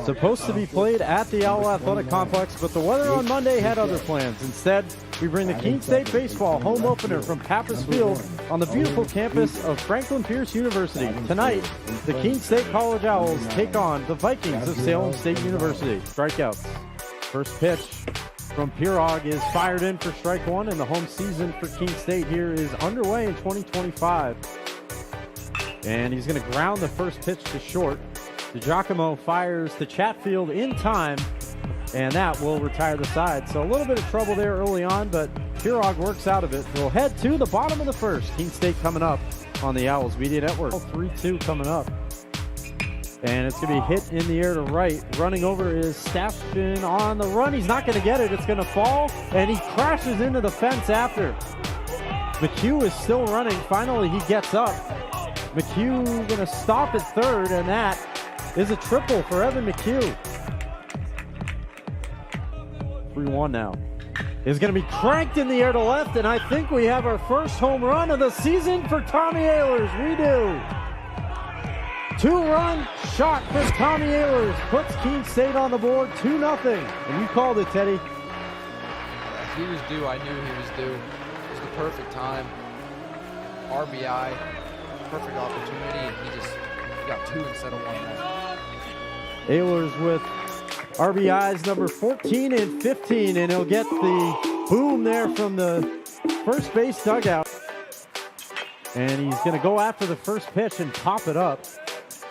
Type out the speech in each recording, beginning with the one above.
Supposed to be played at the Owl Athletic Complex, but the weather on Monday had other plans. Instead, we bring the Keene State Baseball home opener from Pappas Field on the beautiful campus of Franklin Pierce University. Tonight, the Keene State College Owls take on the Vikings of Salem State University. Strikeouts. First pitch from Pirog is fired in for strike one, and the home season for Keene State here is underway in 2025. And he's going to ground the first pitch to short. DiGiacomo fires to Chatfield in time, and that will retire the side. So a little bit of trouble there early on, but Pirog works out of it. We'll head to the bottom of the first. Keene State coming up on the Owls Media Network. 3-2 coming up. And it's going to be hit in the air to right. Running over is Stafford on the run. He's not going to get it. It's going to fall, and he crashes into the fence after. McHugh is still running. Finally, he gets up. McHugh going to stop at third, and that is a triple for Evan McHugh. 3-1 now. Is going to be cranked in the air to left, and I think we have our first home run of the season for Tommy Ehlers. We do. 2-run shot for Tommy Ehlers puts Keene State on the board 2-0. And you called it, Teddy. He was due. I knew he was due. It was the perfect time. RBI, perfect opportunity, and he got two instead of one there. Ehlers with RBIs number 14 and 15, and he'll get the boom there from the first base dugout. And he's going to go after the first pitch and pop it up.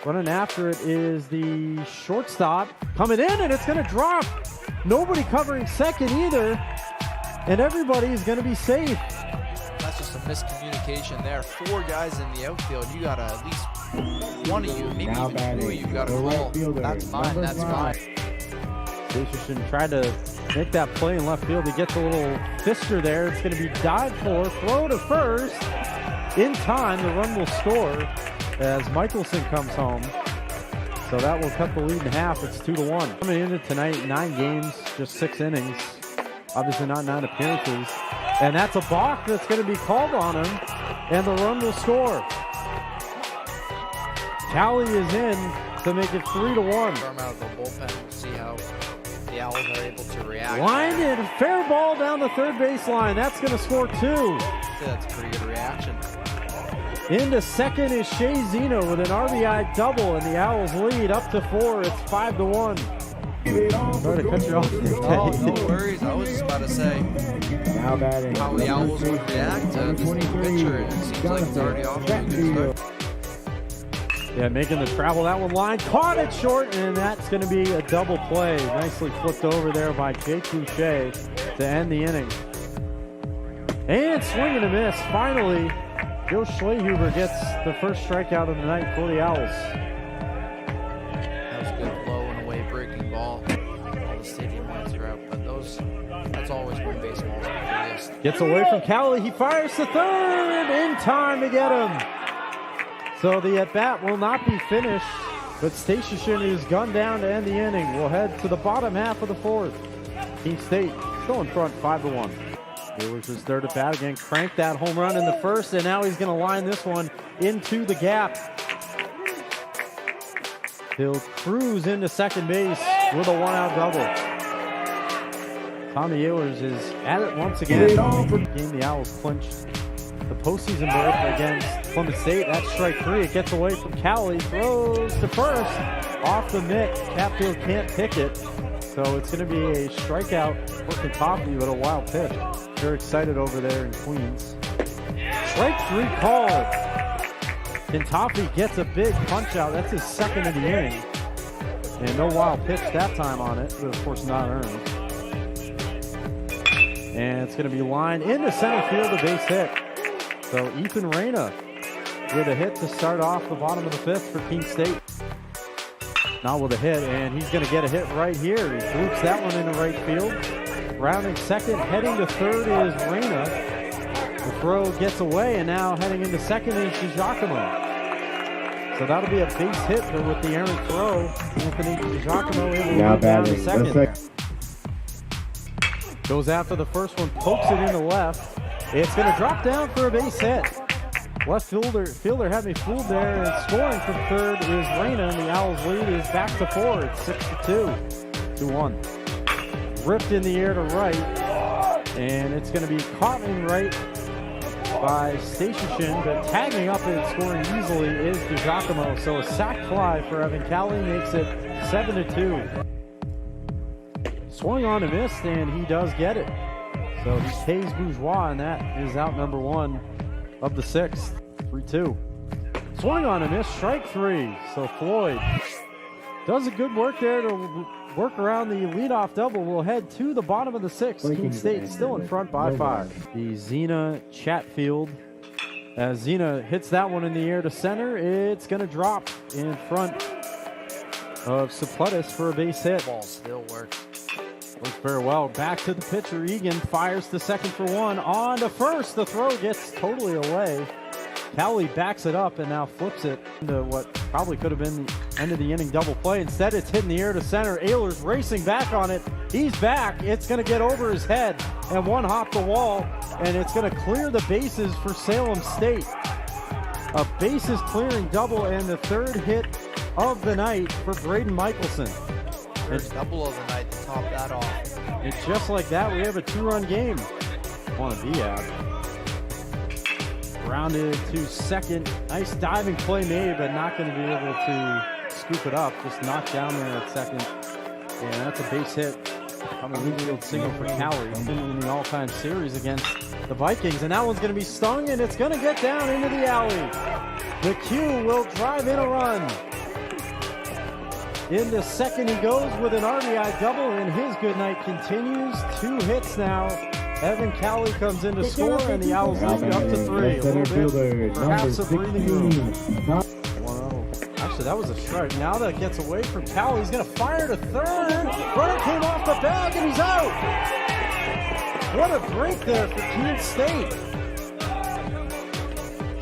Running after it is the shortstop. Coming in, and it's going to drop. Nobody covering second either, and everybody's going to be safe. That's just a miscommunication there. 4 guys in the outfield. You got to at least one of you, maybe even 2 of you got to call. That's mine, that's mine. Stacey tried to make that play in left field. He gets a little fister there. It's going to be dived for. Throw to first. In time, the run will score as Michelson comes home. So that will cut the lead in half. It's 2-1. Coming into tonight, 9 games, just 6 innings. Obviously not 9 appearances. And that's a balk that's going to be called on him, and the run will score. Callie is in to make it 3-1. Arm out of the bullpen, see how the Owls are able to react. Lined in, fair ball down the third baseline. That's going to score 2. That's a pretty good reaction. Into second is Shea Zeno with an RBI double, and the Owls lead up to 4. It's 5-1. Sorry to cut you off. Oh, no worries. I was just about to say how the Owls would react to this new pitcher, and it seems like it's already off to a good start. Yeah, making the travel. That one line caught it short, and that's going to be a double play. Nicely flipped over there by Jake Boucher to end the inning. And swing and a miss. Finally, Joe Schlehuber gets the first strikeout of the night for the Owls. That was a good low and away breaking ball. All the stadium lights are out, but that's always when baseball's prettiest. Gets away from Callie. He fires to third in time to get him. So the at-bat will not be finished, but Stacey is gunned down to end the inning. We'll head to the bottom half of the fourth. Keene State still in front 5-1. Ehlers is third at bat again. Cranked that home run in the first, and now he's going to line this one into the gap. He'll cruise into second base with a 1-out double. Tommy Ehlers is at it once again. Game the Owls clinched the postseason berth against Plymouth State. That's strike 3. It gets away from Callie. Throws to first. Off the mitt. Chatfield can't pick it. So it's going to be a strikeout for Kentucky, but a wild pitch. They're excited over there in Queens. Strike 3 called. Kentucky gets a big punch out. That's his second of the inning. And no wild pitch that time on it, but of course not earned. And it's going to be lined into center field, a base hit. So Ethan Reyna with a hit to start off the bottom of the 5th for Keene State. Not with a hit, and he's going to get a hit right here. He flukes that one into right field. Rounding second, heading to third is Reyna. The throw gets away, and now heading into second is DiGiacomo. So that'll be a base hit, but with the errant throw, Anthony DiGiacomo able to move down to second. Goes after the first one, pokes it in the left. It's going to drop down for a base hit. Left fielder had me fooled there, and scoring from third is Reyna, and the Owls lead is back to 4. It's 6-2. 2-1. Ripped in the air to right, and it's going to be caught in right by Station, but tagging up and scoring easily is DiGiacomo. So a sac fly for Evan Cali makes it 7-2. Swung on and missed, and he does get it. So he pays Bourgeois, and that is out number 1 of the 6th. 3-2. Swung on and missed, strike 3. So Floyd does a good work there to work around the leadoff double. We'll head to the bottom of the 6th. Keene State still in front by 5. The Zena Chatfield. As Zena hits that one in the air to center, it's going to drop in front of Supletis for a base hit. Ball still works. Works very well. Back to the pitcher. Egan fires to second for 1. On to first. The throw gets totally away. Cowley backs it up and now flips it into what probably could have been the end of the inning double play. Instead, it's hitting the air to center. Ehlers racing back on it. He's back. It's going to get over his head and one hop the wall, and it's going to clear the bases for Salem State. A bases clearing double and the 3rd hit of the night for Braden Michelson. First double of the night to top that off. And just like that, we have a 2-run game. Want to be at. Rounded to second. Nice diving play made, but not going to be able to scoop it up. Just knocked down there at second. And that's a base hit. Coming infield single for Cowley. In the all-time series against the Vikings. And that one's going to be stung, and it's going to get down into the alley. McHugh will drive in a run. Into second he goes with an RBI double, and his good night continues. 2 hits now. Evan Cowley comes in to score, and the Owls lead up to 3. A little bit, perhaps a breathing room. 1-0. Actually, that was a strike. Now that gets away from Cowley, he's going to fire to third. Runner came off the bag, and he's out. What a break there for Keene State.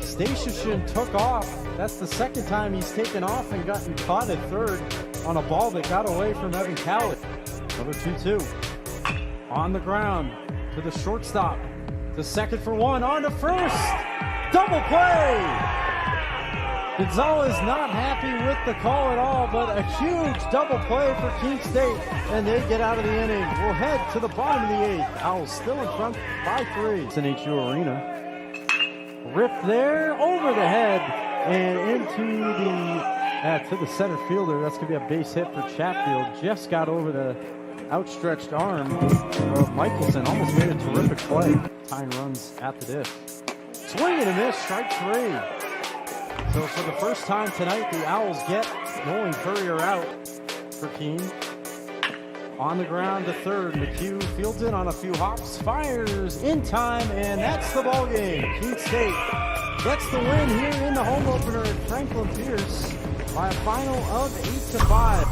Station took off. That's the 2nd time he's taken off and gotten caught at third on a ball that got away from Evan Cowley. Another 2-2. On the ground to the shortstop. To second for 1. On to first. Double play. Gonzalez not happy with the call at all, but a huge double play for Keene State, and they get out of the inning. We'll head to the bottom of the 8th. Owls still in front by 3. It's an HU Arena. Ripped there over the head and into to the center fielder. That's going to be a base hit for Chatfield. Just got over the outstretched arm of Michelson. Almost made a terrific play. Tyne runs at the dish. Swing and a miss, strike 3. So for the first time tonight, the Owls get Nolan Courier out for Keene. On the ground to third. McHugh fields it on a few hops, fires in time, and that's the ball game. Keene State gets the win here in the home opener at Franklin Pierce by a final of 8-5.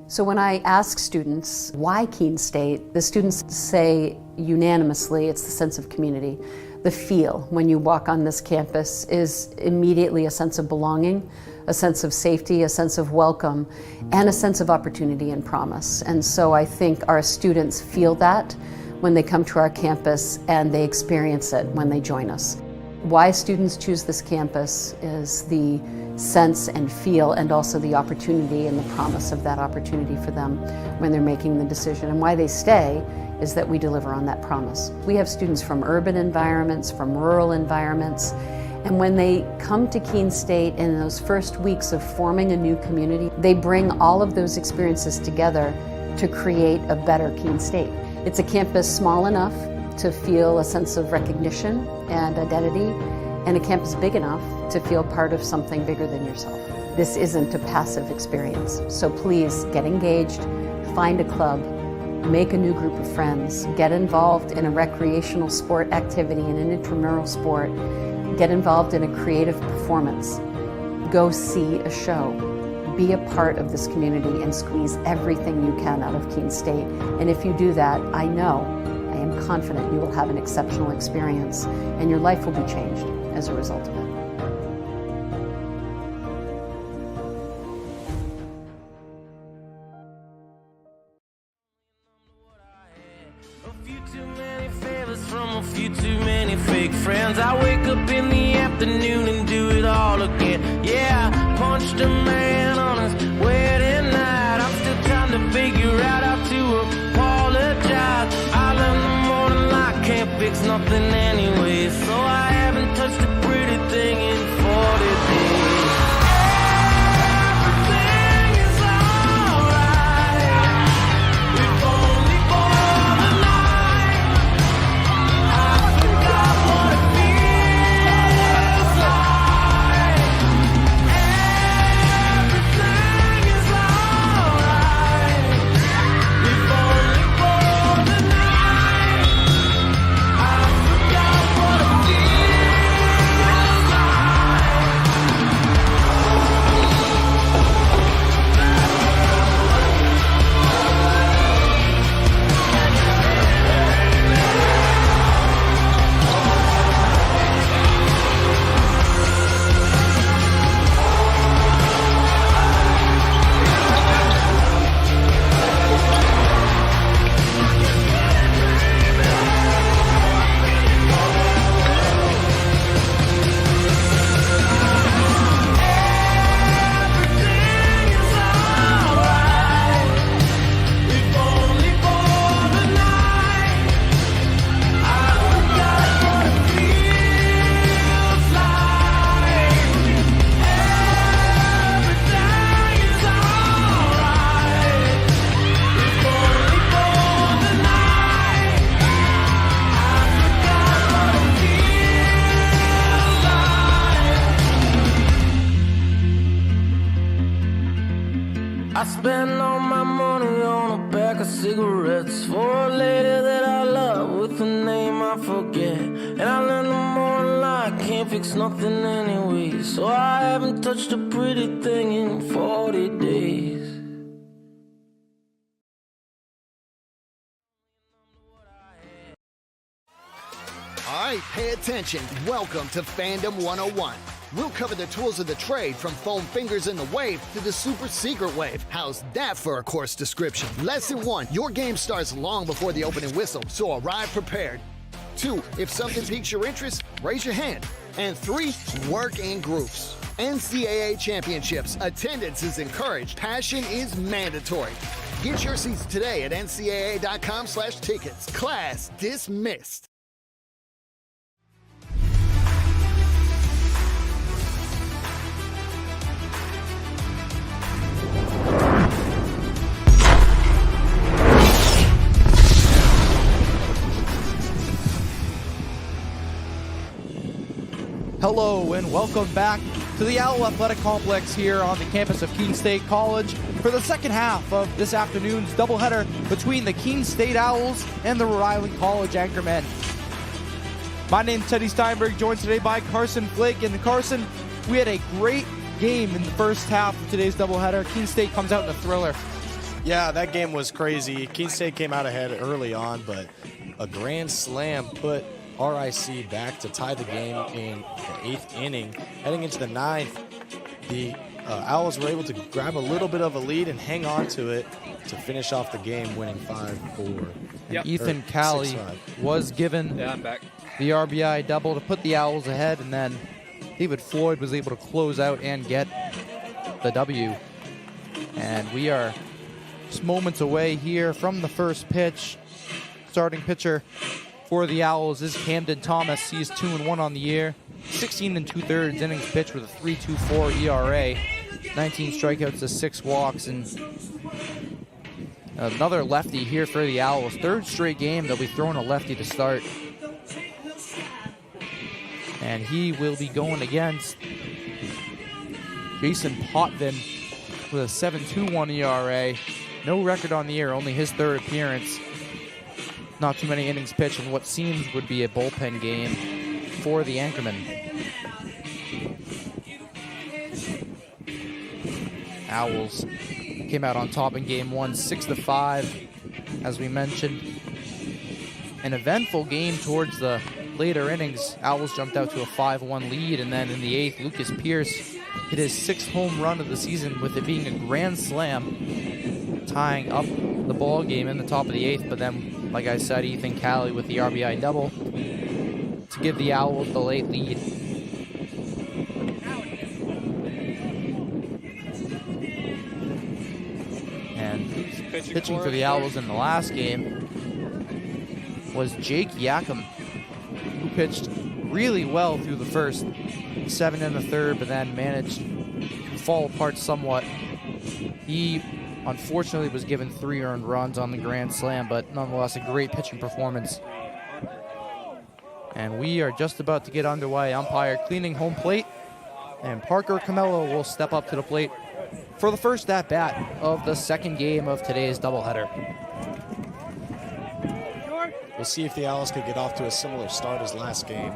So when I ask students why Keene State, the students say unanimously it's the sense of community. The feel when you walk on this campus is immediately a sense of belonging, a sense of safety, a sense of welcome, and a sense of opportunity and promise. And so I think our students feel that when they come to our campus, and they experience it when they join us. Why students choose this campus is the sense and feel, and also the opportunity and the promise of that opportunity for them when they're making the decision. And why they stay is that we deliver on that promise. We have students from urban environments, from rural environments, and when they come to Keene State in those first weeks of forming a new community, they bring all of those experiences together to create a better Keene State. It's a campus small enough to feel a sense of recognition and identity, and a campus big enough to feel part of something bigger than yourself. This isn't a passive experience, so please get engaged, find a club, make a new group of friends, get involved in a recreational sport activity, in an intramural sport, get involved in a creative performance, go see a show, be a part of this community and squeeze everything you can out of Keene State. And if you do that, I am confident you will have an exceptional experience and your life will be changed as a result of it. A few too many favors from a few too many fake friends. I wake up in the afternoon and do it all again. Yeah, I punched a man on his wedding night. I'm still trying to figure out how to apologize. I learned the morning light can't fix nothing anyway, so I haven't touched a pretty thing in 40 days. I spend all my money on a pack of cigarettes for a lady that I love with a name I forget. And I learned the morning light can't fix nothing anyway, so I haven't touched a pretty thing in 40 days. All right, pay attention. Welcome to Fandom 101. We'll cover the tools of the trade from foam fingers in the wave to the super secret wave. How's that for a course description? Lesson 1, your game starts long before the opening whistle, so arrive prepared. 2, if something piques your interest, raise your hand. And 3, work in groups. NCAA championships. Attendance is encouraged. Passion is mandatory. Get your seats today at ncaa.com/tickets. Class dismissed. Hello and welcome back to the Owl Athletic Complex here on the campus of Keene State College for the second half of this afternoon's doubleheader between the Keene State Owls and the Rhode Island College Anchormen. My name's Teddy Steinberg, joined today by Carson Flake. And Carson, we had a great game in the first half of today's doubleheader. Keene State comes out in a thriller. Yeah, that game was crazy. Keene State came out ahead early on, but a grand slam put RIC back to tie the game in the 8th inning. Heading into the 9th, the Owls were able to grab a little bit of a lead and hang on to it to finish off the game, winning 5-4. Yep. Ethan Calley was given the RBI double to put the Owls ahead, and then David Floyd was able to close out and get the W. And we are just moments away here from the first pitch. Starting pitcher for the Owls is Camden Thomas. He's 2-1 on the year, 16 2/3 innings pitched with a 3.24 ERA, 19 strikeouts to 6 walks, and another lefty here for the Owls. Third straight game they'll be throwing a lefty to start, and he will be going against Jason Potvin with a 7.21 ERA. No record on the year, only his third appearance. Not too many innings pitched in what seems would be a bullpen game for the Anchormen. Owls came out on top in game 1, 6-5, as we mentioned. An eventful game towards the later innings. Owls jumped out to a 5-1 lead, and then in the 8th, Lucas Pierce hit his 6th home run of the season, with it being a grand slam, tying up the ball game in the top of the 8th, but then like I said, Ethan Calley with the RBI double to give the Owls the late lead. And pitching for the Owls in the last game was Jake Yakum, who pitched really well through the first 7 and the third, but then managed to fall apart somewhat. He unfortunately was given 3 earned runs on the grand slam, but nonetheless a great pitching performance. And we are just about to get underway. Umpire cleaning home plate, and Parker Camello will step up to the plate for the first at-bat of the second game of today's doubleheader. We'll see if the Owls could get off to a similar start as last game.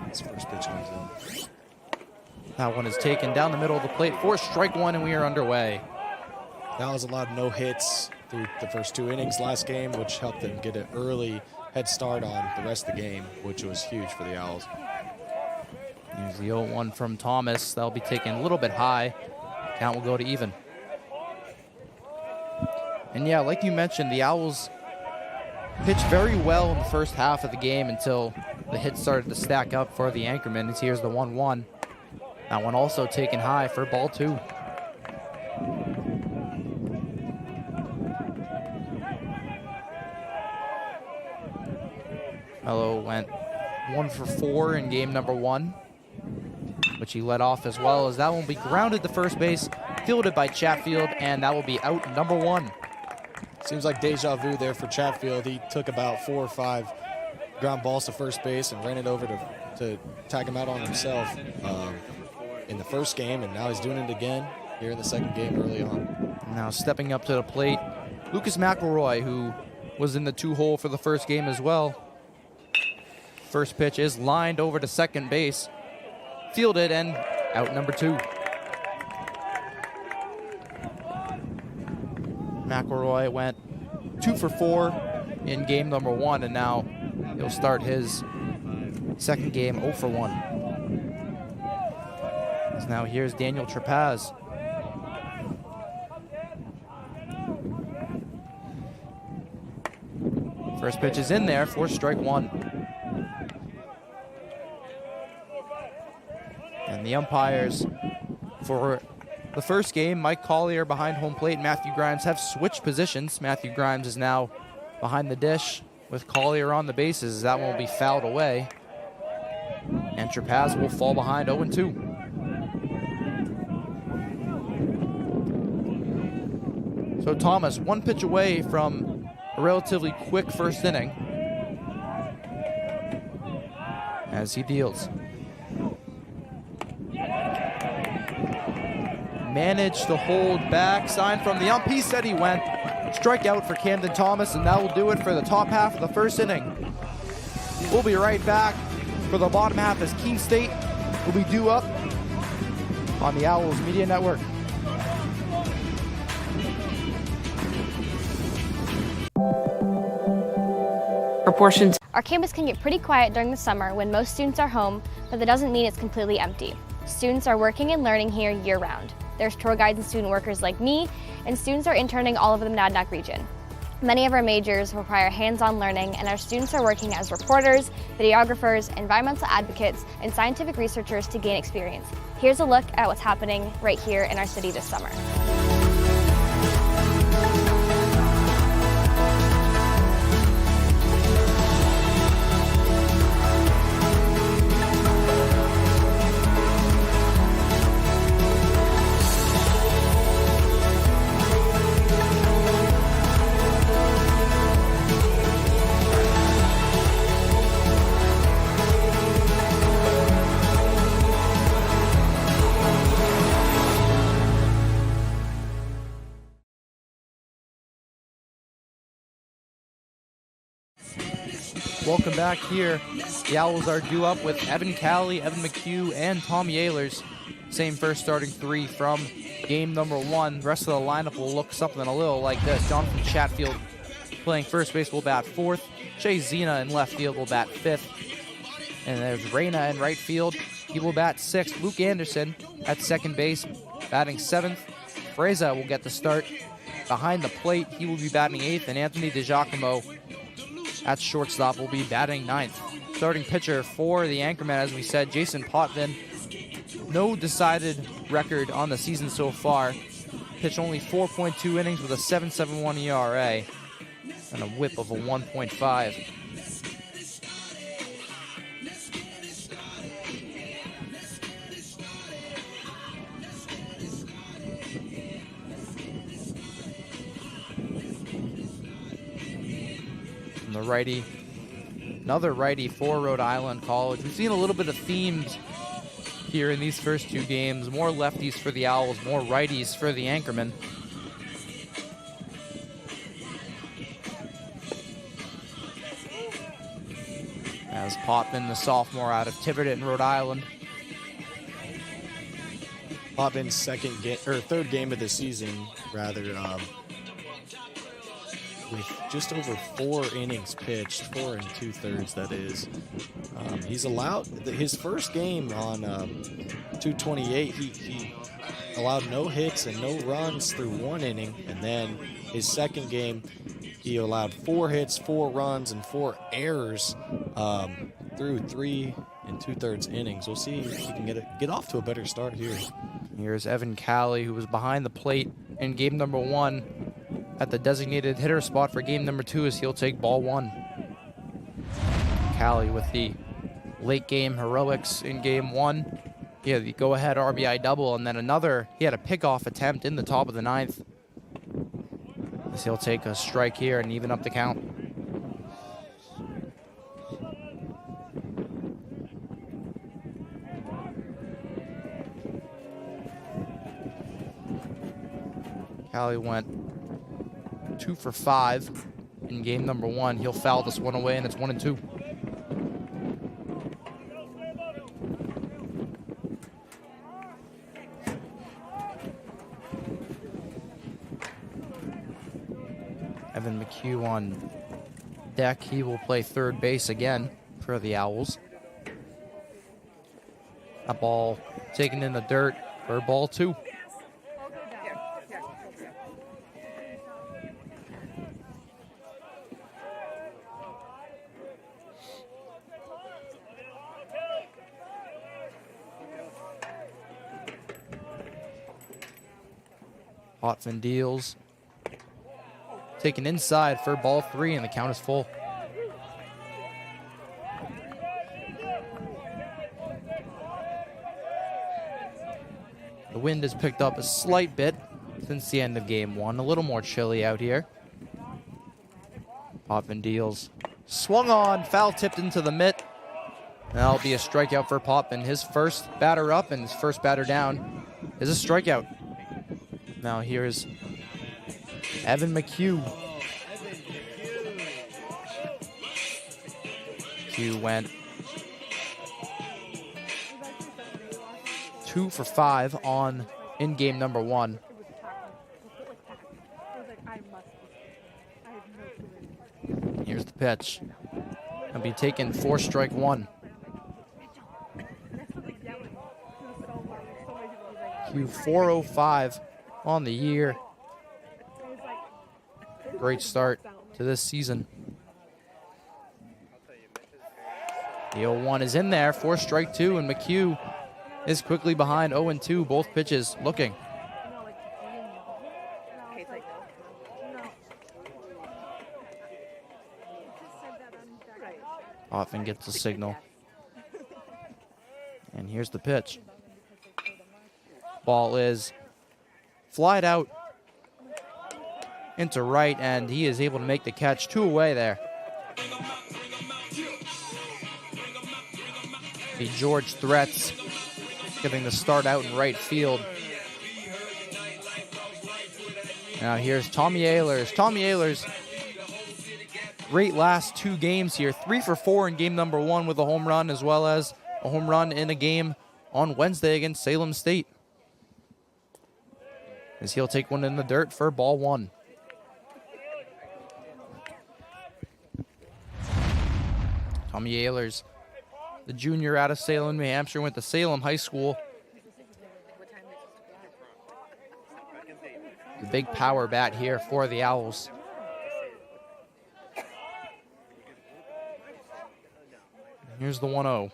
This first pitch comes in. That one is taken down the middle of the plate for strike one, and we are underway. The Owls allowed no hits through the first 2 innings last game, which helped them get an early head start on the rest of the game, which was huge for the Owls. Here's the 0-1 from Thomas. That'll be taken a little bit high. Count will go to even. And yeah, like you mentioned, the Owls pitched very well in the first half of the game until the hits started to stack up for the Anchormen. As here's the 1-1. That one also taken high for ball 2. Mello went 1 for 4 in game number 1, which he led off as well, as that one will be grounded to first base, fielded by Chatfield, and that will be out number 1. Seems like deja vu there for Chatfield. He took about 4 or 5 ground balls to first base and ran it over to tag him out on himself in the first game, and now he's doing it again here in the second game early on. Now stepping up to the plate, Lucas McElroy, who was in the 2-hole for the first game as well. First pitch is lined over to second base, fielded, and out number 2. McElroy went 2 for 4 in game number 1, and now he'll start his second game 0 for 1. So now here's Daniel Trapaz. First pitch is in there for strike 1. And the umpires for the first game, Mike Collier behind home plate, Matthew Grimes, have switched positions. Matthew Grimes is now behind the dish with Collier on the bases. That one will be fouled away. And Trapaz will fall behind 0-2. So Thomas, 1 pitch away from a relatively quick first inning as he deals. Managed to hold back, sign from the ump. He said he went. Strikeout for Camden Thomas, and that will do it for the top half of the first inning. We'll be right back for the bottom half as Keene State will be due up on the Owls Media Network. Proportions. Our campus can get pretty quiet during the summer when most students are home, but that doesn't mean it's completely empty. Students are working and learning here year-round. There's tour guides and student workers like me, and students are interning all over the Monadnock region. Many of our majors require hands-on learning, and our students are working as reporters, videographers, environmental advocates, and scientific researchers to gain experience. Here's a look at what's happening right here in our city this summer. Welcome back here. The Owls are due up with Evan Calley, Evan McHugh, and Tom Ehlers. Same first starting 3 from game number 1. The rest of the lineup will look something a little like this. Jonathan Chatfield playing first base will bat 4th. Shay Zena in left field will bat 5th. And there's Reyna in right field. He will bat 6th. Luke Anderson at second base batting 7th. Freza will get the start behind the plate, he will be batting 8th, and Anthony DiGiacomo at shortstop will be batting 9th. Starting pitcher for the Anchormen, as we said, Jason Potvin. No decided record on the season so far. Pitched only 4.2 innings with a 7.71 ERA and a whip of a 1.5. The righty, another righty for Rhode Island College. We've seen a little bit of themes here in these first 2 games. More lefties for the Owls, more righties for the Anchormen. As Potvin, the sophomore out of Tiverton, Rhode Island. Potvin's third game of the season, rather, with just over 4 innings pitched, 4 2/3 that is. He's allowed, his first game on 228, he allowed no hits and no runs through 1 inning, and then his second game, he allowed 4 hits, 4 runs, and 4 errors through 3 2/3 innings. We'll see if he can get off to a better start here. Here's Evan Calley, who was behind the plate in game number 1 at the designated hitter spot for game number 2, as he'll take ball 1. Calley with the late game heroics in game 1. He had the go-ahead RBI double, and then he had a pickoff attempt in the top of the 9th. As he'll take a strike here and even up the count. Calley went 2 for 5 in game number 1. He'll foul this one away, and it's 1-2. Evan McHugh on deck. He will play third base again for the Owls. A ball taken in the dirt for ball 2. Potvin deals. Taken inside for ball 3, and the count is full. The wind has picked up a slight bit since the end of game 1. A little more chilly out here. Potvin deals. Swung on, foul tipped into the mitt. That'll be a strikeout for Potvin. His first batter up and his first batter down is a strikeout. Now here's Evan McHugh. McHugh went 2 for 5 in game number 1. Here's the pitch. It'll be taken for strike 1. McHugh 405 on the year. Great start to this season. The 0-1 is in there for strike 2, and McHugh is quickly behind 0-2, both pitches looking. Often gets the signal. And here's the pitch. Ball is flied out into right, and he is able to make the catch. 2 away there. The George Threats getting the start out in right field. Now here's Tommy Ehlers. Tommy Ehlers, great last 2 games here. 3 for 4 in game number 1 with a home run, as well as a home run in a game on Wednesday against Salem State. As he'll take one in the dirt for ball 1. Tommy Ehlers, the junior out of Salem, New Hampshire, went to Salem High School. The big power bat here for the Owls. Here's the 1-0.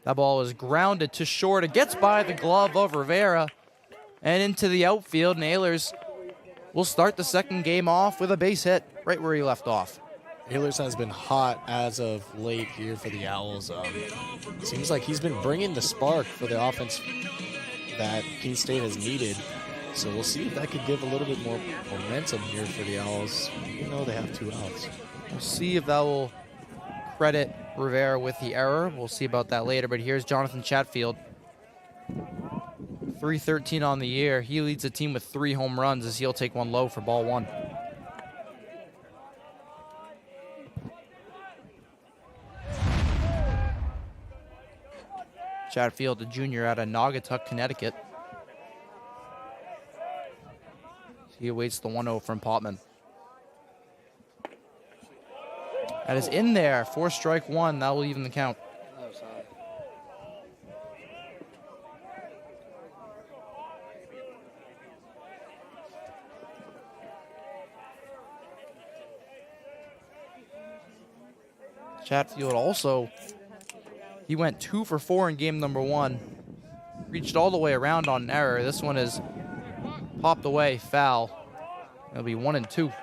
That ball is grounded to short. It gets by the glove of Rivera and into the outfield. Nailers will start the second game off with a base hit right where he left off. Ehlers has been hot as of late here for the Owls. Seems like he's been bringing the spark for the offense that Keene State has needed. So we'll see if that could give a little bit more momentum here for the Owls, even though they have 2 outs. We'll see if that will credit Rivera with the error. We'll see about that later, but here's Jonathan Chatfield. 313 on the year. He leads the team with 3 home runs as he'll take one low for ball 1. Chatfield, a junior out of Naugatuck, Connecticut. He awaits the 1-0 from Potman. That is in there for strike 1. That will even the count. Chatfield also, he went 2 for 4 in game number 1. Reached all the way around on an error. This one is popped away, foul. It'll be 1-2.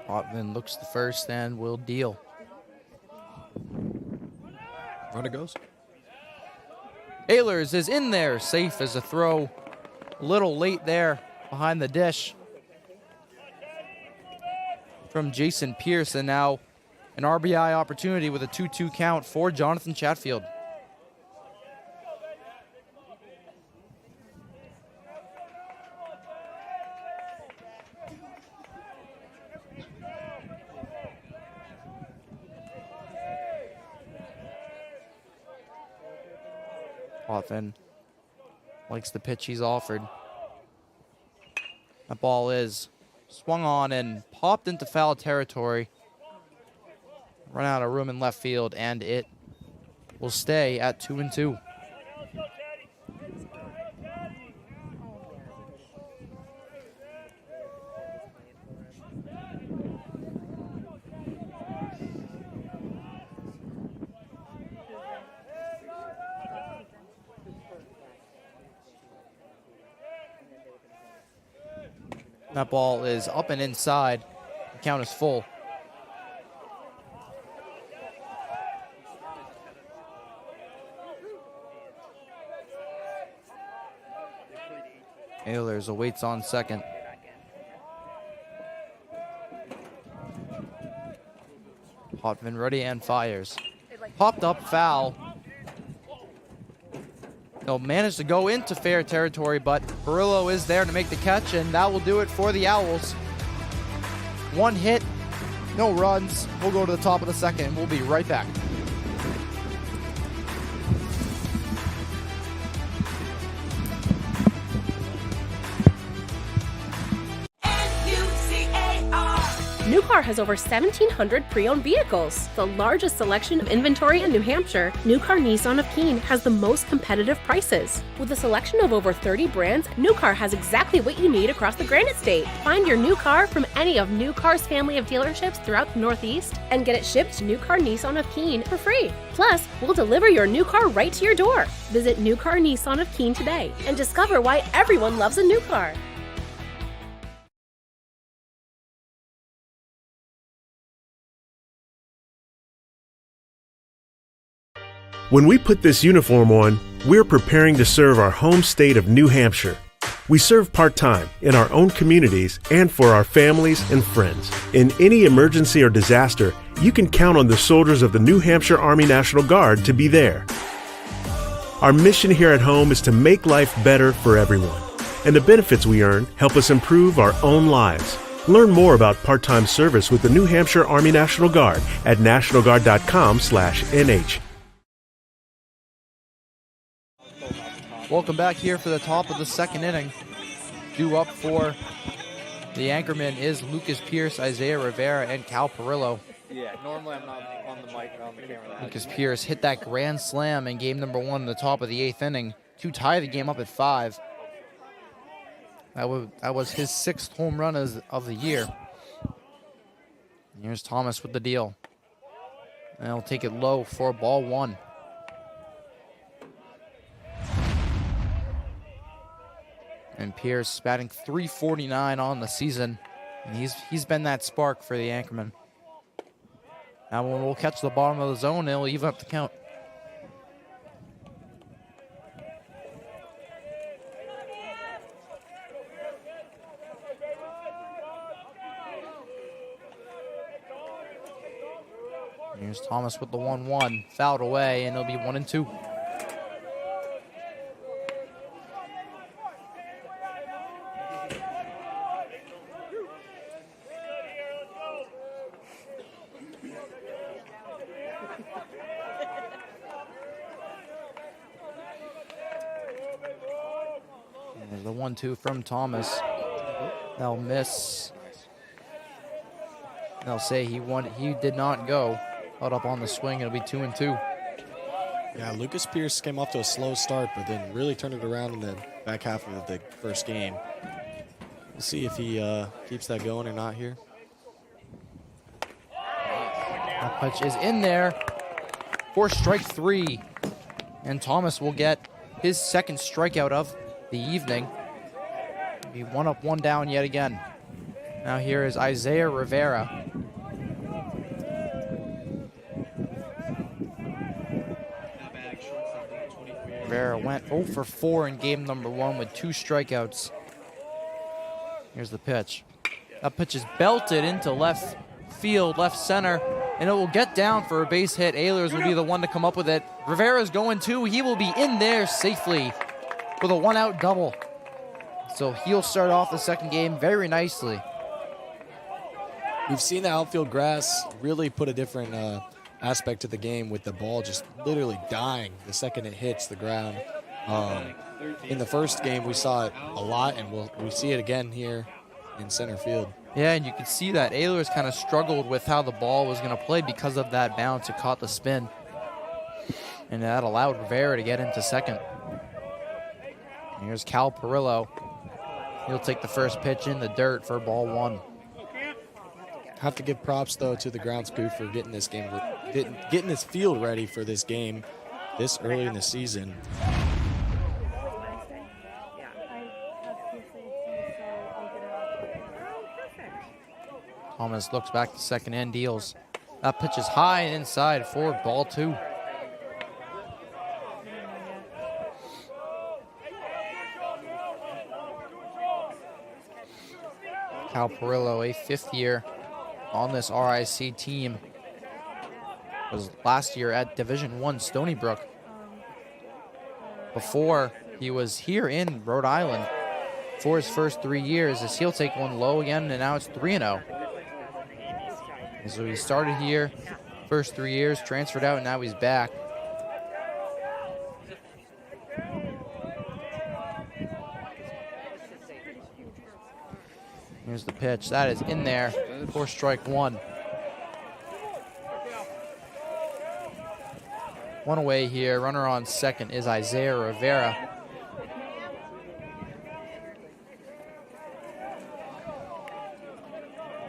Potman looks the first and will deal. Runner goes. Ehlers is in there, safe as a throw. A little late there behind the dish from Jason Pierce, and now an RBI opportunity with a 2-2 count for Jonathan Chatfield. Potman likes the pitch he's offered. That ball is swung on and popped into foul territory. Run out of room in left field, and it will stay at 2-2. That ball is up and inside. The count is full. Ehlers awaits on second. Potman ready and fires. Popped up, foul. They'll manage to go into fair territory, but Perillo is there to make the catch, and that will do it for the Owls. 1 hit, no runs. We'll go to the top of the second, and we'll be right back. New Car has over 1,700 pre-owned vehicles, the largest selection of inventory in New Hampshire. New Car Nissan of Keene has the most competitive prices. With a selection of over 30 brands, New Car has exactly what you need across the Granite State. Find your new car from any of New Car's family of dealerships throughout the Northeast and get it shipped to New Car Nissan of Keene for free. Plus, we'll deliver your new car right to your door. Visit New Car Nissan of Keene today and discover why everyone loves a new car. When we put this uniform on, we're preparing to serve our home state of New Hampshire. We serve part-time in our own communities and for our families and friends. In any emergency or disaster, you can count on the soldiers of the New Hampshire Army National Guard to be there. Our mission here at home is to make life better for everyone, and the benefits we earn help us improve our own lives. Learn more about part-time service with the New Hampshire Army National Guard at nationalguard.com/NH. Welcome back here for the top of the second inning. due up for the Anchormen is Lucas Pierce, Isaiah Rivera, and Cal Perillo. Yeah, normally I'm not on the mic or on the camera. Lucas Pierce hit that grand slam in game number 1 in the top of the 8th inning to tie the game up at 5. That was his 6th home run of the year. And here's Thomas with the deal. And he'll take it low for ball 1. And Pierce batting .349 on the season. And he's been that spark for the Anchormen. Now when we'll catch the bottom of the zone, it'll even up the count. Here's Thomas with the 1-1, fouled away, and it'll be 1-2. There's the 1-2 from Thomas. They'll miss. They'll say he did not go. Held up on the swing, it'll be 2-2. Yeah, Lucas Pierce came off to a slow start, but then really turned it around in the back half of the first game. We'll see if he keeps that going or not here. That pitch is in there for strike 3. And Thomas will get his 2nd strikeout of the evening. He'll be 1 up, 1 down yet again. Now here is Isaiah Rivera. Rivera went 0 for 4 in game number 1 with 2 strikeouts. Here's the pitch. That pitch is belted into left field, left center, and it will get down for a base hit. Ehlers will be the one to come up with it. Rivera's going too. He will be in there safely with a 1-out double. So he'll start off the 2nd game very nicely. We've seen the outfield grass really put a different aspect to the game with the ball just literally dying the second it hits the ground. In the first game, we saw it a lot, and we see it again here in center field. Yeah, and you can see that Ehlers kind of struggled with how the ball was going to play because of that bounce. It caught the spin, and that allowed Rivera to get into 2nd. Here's Cal Perillo. He'll take the first pitch in the dirt for ball 1. Have to give props though to the grounds crew for getting this game, getting this field ready for this game this early in the season. Thomas looks back to 2nd and deals. That pitch is high and inside for ball 2. Cal Perillo, a 5th year on this RIC team, was last year at Division I Stony Brook. Before, he was here in Rhode Island for his first 3 years, as he'll take one low again, and now it's 3-0. And so he started here, first 3 years, transferred out, and now he's back. Here's the pitch. That is in there for strike 1. 1 away here. Runner on 2nd is Isaiah Rivera.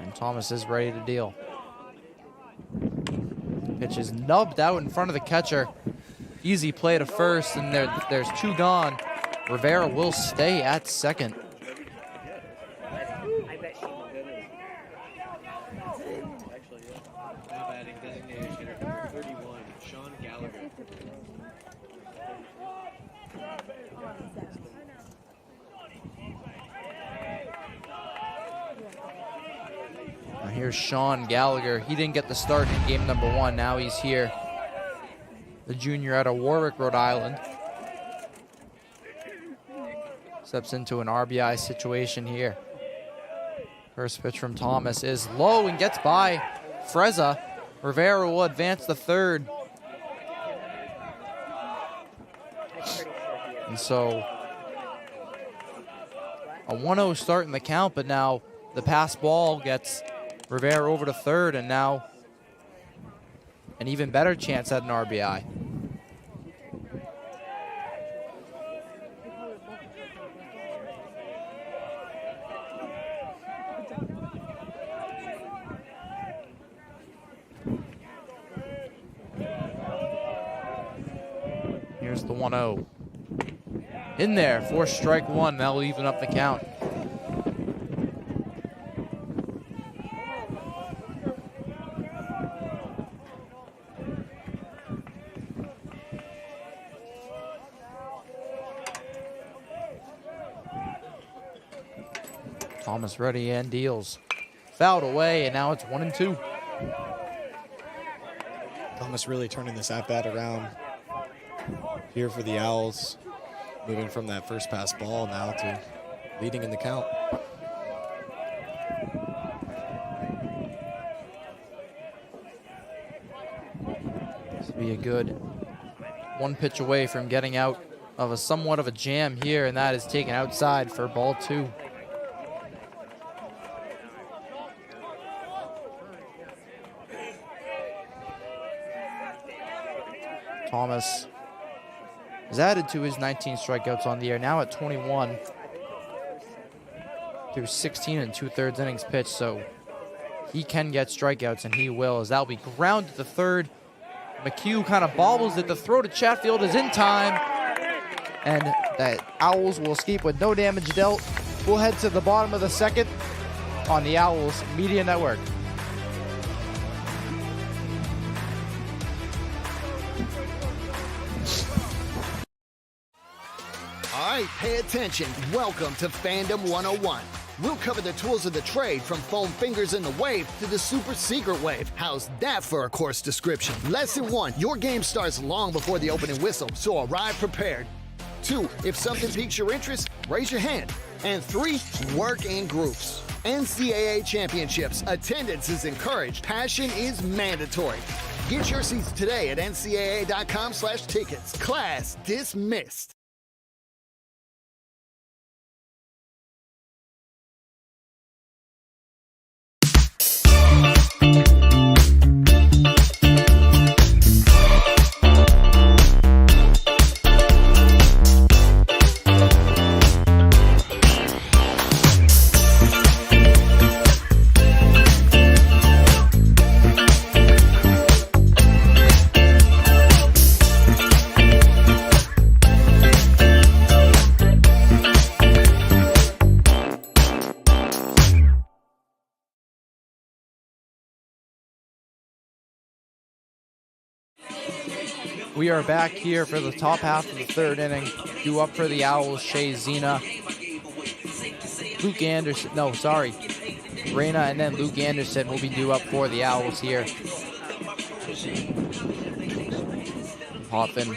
And Thomas is ready to deal. Pitch is nubbed out in front of the catcher. Easy play to first, and there's 2 gone. Rivera will stay at 2nd. Here's Sean Gallagher. He didn't get the start in game number 1. Now he's here. The junior out of Warwick, Rhode Island. Steps into an RBI situation here. First pitch from Thomas is low and gets by Frezza. Rivera will advance the 3rd. And so A 1-0 start in the count, but now the pass ball gets Rivera over to third, and now an even better chance at an RBI. Here's the 1-0. In there for strike one. That'll even up the count. Thomas ready and deals. Fouled away, and now it's 1-2. Thomas really turning this at-bat around here for the Owls. Moving from that first pass ball now to leading in the count. This will be a good one pitch away from getting out of a somewhat of a jam here, and that is taken outside for ball two. Thomas has added to his 19 strikeouts on the year, now at 21 through 16 and 2/3 innings pitched, so he can get strikeouts, and he will, as that'll be grounded to third. McHugh kind of bobbles it. The throw to Chatfield is in time, and the Owls will escape with no damage dealt. We'll head to the bottom of the second on the Owls Media Network. All right, pay attention. Welcome to Fandom 101. We'll cover the tools of the trade from foam fingers in the wave to the super secret wave. How's that for a course description? Lesson 1, your game starts long before the opening whistle, so arrive prepared. 2, if something piques your interest, raise your hand. And 3, work in groups. NCAA championships. Attendance is encouraged. Passion is mandatory. Get your seats today at ncaa.com/tickets. Class dismissed. We are back here for the top half of the third inning. Due up for the Owls, Shea Zena, Luke Anderson, no, sorry, Reyna, and then Luke Anderson will be due up for the Owls here. Hoffman.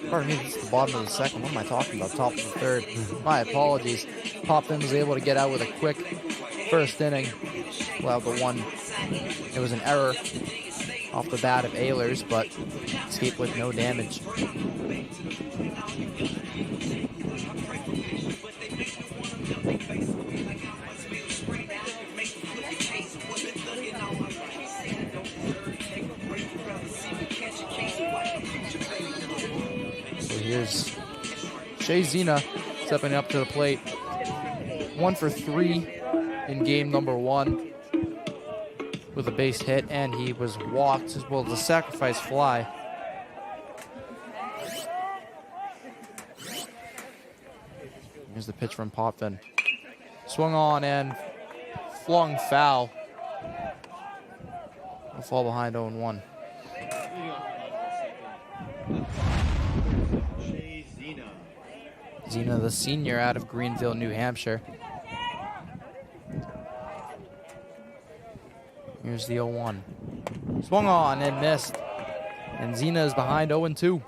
Pardon me, this is the bottom of the second. What am I talking about? Top of the third. My apologies. Hoffman was able to get out with a quick first inning. Allowed the one. It was an error off the bat of Ehlers, but escaped with no damage. So here's Shea Zena stepping up to the plate. 1 for 3 in game number 1. With a base hit, and he was walked as well as a sacrifice fly. Here's the pitch from Potvin. Swung on and flung foul. We'll fall behind 0-1. Zena, the senior out of Greenville, New Hampshire. Here's the 0-1. Swung on and missed. And Zena is behind 0-2.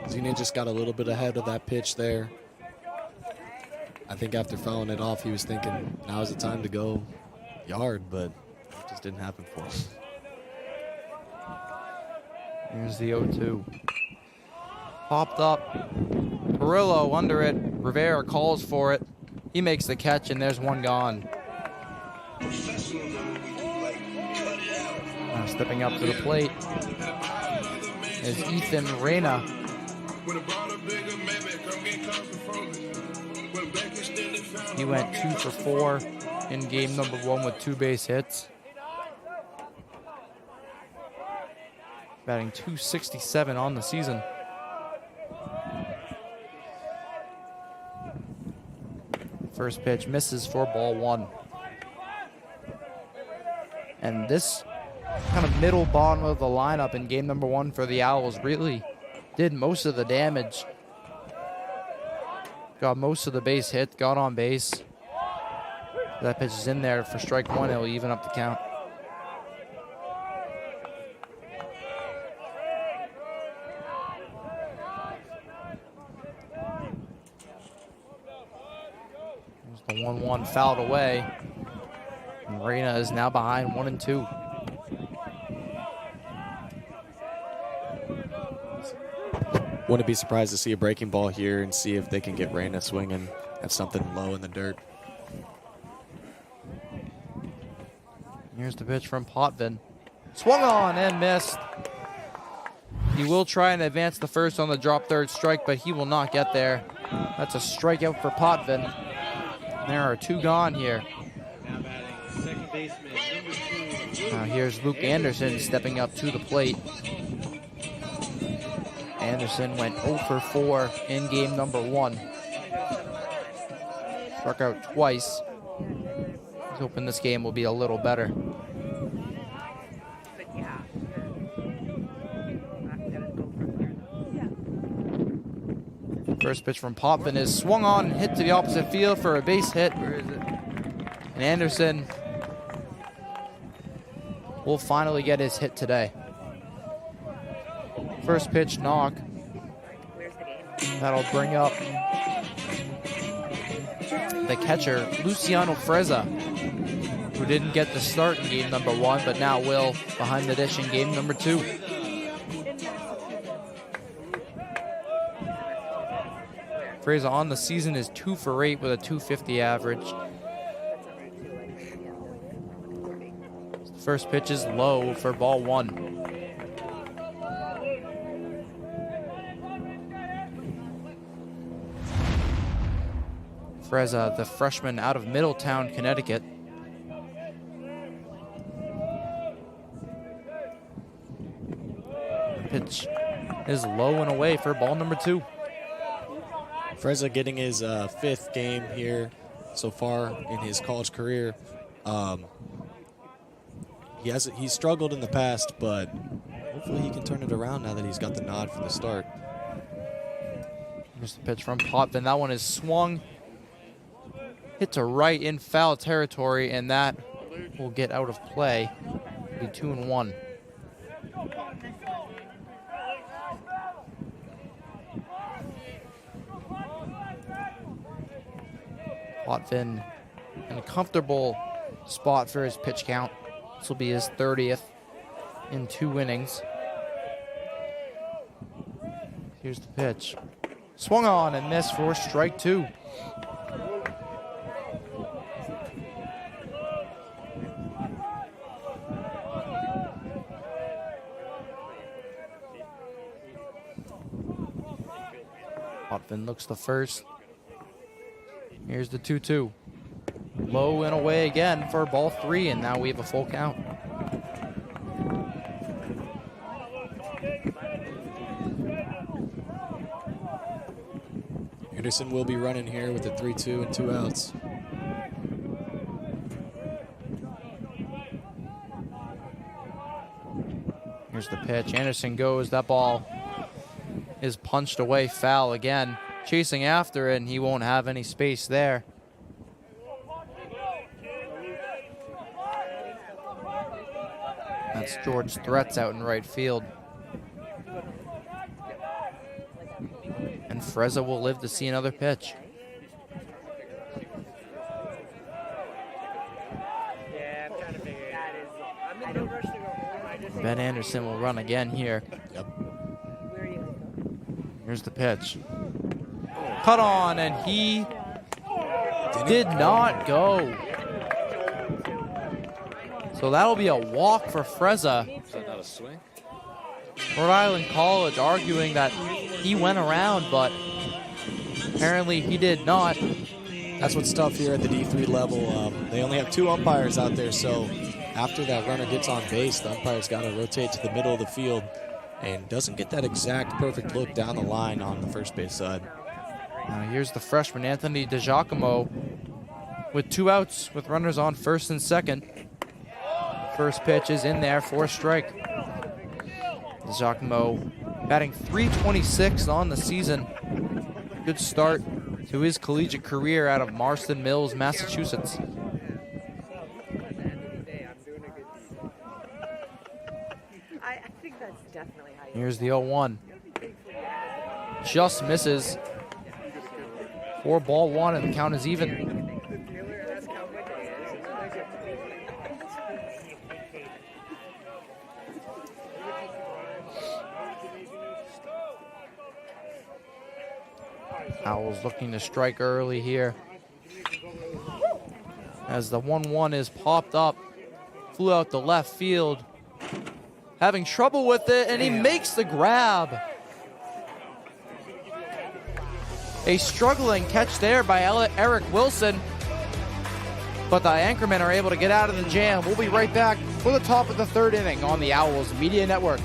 Zena just got a little bit ahead of that pitch there. I think after fouling it off, he was thinking, now's the time to go yard, but it just didn't happen for him. Here's the 0-2. Popped up Perillo under it. Rivera calls for it. He makes the catch, and there's one gone. Now stepping up to the plate is Ethan Reyna. He went 2 for 4 in game number 1 with 2 base hits. Batting .267 on the season. First pitch misses for ball 1. And this kind of middle bottom of the lineup in game number 1 for the Owls really did most of the damage. Got most of the base hit, got on base. That pitch is in there for strike 1. It'll even up the count. There's the 1-1 fouled away. And Reyna is now behind 1-2. Wouldn't be surprised to see a breaking ball here and see if they can get Reyna swinging at something low in the dirt. Here's the pitch from Potvin. Swung on and missed. He will try and advance the first on the drop third strike, but he will not get there. That's a strikeout for Potvin. There are 2 gone here. Now here's Luke Anderson stepping up to the plate. Anderson went 0 for 4 in game number 1. Struck out twice. He's hoping this game will be a little better. First pitch from Potvin is swung on and hit to the opposite field for a base hit. Where is it? And Anderson will finally get his hit today. First pitch knock. That'll bring up the catcher, Luciano Frezza, who didn't get the start in game number 1, but now will behind the dish in game number 2. Frezza on the season is 2 for 8 with a .250 average. The first pitch is low for ball 1. Frezza, the freshman out of Middletown, Connecticut. Pitch is low and away for ball number 2. Frezza getting his 5th game here so far in his college career. He's struggled in the past, but hopefully he can turn it around now that he's got the nod for the start. Here's the pitch from Potvin. That one is swung. Hit to right in foul territory, and that will get out of play. It'll be 2-1. Potvin in a comfortable spot for his pitch count. This will be his 30th in 2 innings. Here's the pitch. Swung on and missed for strike 2. Potvin looks the first. Here's the 2-2. Low and away again for ball 3, and now we have a full count. Anderson will be running here with a 3-2 and 2 outs. Here's the pitch. Anderson goes. That ball is punched away foul again. Chasing after it, and he won't have any space there. That's George Threats out in right field. And Frezza will live to see another pitch. Ben Anderson will run again here. Yep. Here's the pitch. cut on, and he did not go. So that'll be a walk for Frezza. Is that not a swing? Rhode Island College arguing that he went around, but apparently he did not. That's what's tough here at the D3 level. They only have 2 umpires out there, so after that runner gets on base, the umpire's got to rotate to the middle of the field and doesn't get that exact perfect look down the line on the first base side. Now here's the freshman Anthony DiGiacomo with 2 outs with runners on first and second. First pitch is in there for a strike. DiGiacomo batting .326 on the season. Good start to his collegiate career out of Marston Mills, Massachusetts. Here's the 0-1. Just misses. 4-1 and the count is even. Owls looking to strike early here. As the 1-1 is popped up. Flew out the left field. Having trouble with it, and he makes the grab. A struggling catch there by Eric Wilson. But the Anchormen are able to get out of the jam. We'll be right back for the top of the 3rd inning on the Owls Media Network.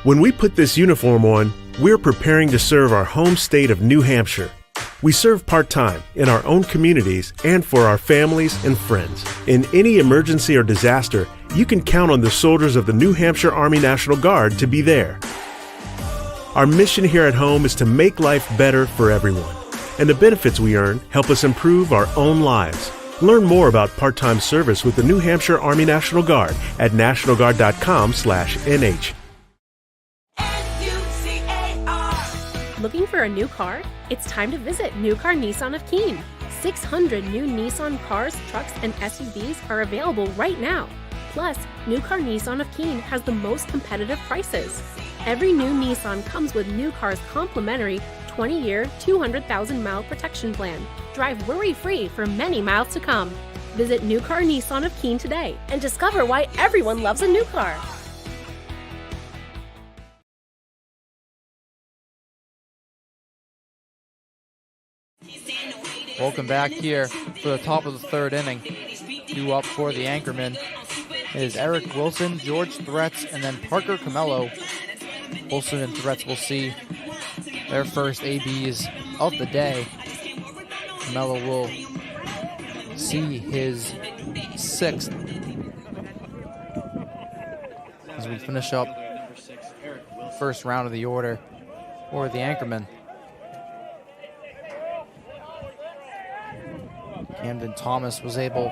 When we put this uniform on, we're preparing to serve our home state of New Hampshire. We serve part-time in our own communities and for our families and friends. In any emergency or disaster, you can count on the soldiers of the New Hampshire Army National Guard to be there. Our mission here at home is to make life better for everyone, and the benefits we earn help us improve our own lives. Learn more about part-time service with the New Hampshire Army National Guard at nationalguard.com/NH. Looking for a new car? It's time to visit New Car Nissan of Keene. 600 new Nissan cars, trucks, and SUVs are available right now. Plus, New Car Nissan of Keene has the most competitive prices. Every new Nissan comes with New Car's complimentary 20-year, 200,000-mile protection plan. Drive worry-free for many miles to come. Visit New Car Nissan of Keene today and discover why everyone loves a new car. Welcome back here for the top of the 3rd inning. 2 up for the Anchormen. It is Eric Wilson, George Threats, and then Parker Camello. Wilson and Threats will see their first ABs of the day. Camello will see his 6th. As we finish up first round of the order for the Anchormen. Camden Thomas was able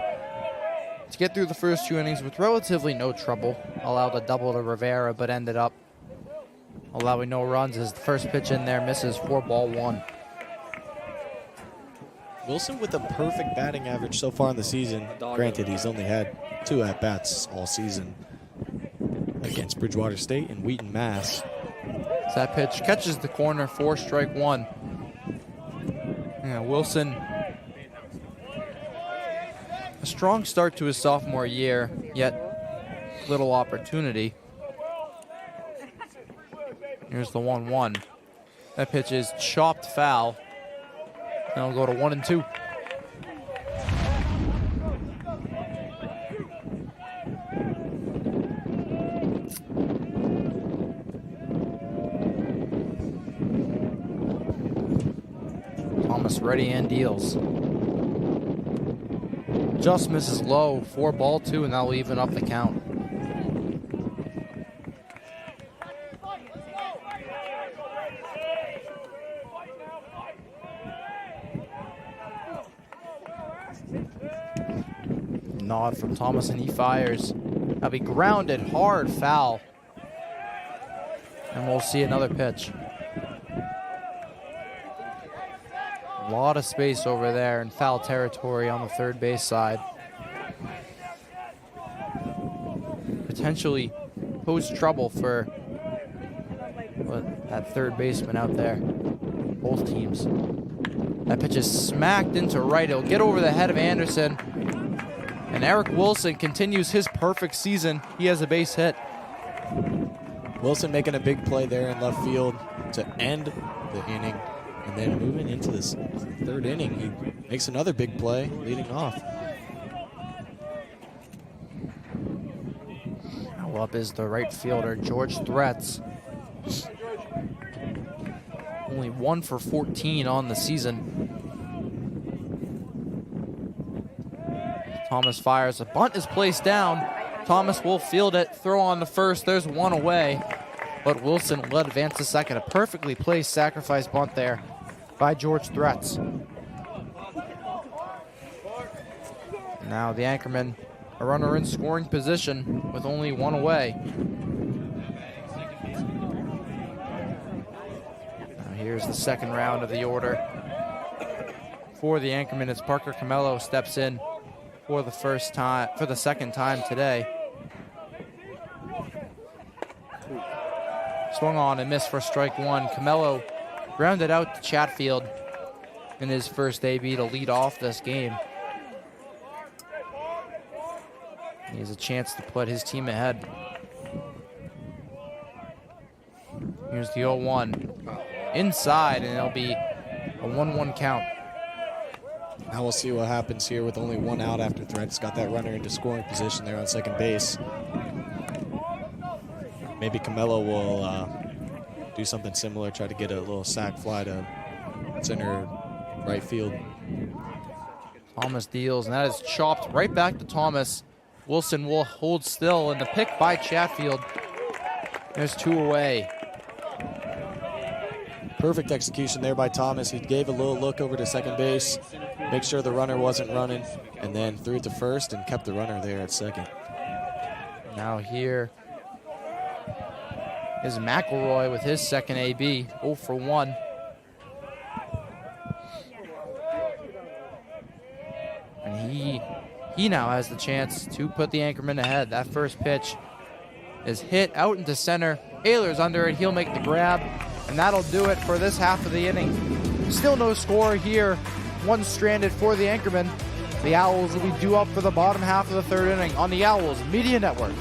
to get through the first 2 innings with relatively no trouble. Allowed a double to Rivera, but ended up allowing no runs as the first pitch in there misses. 4-1. Wilson with a perfect batting average so far in the season. Granted, he's only had 2 at-bats all season against Bridgewater State and Wheaton, Mass. So that pitch catches the corner for strike 1. Yeah, Wilson, a strong start to his sophomore year, yet little opportunity. Here's the 1-1. That pitch is chopped foul. And it'll go to 1-2. Thomas ready and deals. Just misses low. 4-2, and that'll even up the count. Nod from Thomas, and he fires. That'll be grounded hard, foul. And we'll see another pitch. A lot of space over there in foul territory on the third base side. Potentially pose trouble for that third baseman out there. Both teams. That pitch is smacked into right. It'll get over the head of Anderson. And Eric Wilson continues his perfect season. He has a base hit. Wilson making a big play there in left field to end the inning. And then moving into this third inning, he makes another big play leading off. Now up is the right fielder, George Threats. Only 1 for 14 on the season. Thomas fires. A bunt is placed down. Thomas will field it. Throw on the first. There's one away. But Wilson will advance to second. A perfectly placed sacrifice bunt there by George Threats. Now the Anchormen, a runner in scoring position with only one away. Now here's the second round of the order. For the Anchormen, as Parker Camello steps in for the second time today. Swung on and missed for strike one. Camello grounded out to Chatfield in his first AB to lead off this game. He has a chance to put his team ahead. Here's the 0-1. Inside, and it'll be a 1-1 count. Now we'll see what happens here with only one out after Threats got that runner into scoring position there on second base. Maybe Camello will do something similar, try to get a little sac fly to center right field. Thomas deals, and that is chopped right back to Thomas. Wilson will hold still, and the pick by Chatfield. There's two away. Perfect execution there by Thomas. He gave a little look over to second base, make sure the runner wasn't running, and then threw it to first and kept the runner there at second. Now here is McElroy with his second AB, 0 for 1. And he now has the chance to put the Anchormen ahead. That first pitch is hit out into center. Ayler's under it. He'll make the grab, and that'll do it for this half of the inning. Still no score here. One stranded for the Anchormen. The Owls will be due up for the bottom half of the third inning on the Owls Media Network.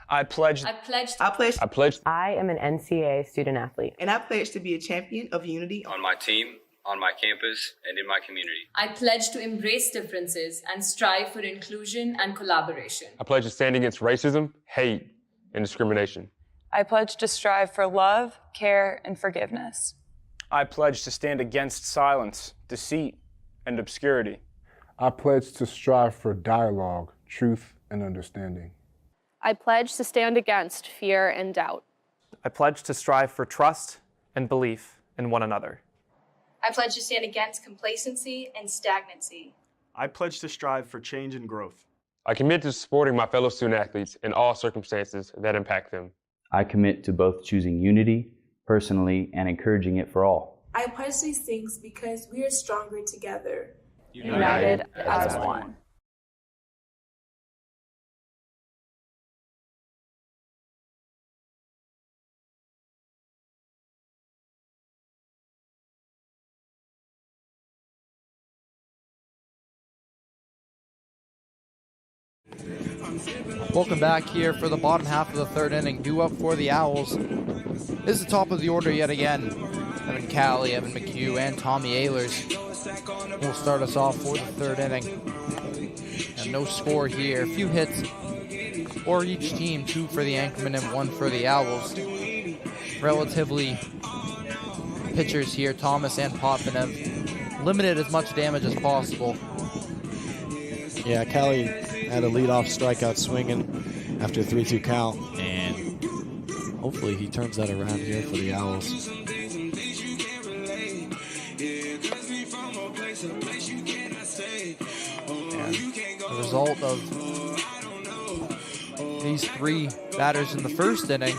I pledge. I am an NCAA student athlete. And I pledge to be a champion of unity on my team, on my campus, and in my community. I pledge to embrace differences and strive for inclusion and collaboration. I pledge to stand against racism, hate, and discrimination. I pledge to strive for love, care, and forgiveness. I pledge to stand against silence, deceit, and obscurity. I pledge to strive for dialogue, truth, and understanding. I pledge to stand against fear and doubt. I pledge to strive for trust and belief in one another. I pledge to stand against complacency and stagnancy. I pledge to strive for change and growth. I commit to supporting my fellow student athletes in all circumstances that impact them. I commit to both choosing unity personally and encouraging it for all. I pledge these things because we are stronger together. United as one. Welcome back here for the bottom half of the third inning. Due up for the Owls is the top of the order yet again. Evan Calley, Evan McHugh, and Tommy Ahlers will start us off for the third inning. And no score here. A few hits for each team, 2 for the Anchormen and 1 for the Owls. Relatively pitchers here, Thomas and Potvin, have limited as much damage as possible. Yeah, Calley had a leadoff strikeout swinging after a 3-2 count, and hopefully he turns that around here for the Owls. And the result of these 3 batters in the first inning,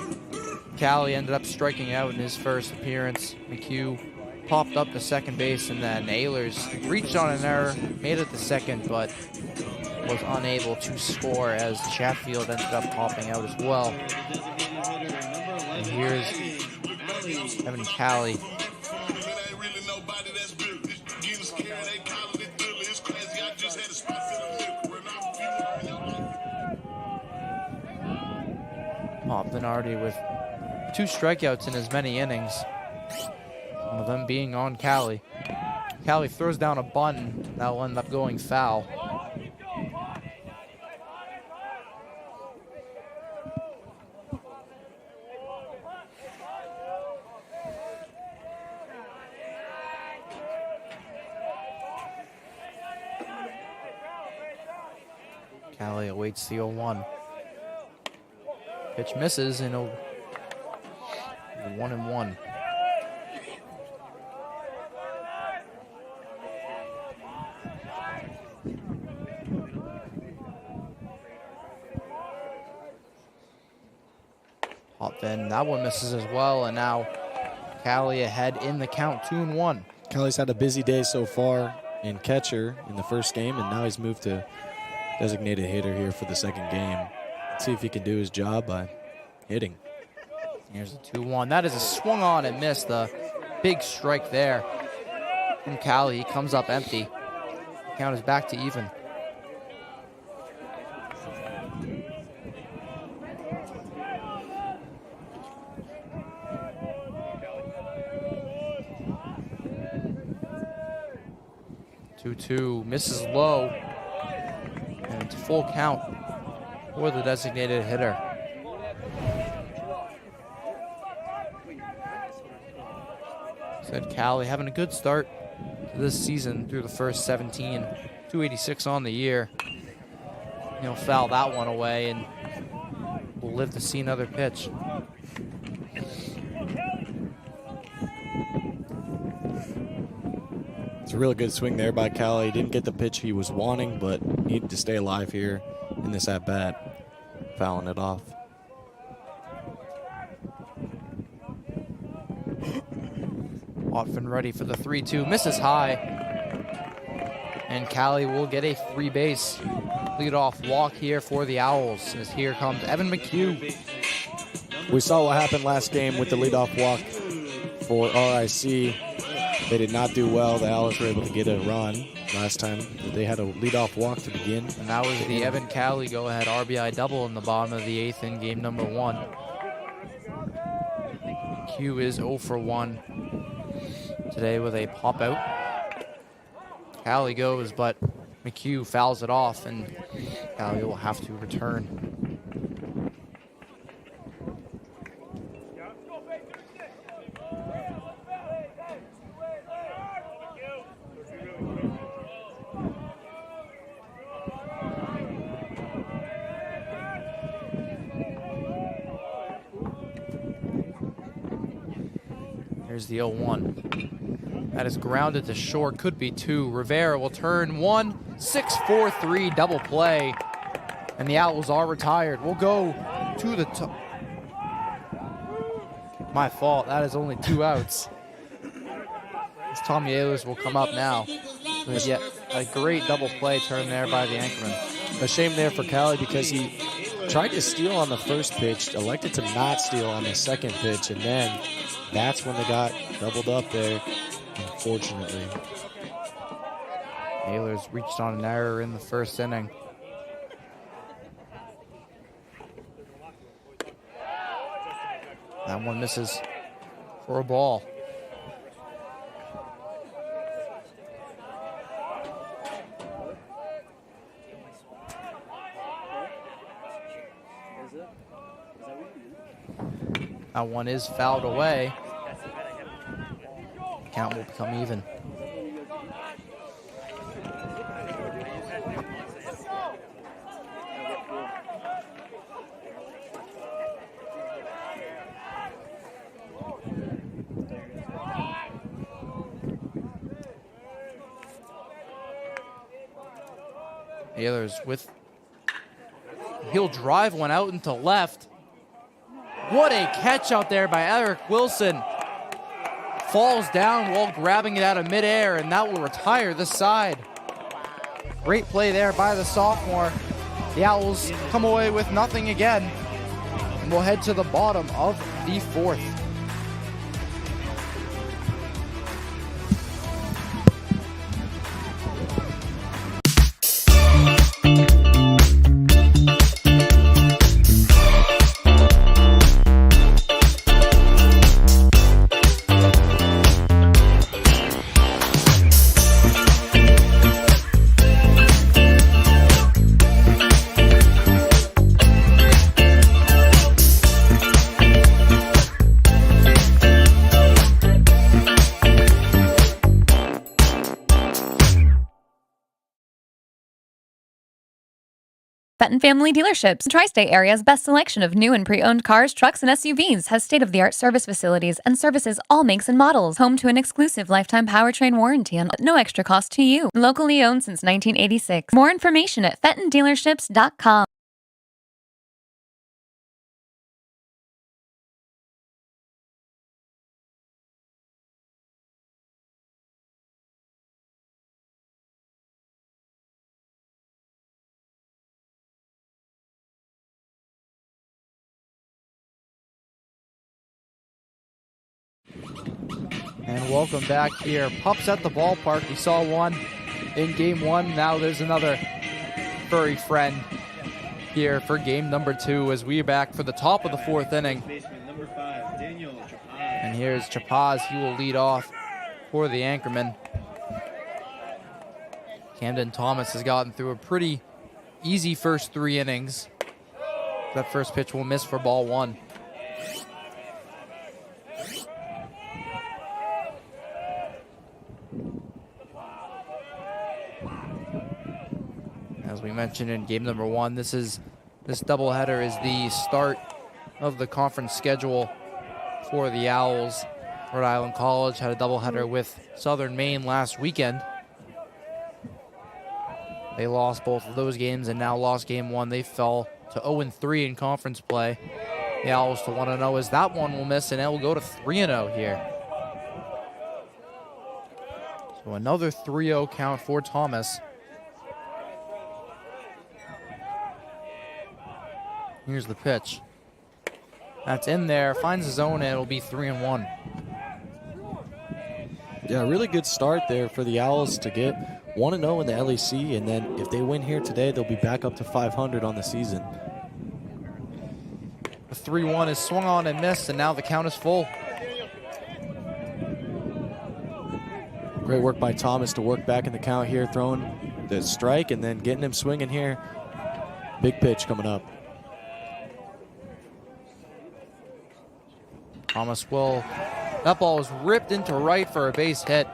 Calley ended up striking out in his first appearance. McHugh popped up to second base, and then Ahlers reached on an error, made it to second, but was unable to score as Chatfield ended up popping out as well. And here's Evan Callie. Bernardi with 2 strikeouts in as many innings. One of them being on Callie. Callie throws down a bunt that will end up going foul. Callie awaits the 0-1. Pitch misses and 1-1. Hop in, that one misses as well, and now Callie ahead in the count, 2-1. Callie's had a busy day so far in catcher in the first game, and now he's moved to designated hitter here for the second game. Let's see if he can do his job by hitting. Here's a 2-1. That is a swung on and missed. The big strike there from Callie. He comes up empty. Count is back to even. Two misses low, and it's full count for the designated hitter. Said Callie having a good start to this season through the first 17, 286 on the year. He'll foul that one away, and we'll live to see another pitch. It's a really good swing there by Callie. Didn't get the pitch he was wanting, but needed to stay alive here in this at-bat, fouling it off. Watford ready for the 3-2, misses high. And Callie will get a free base. Leadoff walk here for the Owls, as here comes Evan McHugh. We saw what happened last game with the leadoff walk for RIC. They did not do well. The Owls were able to get a run last time. They had a leadoff walk to begin. And that was the Evan Callie go-ahead RBI double in the bottom of the 8th in game number 1. Q is 0 for 1 today with a pop out. Callie goes, but McHugh fouls it off, and Callie will have to return. Here's the 0-1. That is grounded to short, could be 2. Rivera will turn 1, 6-4-3 double play. And the Owls are retired. We'll go to the top. My fault, that is only 2 outs. As Tommy Ehlers will come up now. But yet a great double play turn there by the Anchorman. A shame there for Callie because he tried to steal on the first pitch, elected to not steal on the second pitch, and then that's when they got doubled up there, unfortunately. Ehlers reached on an error in the first inning. That one misses for a ball. That one is fouled away. Count will become even. Ehlers with, he'll drive one out into left. What a catch out there by Eric Wilson. Falls down while grabbing it out of midair, and that will retire this side. Great play there by the sophomore. The Owls come away with nothing again. And we'll head to the bottom of the fourth. Fenton Family Dealerships, Tri-State area's best selection of new and pre-owned cars, trucks, and SUVs, has state-of-the-art service facilities and services all makes and models. Home to an exclusive lifetime powertrain warranty and no extra cost to you. Locally owned since 1986. More information at FentonDealerships.com. And welcome back here. Pups at the ballpark. We saw one in game one. Now there's another furry friend here for game number 2 as we are back for the top of the fourth inning. And here's Chapaz. He will lead off for the Anchormen. Camden Thomas has gotten through a pretty easy first 3 innings. That first pitch will miss for ball 1. As we mentioned in game number 1, this doubleheader is the start of the conference schedule for the Owls. Rhode Island College had a doubleheader with Southern Maine last weekend. They lost both of those games and now lost game 1. They fell to 0-3 in conference play. The Owls to 1-0 as that one will miss, and it will go to 3-0 here. So another 3-0 count for Thomas. Here's the pitch. That's in there, finds the zone, and it'll be 3-1. Yeah, really good start there for the Owls to get 1-0 in the LEC, and then if they win here today, they'll be back up to 500 on the season. The 3-1 is swung on and missed, and now the count is full. Great work by Thomas to work back in the count here, throwing the strike and then getting him swinging here. Big pitch coming up. Thomas will. That ball is ripped into right for a base hit.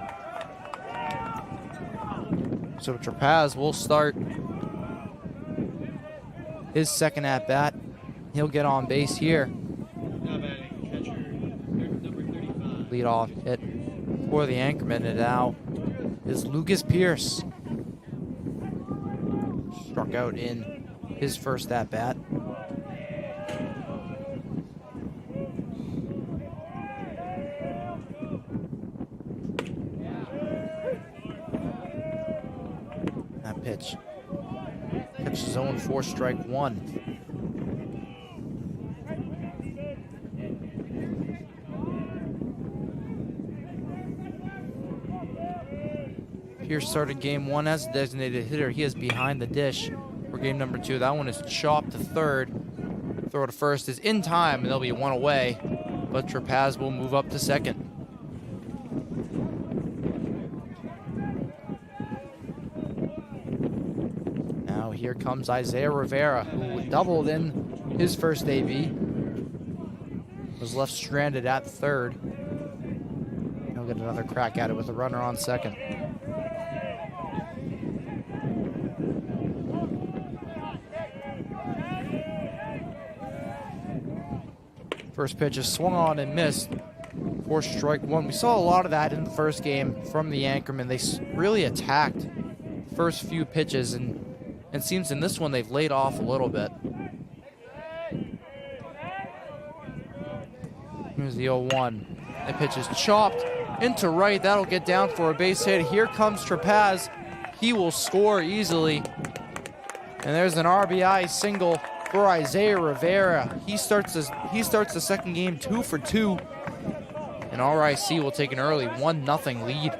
So Trapaz will start his second at bat. He'll get on base here. Lead off hit for the Anchorman, and now is Lucas Pierce. Struck out in his first at bat. Pitch. Pitch zone 4, strike 1. Pierce started game 1 as a designated hitter. He is behind the dish for game number 2. That one is chopped to third. Throw to first is in time, and there'll be one away. But Trapaz will move up to second. Here comes Isaiah Rivera, who doubled in his first AB. Was left stranded at third. He'll get another crack at it with a runner on second. First pitch is swung on and missed for strike 1. We saw a lot of that in the first game from the Anchormen. They really attacked the first few pitches, and it seems in this one they've laid off a little bit. Here's the 0-1. That pitch is chopped into right. That'll get down for a base hit. Here comes Trapaz. he will score easily. And there's an RBI single for Isaiah Rivera. He starts the second game 2 for 2. And RIC will take an early 1-0 lead.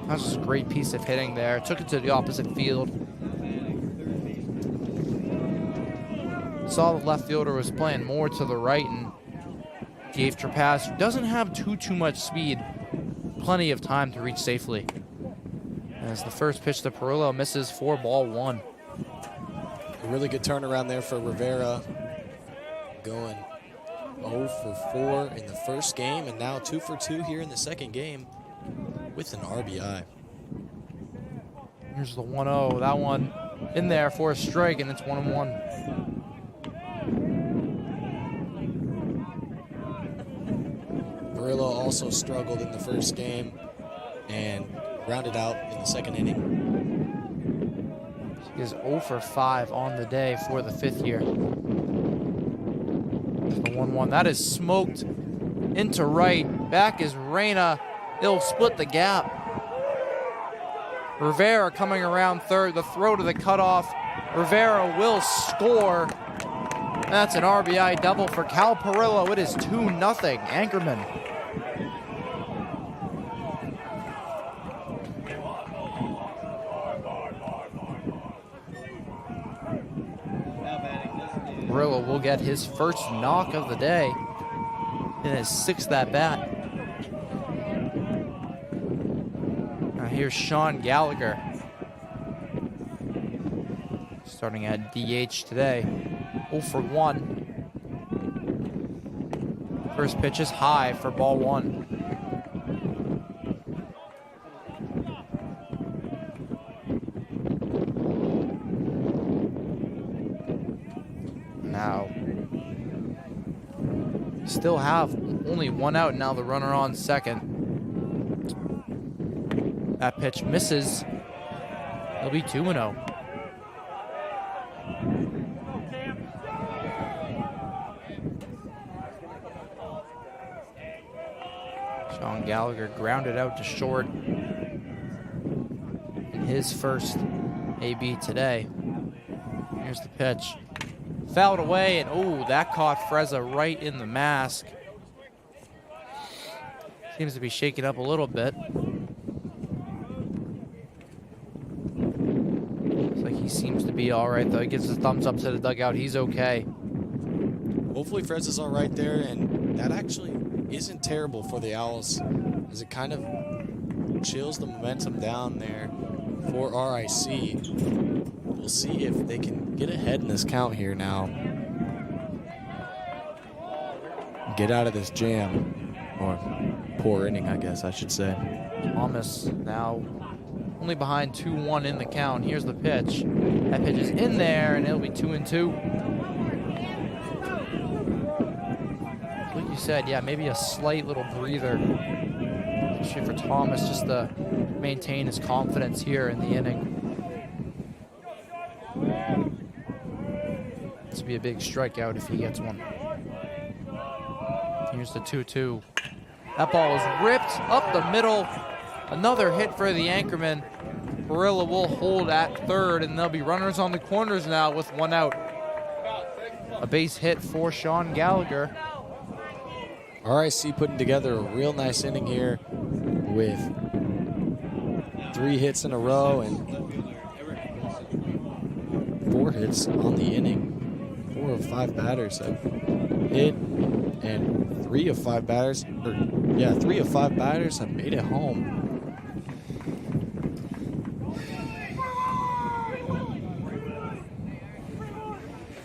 That was just a great piece of hitting there. Took it to the opposite field. Saw the left fielder was playing more to the right and gave Trapass, who doesn't have too much speed, plenty of time to reach safely. As the first pitch to Perillo misses for ball 1. A really good turnaround there for Rivera. Going 0 for 4 in the first game and now 2 for 2 here in the second game with an RBI. Here's the 1-0. That one in there for a strike, and it's 1-1. Perillo also struggled in the first game and rounded out in the second inning. He is 0 for 5 on the day for the 5th year. The 1-1. That is smoked into right. Back is Reyna. They'll split the gap. Rivera coming around third. The throw to the cutoff. Rivera will score. That's an RBI double for Cal Perillo. It is 2-0 Anchormen. Perillo will get his first knock of the day in his 6th at bat. Now here's Sean Gallagher, starting at DH today. 0 for 1. First pitch is high for ball 1. Now, still have only 1 out now, the runner on second. That pitch misses. It'll be 2-0. Sean Gallagher grounded out to short in his first AB today. Here's the pitch. Fouled away, and oh, that caught Frezza right in the mask. Seems to be shaken up a little bit. Looks like he seems to be all right, though. He gives his thumbs up to the dugout. He's okay. Hopefully Frezza's all right there, and that actually isn't terrible for the Owls, as it kind of chills the momentum down there for RIC. We'll see if they can get ahead in this count here now. Get out of this jam, or poor inning, I guess I should say. Thomas now only behind 2-1 in the count. Here's the pitch. That pitch is in there, and it'll be 2-2. Like you said, yeah, maybe a slight little breather, especially for Thomas, just to maintain his confidence here in the inning. This would be a big strikeout if he gets one. Here's the 2-2. That ball is ripped up the middle. Another hit for the Anchormen. Perillo will hold at third, and there'll be runners on the corners now with 1 out. A base hit for Sean Gallagher. RIC putting together a real nice inning here with 3 hits in a row and 4 hits on the inning. 4 of 5 batters have hit, and 3 of 5 batters, have made it home.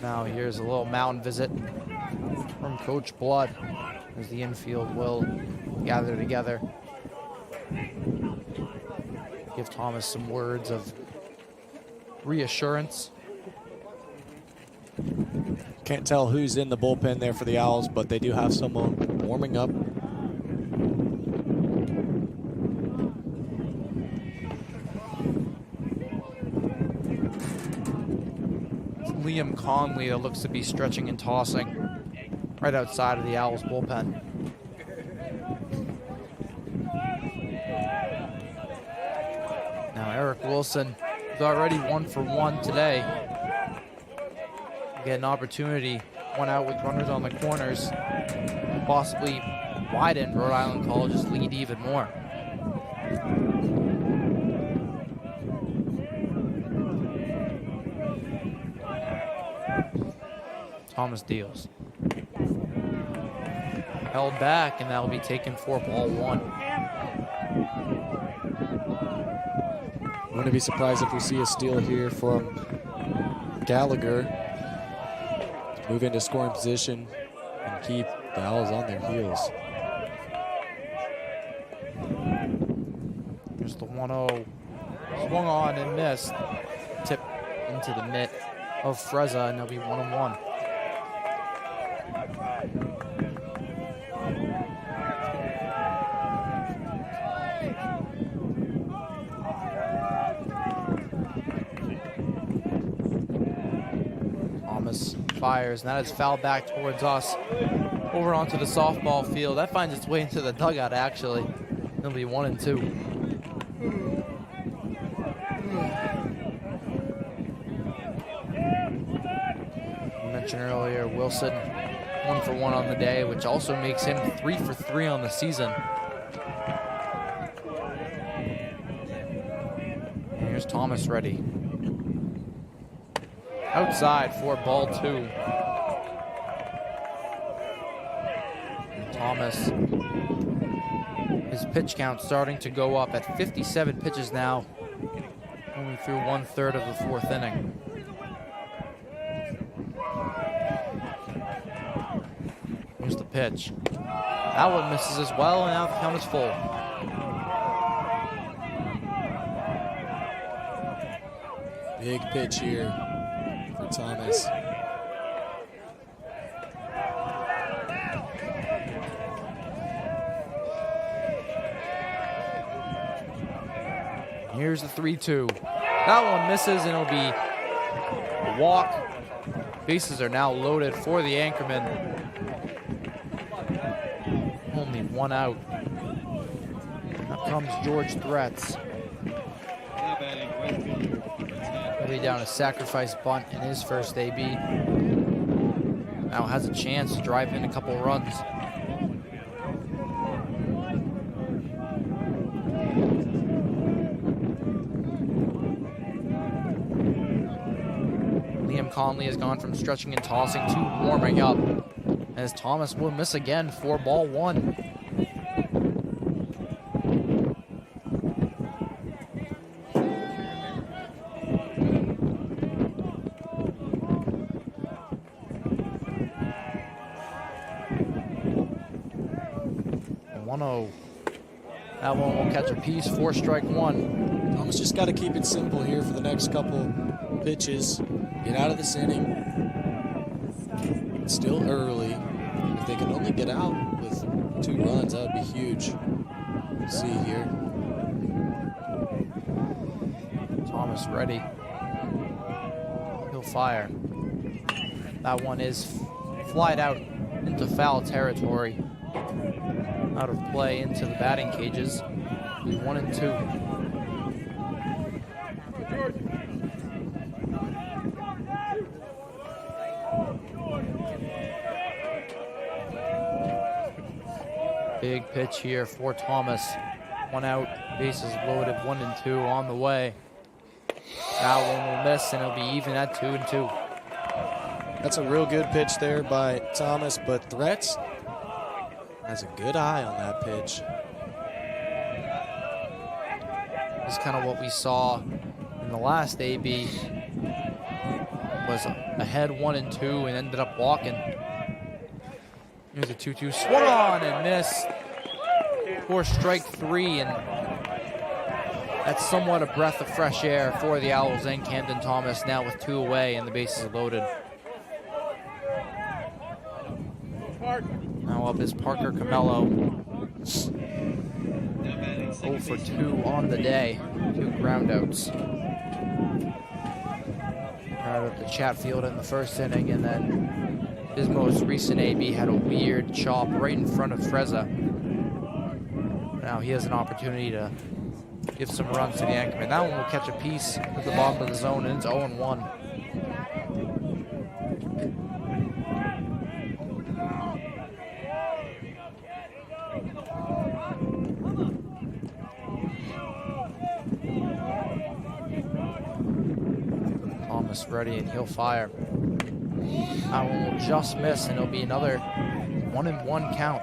Now here's a little mound visit from Coach Blood as the infield will gather together. Give Thomas some words of reassurance. Can't tell who's in the bullpen there for the Owls, but they do have someone warming up. It's Liam Conley that looks to be stretching and tossing right outside of the Owls bullpen. Wilson is already 1 for 1 today. Get an opportunity, 1 out with runners on the corners, possibly widen Rhode Island College's lead even more. Thomas deals. Held back, and that will be taken for ball 1. Wouldn't be surprised if we see a steal here from Gallagher. Move into scoring position and keep the Owls on their heels. Here's the 1-0. Swung on and missed. Tip into the mitt of Frezza, and they'll be 1-1. Fires, and that is fouled back towards us over onto the softball field. That finds its way into the dugout, actually. It'll be 1 and 2. I mentioned earlier, Wilson 1 for 1 on the day, which also makes him 3 for 3 on the season. And here's Thomas ready. Outside for ball 2. And Thomas, his pitch count starting to go up at 57 pitches now, only through 1/3 of the 4th inning. Here's the pitch. That one misses as well, and now the count is full. Big pitch here. Thomas. Here's the 3-2. That one misses, and it'll be a walk. Bases are now loaded for the Anchormen. Only 1 out. Now comes George Threats. Down a sacrifice bunt in his first AB. Now has a chance to drive in a couple runs. Liam Conley has gone from stretching and tossing to warming up, as Thomas will miss again for ball 1. That one will catch a piece for strike 1. Thomas just got to keep it simple here for the next couple pitches. Get out of this inning. It's still early. If they can only get out with 2 runs, that would be huge. We'll see here. Thomas ready. He'll fire. That one is flied out into foul territory. Out of play into the batting cages. Be 1 and 2. Big pitch here for Thomas. 1 out, bases loaded, 1 and 2 on the way. That one will miss, and it'll be even at 2 and 2. That's a real good pitch there by Thomas, but Threats has a good eye on that pitch. This is kind of what we saw in the last AB. Was ahead 1 and 2 and ended up walking. Here's a 2-2 swung on and missed for strike 3, and that's somewhat a breath of fresh air for the Owls and Camden Thomas now with 2 away and the bases loaded. Now up is Parker Camello. 0 for 2 on the day. 2 groundouts. Out of the Chatfield in the first inning, and then his most recent AB had a weird chop right in front of Frezza. Now he has an opportunity to give some runs to the Anchormen. That one will catch a piece at the bottom of the zone, and it's 0-1. Thomas ready, and he'll fire. That one will just miss, and it'll be another 1-1 count.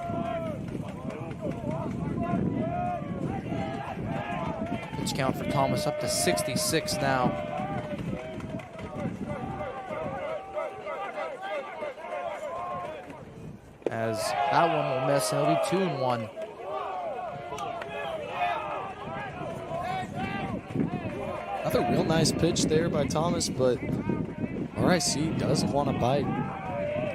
Pitch count for Thomas up to 66 now. As that one will miss, and it'll be 2-1. Another real nice pitch there by Thomas, but RIC doesn't want to bite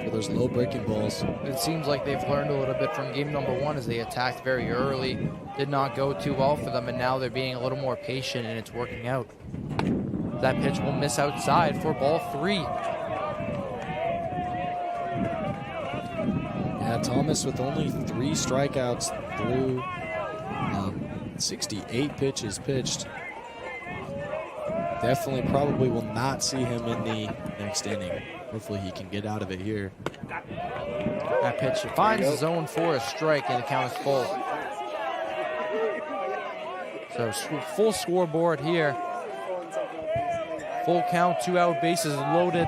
for those low breaking balls. It seems like they've learned a little bit from game number 1 as they attacked very early. Did not go too well for them, and now they're being a little more patient, and it's working out. That pitch will miss outside for ball 3. Yeah, Thomas with only 3 strikeouts through 68 pitches pitched. Definitely probably will not see him in the next inning. Hopefully he can get out of it here. That pitch finds the zone for a strike, and the count is full. So full scoreboard here. Full count, 2 out, bases loaded.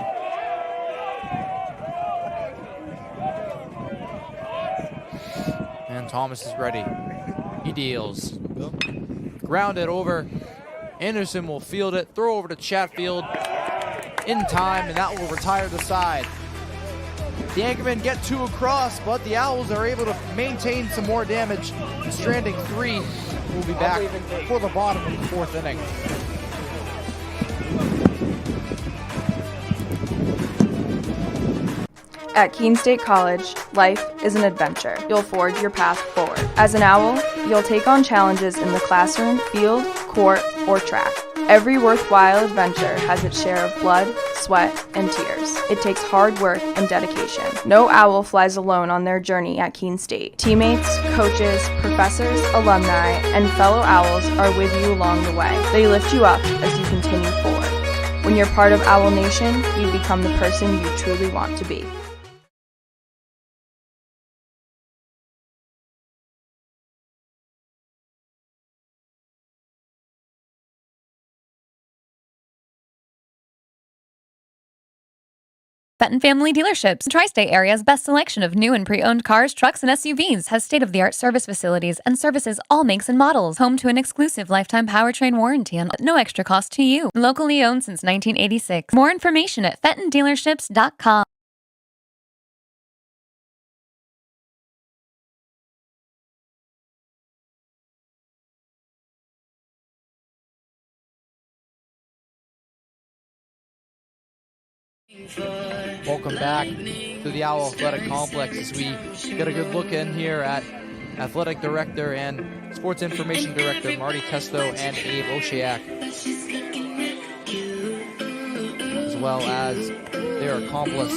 And Thomas is ready. He deals. Grounded over. Anderson will field it, throw over to Chatfield in time, and that will retire the side. The Anchormen get 2 across, but the Owls are able to maintain some more damage. Stranding 3 will be back for the bottom of the 4th inning. At Keene State College, life is an adventure. You'll forge your path forward. As an Owl, you'll take on challenges in the classroom, field, court, or track. Every worthwhile adventure has its share of blood, sweat, and tears. It takes hard work and dedication. No Owl flies alone on their journey at Keene State. Teammates, coaches, professors, alumni, and fellow Owls are with you along the way. They lift you up as you continue forward. When you're part of Owl Nation, you become the person you truly want to be. Fenton Family Dealerships, Tri-State area's best selection of new and pre-owned cars, trucks, and SUVs, has state-of-the-art service facilities and services all makes and models. Home to an exclusive lifetime powertrain warranty and no extra cost to you. Locally owned since 1986. More information at fentondealerships.com. Welcome back to the Owl Athletic Complex as we get a good look in here at Athletic Director and Sports Information Director Marty Testo and Abe Oshiak, as well as their accomplice,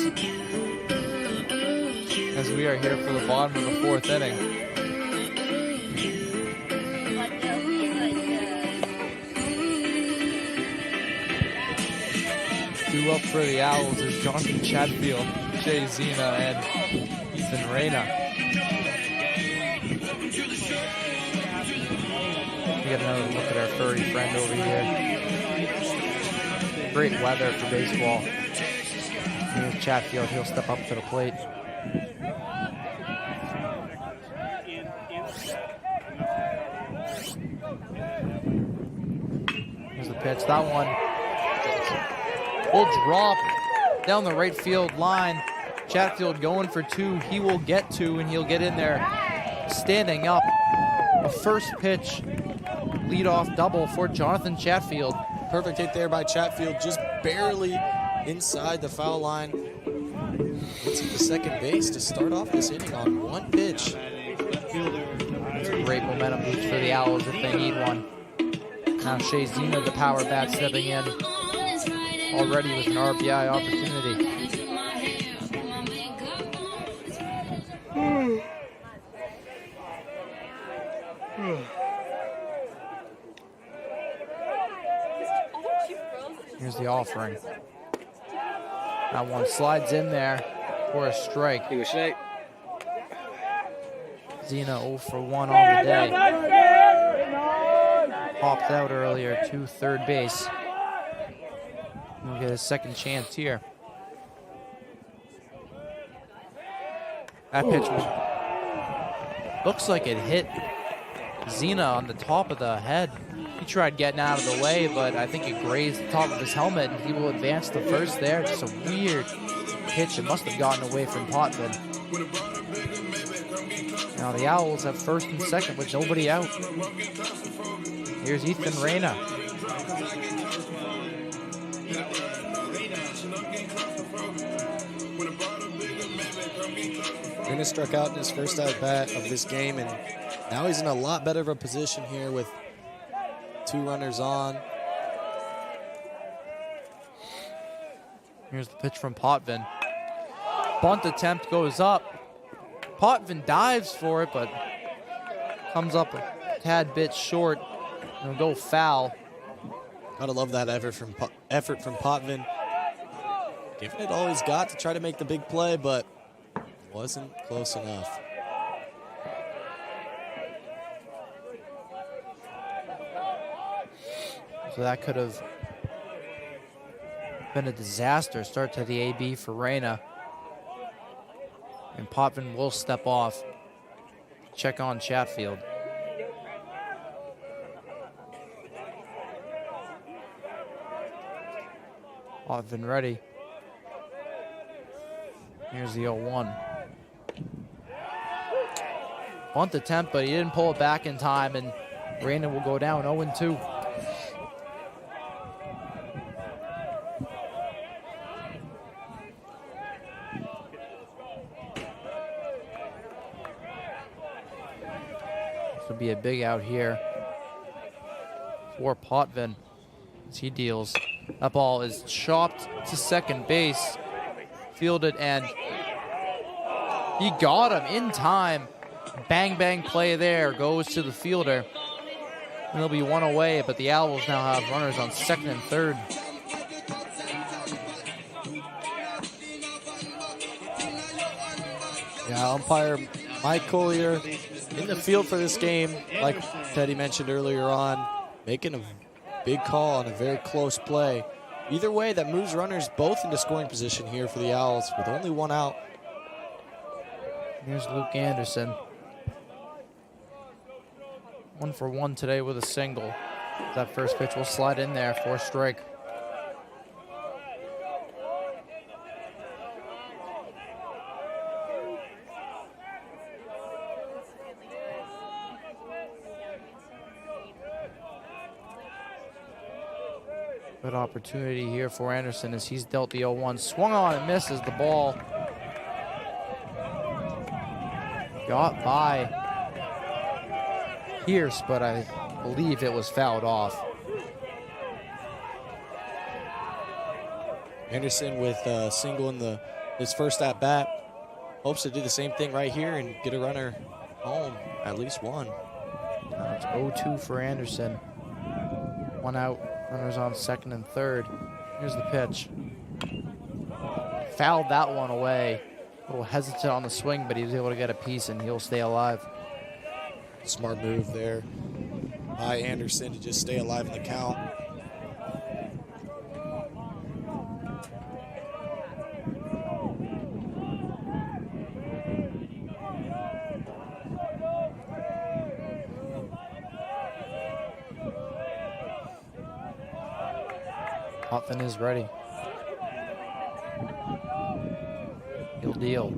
as we are here for the bottom of the 4th inning. Two up for the Owls is Jonathan Chatfield, Jay Zena, and Ethan Reyna. We get another look at our furry friend over here. Great weather for baseball. Here's Chatfield, he'll step up to the plate. Here's the pitch, that one will drop down the right field line. Chatfield going for 2. He will get 2, and he'll get in there standing up. A first pitch leadoff double for Jonathan Chatfield. Perfect hit there by Chatfield, just barely inside the foul line. Gets him to second base to start off this inning on 1 pitch. It's a great momentum boost for the Owls if they need one. Now Shea Zena, the power bat, stepping in already with an RBI opportunity. Here's the offering. That one slides in there for a strike. Zena 0 for 1 on the day. Popped out earlier to third base. We'll get a second chance here. That pitch looks like it hit Zena on the top of the head. He tried getting out of the way, but I think it grazed the top of his helmet, and he will advance to first there. Just a weird pitch. It must have gotten away from Potvin. Now the Owls have first and second with nobody out. Here's Ethan Reyna. Reyna struck out in his first at-bat of this game, and now he's in a lot better of a position here with 2 runners on. Here's the pitch from Potvin. Bunt attempt goes up. Potvin dives for it, but comes up a tad bit short. It'll go foul. Gotta love that effort from Potvin. Giving it all he's got to try to make the big play, but wasn't close enough. So that could have been a disaster start to the AB for Reyna. And Potvin will step off. Check on Chatfield. Potvin ready. Here's the 0-1. Bunt attempt, but he didn't pull it back in time, and Reyna will go down 0-2. This will be a big out here for Potvin as he deals. That ball is chopped to second base, fielded, and he got him in time. Bang, bang play there, goes to the fielder. And he'll be one away, but the Owls now have runners on second and third. Yeah, umpire Mike Collier in the field for this game, like Teddy mentioned earlier on, making a big call on a very close play. Either way, that moves runners both into scoring position here for the Owls with only 1 out. Here's Luke Anderson. 1 for 1 today with a single. That first pitch will slide in there for a strike. Good opportunity here for Anderson as he's dealt the 0-1. Swung on and misses the ball. Got by Pierce, but I believe it was fouled off. Anderson with a single in his first at bat. Hopes to do the same thing right here and get a runner home, at least one. Now it's 0-2 for Anderson. 1 out, runners on second and third. Here's the pitch. Fouled that one away. A little hesitant on the swing, but he was able to get a piece and he'll stay alive. Smart move there by Anderson to just stay alive in the count. Potvin is ready. He'll deal.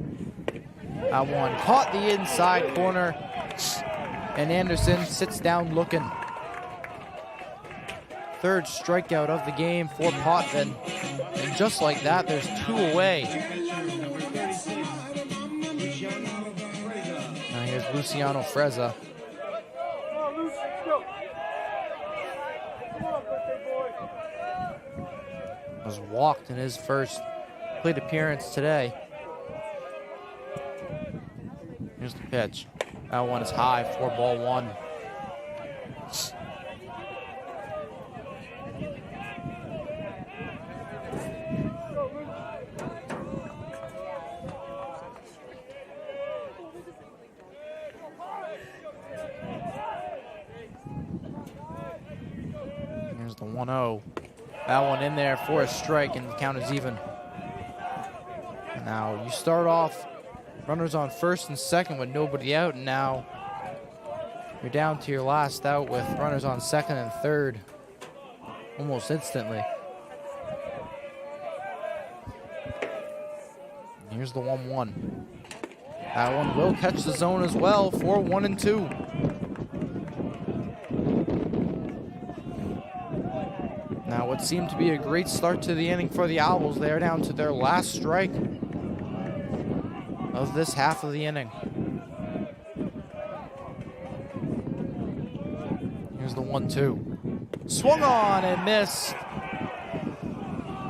That one caught the inside corner, and Anderson sits down looking. Third strikeout of the game for Potvin. And just like that, there's 2 away. Now here's Luciano Frezza. Was walked in his first plate appearance today. Here's the pitch. That one is high for ball 1. 1-0. That one in there for a strike, and the count is even. Now you start off runners on first and second with nobody out, and now you're down to your last out with runners on second and third almost instantly. And here's the 1-1. That one will catch the zone as well for 1-2. Now what seemed to be a great start to the inning for the Owls. They are down to their last strike of this half of the inning. Here's the 1-2. Swung on and missed.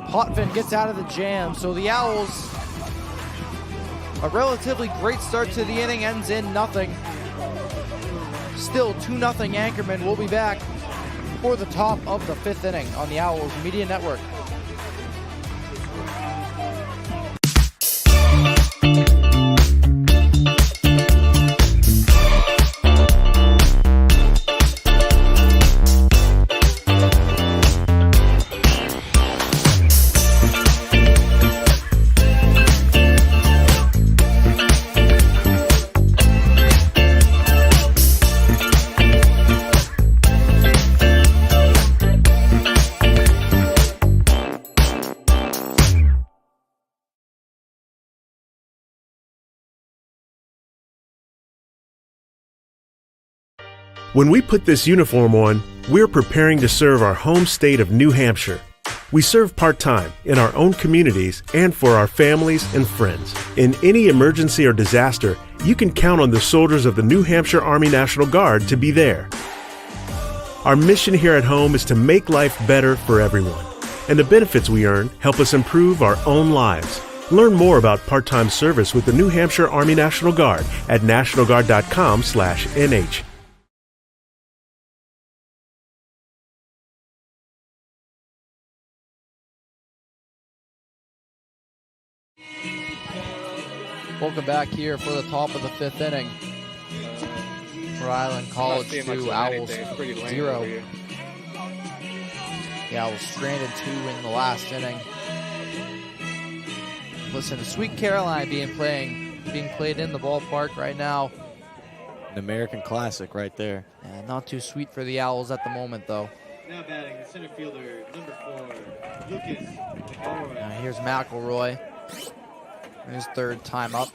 Potvin gets out of the jam, so the Owls, a relatively great start to the inning, ends in nothing. Still 2-0 Anchormen. Will be back for the top of the 5th inning on the Owls Media Network. When we put this uniform on, we're preparing to serve our home state of New Hampshire. We serve part-time in our own communities and for our families and friends. In any emergency or disaster, you can count on the soldiers of the New Hampshire Army National Guard to be there. Our mission here at home is to make life better for everyone, and the benefits we earn help us improve our own lives. Learn more about part-time service with the New Hampshire Army National Guard at nationalguard.com/NH. Welcome back here for the top of the 5th inning. Rhode Island College 2, Owls 0. The Owls stranded 2 in the last inning. Listen to Sweet Caroline being played in the ballpark right now. An American classic right there. Yeah, not too sweet for the Owls at the moment, though. Now batting the center fielder, number 4, Lucas. Now here's McElroy. His 3rd time up.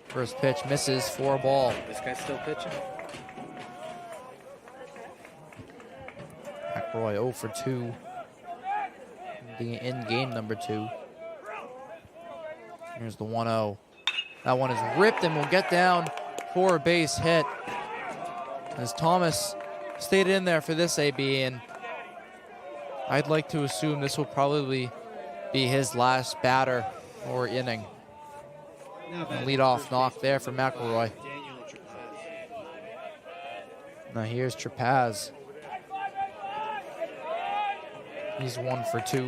First pitch misses for a ball. This guy's still pitching. McElroy 0 for 2. In game number 2. Here's the 1-0. That one is ripped and will get down for a base hit. As Thomas stayed in there for this AB, and I'd like to assume this will probably be his last batter or inning. Lead-off knock there for McElroy. Now here's Trapaz. He's 1 for 2.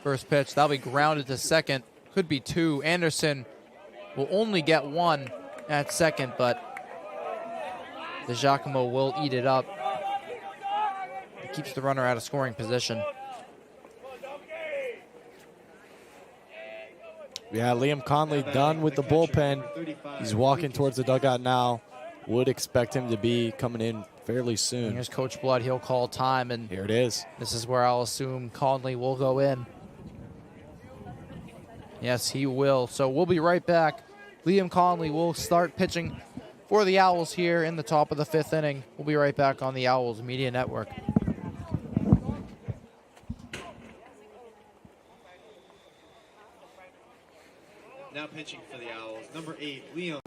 First pitch, that'll be grounded to second. Could be 2. Anderson will only get 1 at second, but DeGiacomo will eat it up. It keeps the runner out of scoring position. Yeah, Liam Conley done with the bullpen. He's walking towards the dugout now. Would expect him to be coming in fairly soon. And here's Coach Blood. He'll call time, and here it is. This is where I'll assume Conley will go in. Yes, he will. So we'll be right back. Liam Conley will start pitching for the Owls here in the top of the 5th inning. We'll be right back on the Owls Media Network. Now pitching for the Owls, number 8, Liam.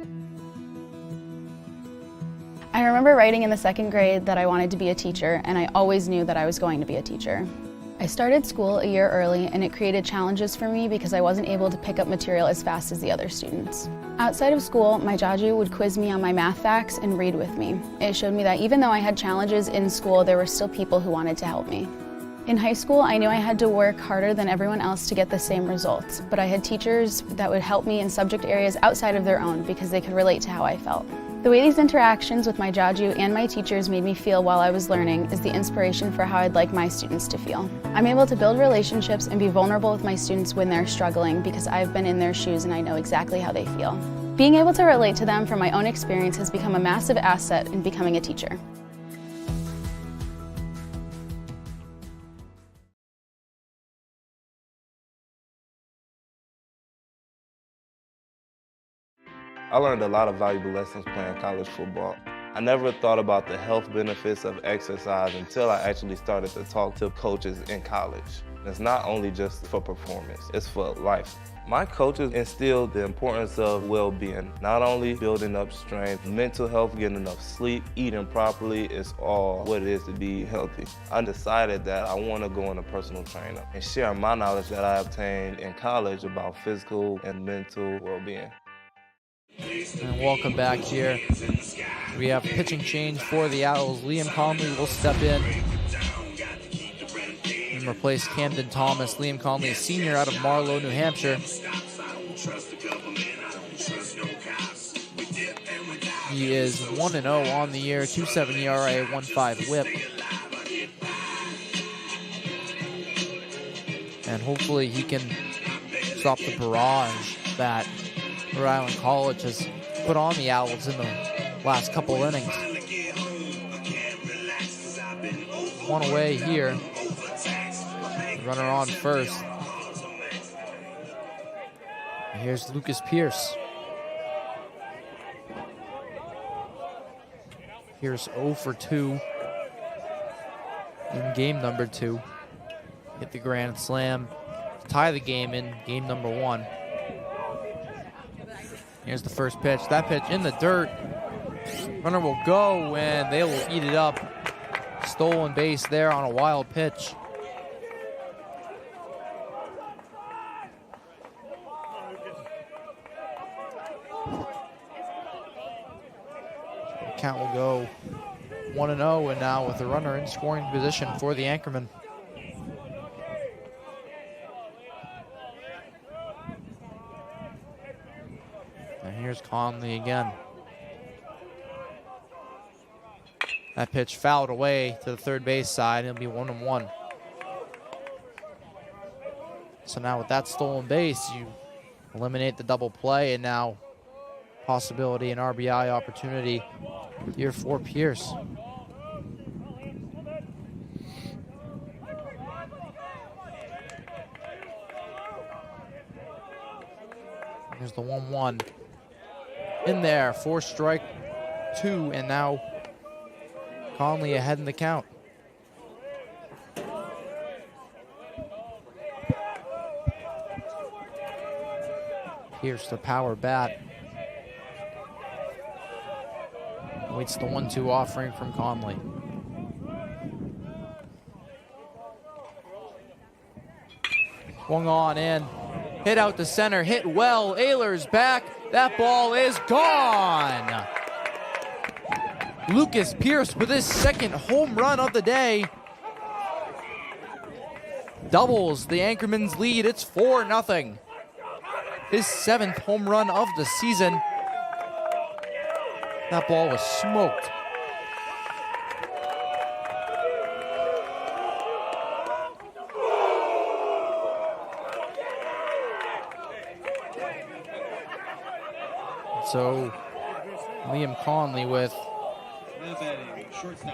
I remember writing in the 2nd grade that I wanted to be a teacher, and I always knew that I was going to be a teacher. I started school a year early, and it created challenges for me because I wasn't able to pick up material as fast as the other students. Outside of school, my Jaju would quiz me on my math facts and read with me. It showed me that even though I had challenges in school, there were still people who wanted to help me. In high school, I knew I had to work harder than everyone else to get the same results, but I had teachers that would help me in subject areas outside of their own because they could relate to how I felt. The way these interactions with my Jaju and my teachers made me feel while I was learning is the inspiration for how I'd like my students to feel. I'm able to build relationships and be vulnerable with my students when they're struggling because I've been in their shoes and I know exactly how they feel. Being able to relate to them from my own experience has become a massive asset in becoming a teacher. I learned a lot of valuable lessons playing college football. I never thought about the health benefits of exercise until I actually started to talk to coaches in college. It's not only just for performance, it's for life. My coaches instilled the importance of well-being, not only building up strength, mental health, getting enough sleep, eating properly is all what it is to be healthy. I decided that I want to go into personal training and share my knowledge that I obtained in college about physical and mental well-being. And welcome back here. We have pitching change for the Owls. Liam Conley will step in and replace Camden Thomas. Liam Conley, a senior out of Marlow, New Hampshire. He is 1-0 on the year, 2.7 ERA, 1.5 whip. And hopefully he can stop the barrage that Rhode Island College has put on the Owls in the last couple innings. One away here. Runner on first. And here's Lucas Pierce. Pierce 0 for 2 in game number 2. Hit the grand slam to tie the game in game number 1. Here's the first pitch. That pitch in the dirt. Runner will go and they will eat it up. Stolen base there on a wild pitch. The count will go 1-0, and now with the runner in scoring position for the Anchormen. And here's Conley again. That pitch fouled away to the third base side. It'll be 1-1. So now with that stolen base, you eliminate the double play, and now possibility an RBI opportunity here for Pierce. Here's the 1-1. In there, 4 strike 2, and now Conley ahead in the count. Pierce the power bat. Waits the 1-2 offering from Conley. Swung on in. Hit out to center. Hit well. Ayler's back. That ball is gone. Lucas Pierce with his second home run of the day. Doubles the Anchormen's lead. It's 4-0. His 7th home run of the season. That ball was smoked. So Liam Conley with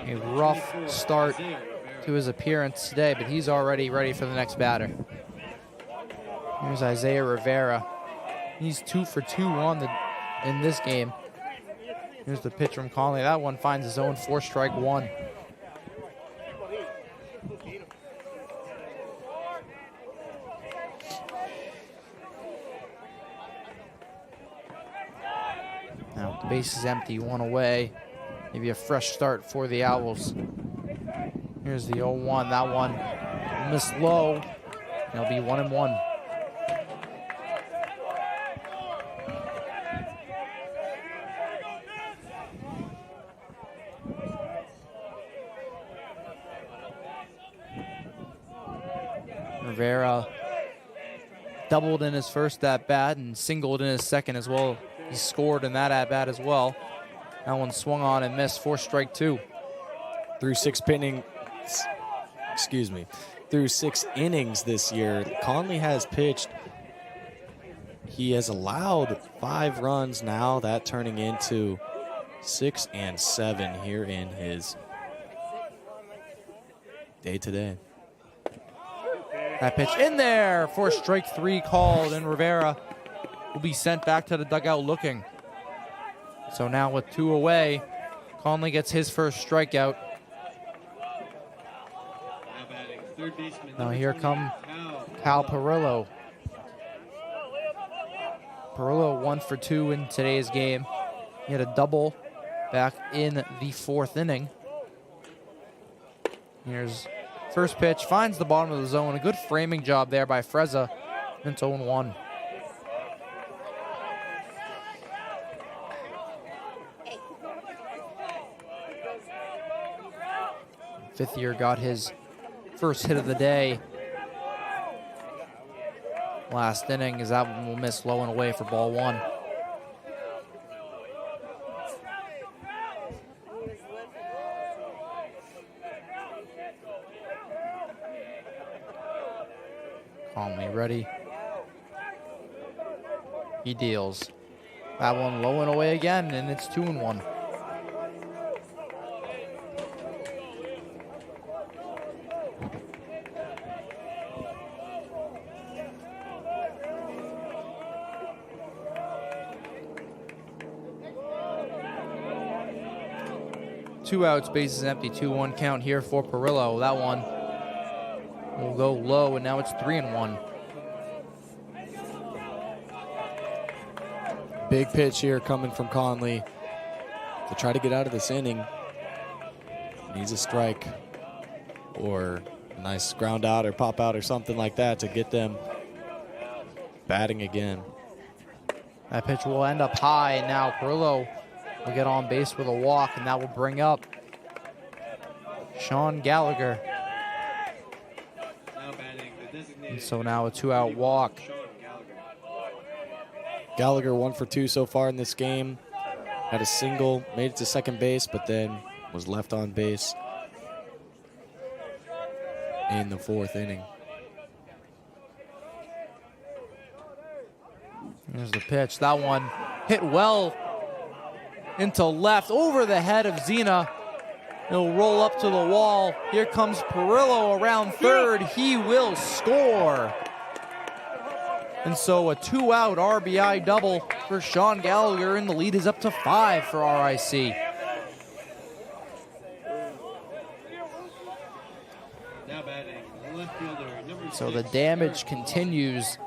a rough start to his appearance today, but he's already ready for the next batter. Here's Isaiah Rivera. He's 2 for 2 in this game. Here's the pitch from Conley. That one finds his own 4 strike 1. Now the base is empty, 1 away. Maybe a fresh start for the Owls. Here's the 0-1. That one missed low. It'll be 1-1. doubled in his first at-bat and singled in his second as well. He scored in that at-bat as well. That one swung on and missed for strike two. Through six innings this year, Conley has pitched. He has allowed 5 runs now, that turning into 6 and 7 here in his day-to-day. That pitch in there for strike three called, and Rivera will be sent back to the dugout looking. So now with 2 away, Conley gets his first strikeout. Now here come Cal Perillo. Perillo 1 for 2 in today's game. He had a double back in the 4th inning. Here's first pitch, finds the bottom of the zone. A good framing job there by Frezza. It's 0-1. Fifth year got his first hit of the day. Last inning, as that one will miss low and away for ball 1. Conley ready. He deals. That one low and away again, and it's 2-1. Two outs, bases empty, 2-1 count here for Perillo. That one will go low, and now it's 3-1. Big pitch here coming from Conley to try to get out of this inning. Needs a strike or a nice ground out or pop out or something like that to get them batting again. That pitch will end up high, and now Perillo will get on base with a walk, and that will bring up Sean Gallagher. And so now a 2-out walk. Gallagher 1 for 2 so far in this game. Had a single, made it to second base, but then was left on base in the 4th inning. There's the pitch. That one hit well into left, over the head of Zena. It'll roll up to the wall. Here comes Perillo around third. He will score. And so a 2-out RBI double for Sean Gallagher, and the lead is up to 5 for RIC. So the damage continues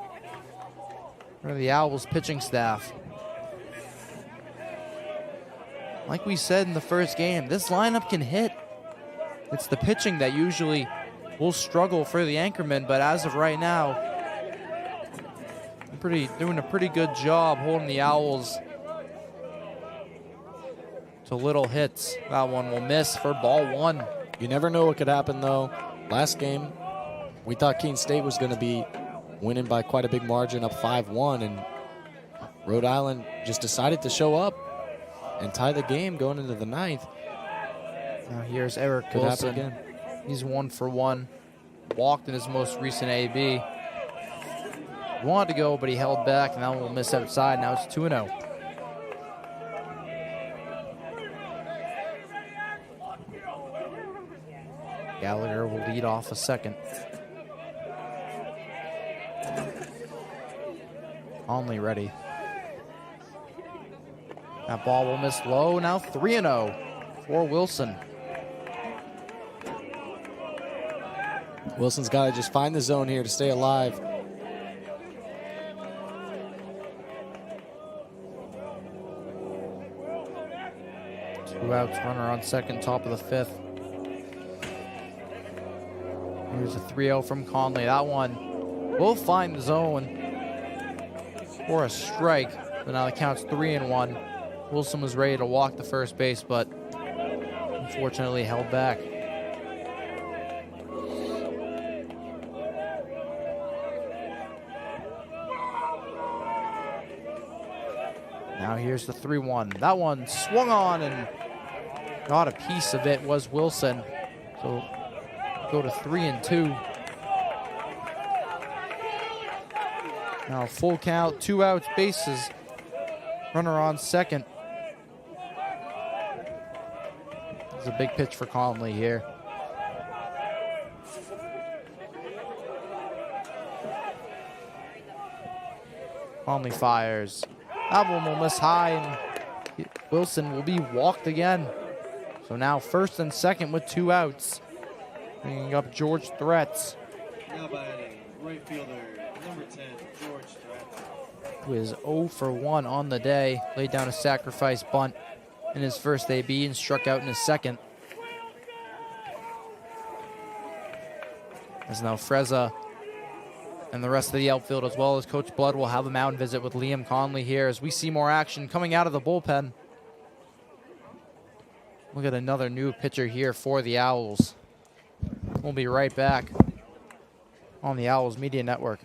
for the Owls pitching staff. Like we said in the first game, this lineup can hit. It's the pitching that usually will struggle for the Anchormen, but as of right now, doing a pretty good job holding the Owls to little hits. That one will miss for ball 1. You never know what could happen, though. Last game, we thought Keene State was going to be winning by quite a big margin, up 5-1, and Rhode Island just decided to show up and tie the game going into the 9th. Now here's Eric Wilson. Again. He's 1 for 1. Walked in his most recent AB. He wanted to go, but he held back, and that one will miss outside. Now it's 2-0. Gallagher will lead off a second. Conley ready. That ball will miss low. Now 3-0 for Wilson. Wilson's got to just find the zone here to stay alive. Two outs, runner on second, top of the 5th. Here's a 3-0 from Conley. That one will find the zone for a strike. So now the count's 3-1. Wilson was ready to walk to first base, but unfortunately held back. Now here's the 3-1. That one swung on and got a piece of it was Wilson. So go to 3-2. Now full count, 2 outs, bases. Runner on second. This is a big pitch for Conley here. Conley fires. That one will miss high, and Wilson will be walked again. So now first and second with 2 outs. Bringing up George Threats. Now batting, right fielder, number 10, George Threats. Who is 0 for 1 on the day. Laid down a sacrifice bunt in his first AB and struck out in his second. As now Frezza and the rest of the outfield, as well as Coach Blood, will have a mound visit with Liam Conley here as we see more action coming out of the bullpen. Look at another new pitcher here for the Owls. We'll be right back on the Owls Media Network.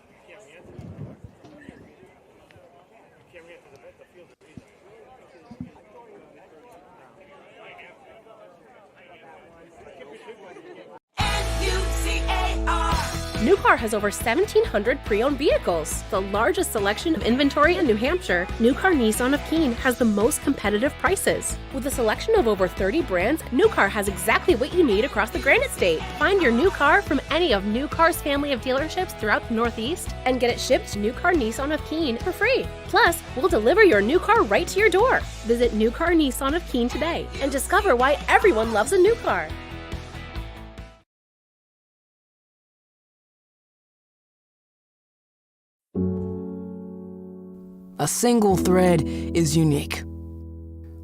New Car has over 1,700 pre-owned vehicles, the largest selection of inventory in New Hampshire. New Car Nissan of Keene has the most competitive prices. With a selection of over 30 brands, New Car has exactly what you need across the Granite State. Find your new car from any of New Car's family of dealerships throughout the Northeast and get it shipped to New Car Nissan of Keene for free. Plus, we'll deliver your new car right to your door. Visit New Car Nissan of Keene today and discover why everyone loves a new car. A single thread is unique.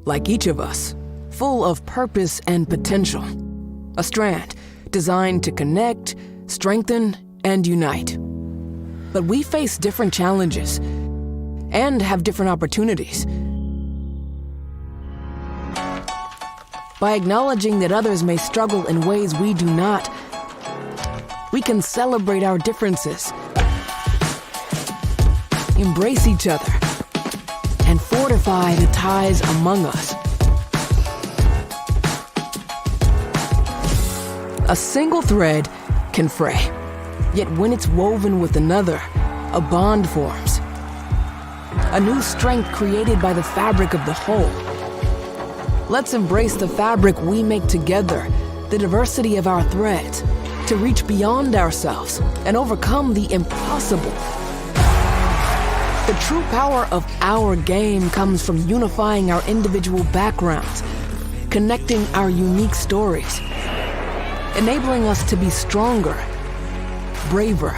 Like each of us, full of purpose and potential. A strand designed to connect, strengthen, and unite. But we face different challenges and have different opportunities. By acknowledging that others may struggle in ways we do not, we can celebrate our differences, embrace each other, and fortify the ties among us. A single thread can fray, yet when it's woven with another, a bond forms. A new strength created by the fabric of the whole. Let's embrace the fabric we make together, the diversity of our threads, to reach beyond ourselves and overcome the impossible. The true power of our game comes from unifying our individual backgrounds, connecting our unique stories, enabling us to be stronger, braver,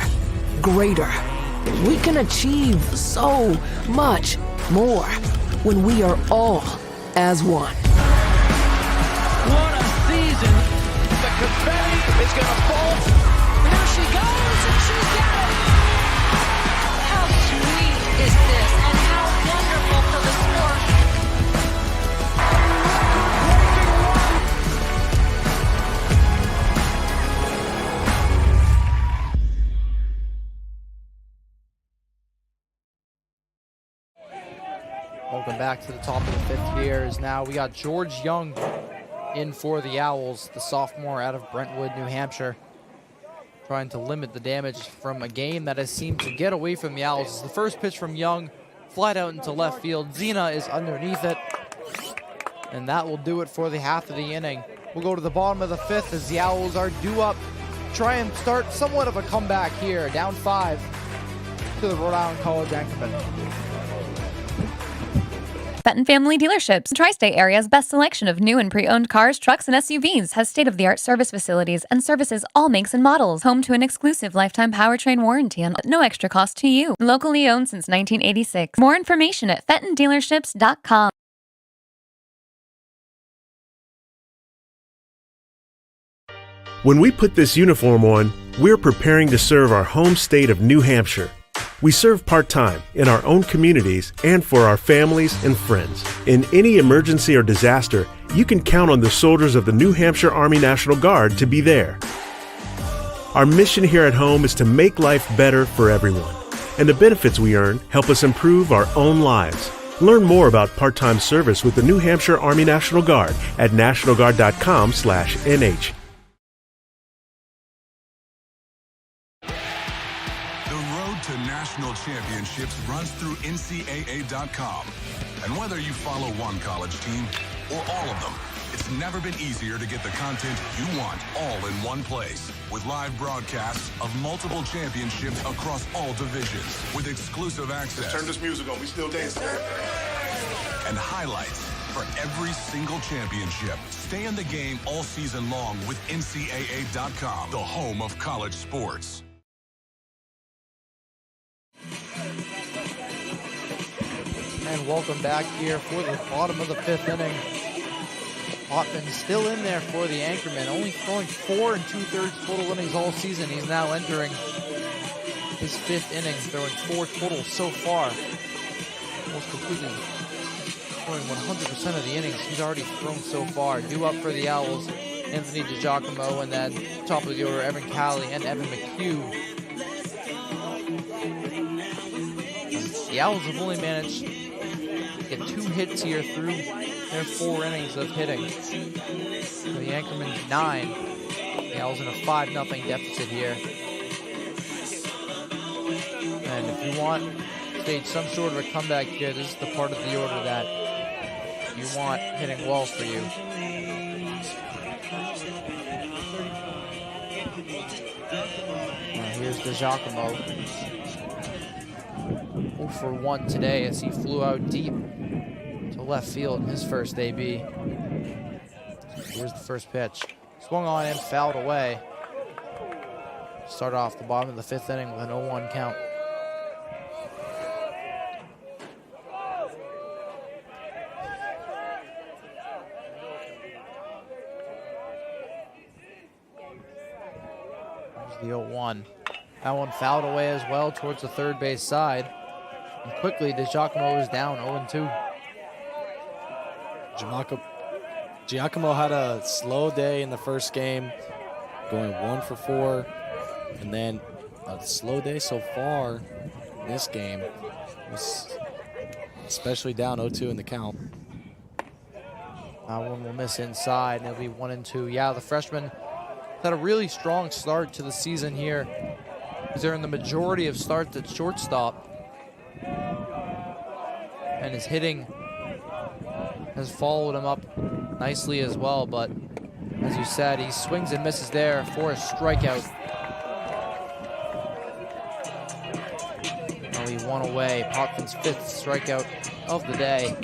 greater. We can achieve so much more when we are all as one. What a season! The confetti is going to fall. Here she goes, and she's got it! How sweet is this, and how wonderful for the sport! Welcome back to the top of the fifth here. As now we got George Young in for the Owls, the sophomore out of Brentwood, New Hampshire, trying to limit the damage from a game that has seemed to get away from the Owls. It's the first pitch from Young, flied out into left field. Zena is underneath it, and that will do it for the half of the inning. We'll go to the bottom of the fifth as the Owls are due up, try and start somewhat of a comeback here, down 5 to the Rhode Island College Anchormen. Fenton Family Dealerships, Tri-State area's best selection of new and pre-owned cars, trucks, and SUVs, has state-of-the-art service facilities and services all makes and models. Home to an exclusive lifetime powertrain warranty and no extra cost to you. Locally owned since 1986. More information at fentondealerships.com. When we put this uniform on, we're preparing to serve our home state of New Hampshire. We serve part-time in our own communities and for our families and friends. In any emergency or disaster, you can count on the soldiers of the New Hampshire Army National Guard to be there. Our mission here at home is to make life better for everyone, and the benefits we earn help us improve our own lives. Learn more about part-time service with the New Hampshire Army National Guard at nationalguard.com/NH. The road to national championships runs through NCAA.com. And whether you follow one college team or all of them, it's never been easier to get the content you want all in one place. With live broadcasts of multiple championships across all divisions, with exclusive access. Turn this music on, we still dancing. And highlights for every single championship. Stay in the game all season long with NCAA.com, the home of college sports. And welcome back here for the bottom of the 5th inning. Ottman still in there for the Anchormen, only throwing 4 2/3 total innings all season. He's now entering his 5th inning, throwing 4 total so far. Almost completely throwing 100% of the innings he's already thrown so far. Due up for the Owls, Anthony DiGiacomo, and then top of the order, Evan Calley and Evan McHugh. The Owls have only managed to get 2 hits here through their 4 innings of hitting. So the Anchormen 9. The Owls in a 5-0 deficit here. And if you want to stage some sort of a comeback here, this is the part of the order that you want hitting well for you. Now here's DiGiacomo. 0 for 1 today as he flew out deep to left field in his first AB. Here's the first pitch. Swung on and fouled away. Start off the bottom of the 5th inning with an 0-1 count. There's the 0-1. That one fouled away as well towards the third base side. And quickly, DiGiacomo is down 0-2. Giacomo had a slow day in the first game, going 1 for 4, and then a slow day so far in this game, especially down 0-2 in the count. That one will miss inside, and it'll be 1-2. Yeah, the freshman had a really strong start to the season here. He's earned the majority of starts at shortstop, and his hitting has followed him up nicely as well, but as you said, he swings and misses there for a strikeout. Only 1 away. Popkin's 5th strikeout of the day.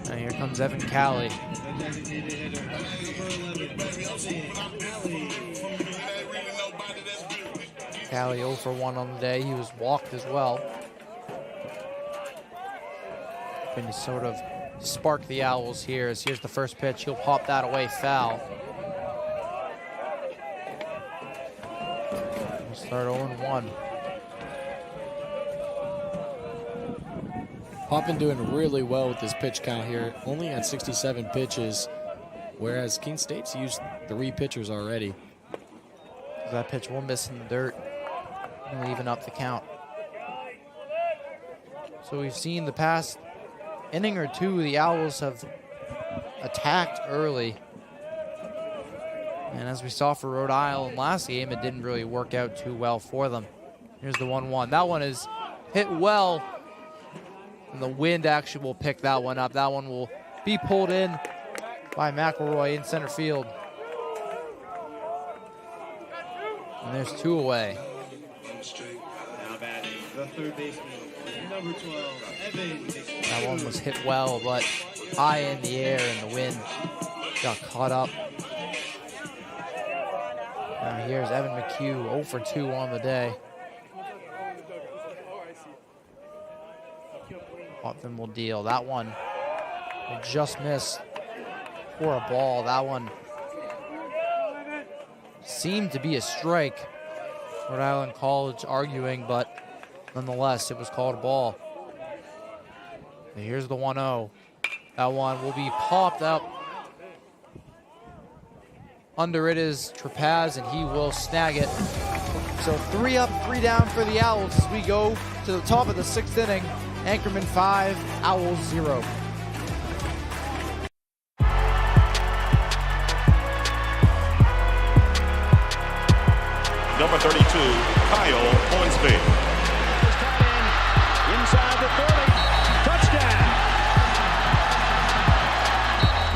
And here comes Evan Calley. Calley 0 for 1 on the day. He was walked as well. Going to sort of spark the Owls here as here's the first pitch. He'll pop that away foul. We'll start 0-1. Poppin doing really well with his pitch count here. Only at 67 pitches, whereas Keene State's used 3 pitchers already. That pitch will miss in the dirt and even up the count. So we've seen the past inning or two, the Owls have attacked early. And as we saw for Rhode Island last game, it didn't really work out too well for them. Here's the 1-1. That one is hit well, and the wind actually will pick that one up. That one will be pulled in by McElroy in center field. And there's 2 away. Now batting the third baseman, number 12, Evan. That one was hit well, but high in the air, and the wind got caught up. Now here's Evan McHugh, 0 for 2 on the day. Hoffman will deal. That one will just miss for a ball. That one seemed to be a strike. Rhode Island College arguing, but nonetheless, it was called a ball. And here's the 1-0. That one will be popped up. Under it is Trapaz, and he will snag it. So 3 up, 3 down for the Owls as we go to the top of the 6th inning. Anchormen 5, Owls 0. Number 32, Kyle Hornsby. Inside the 30. Touchdown.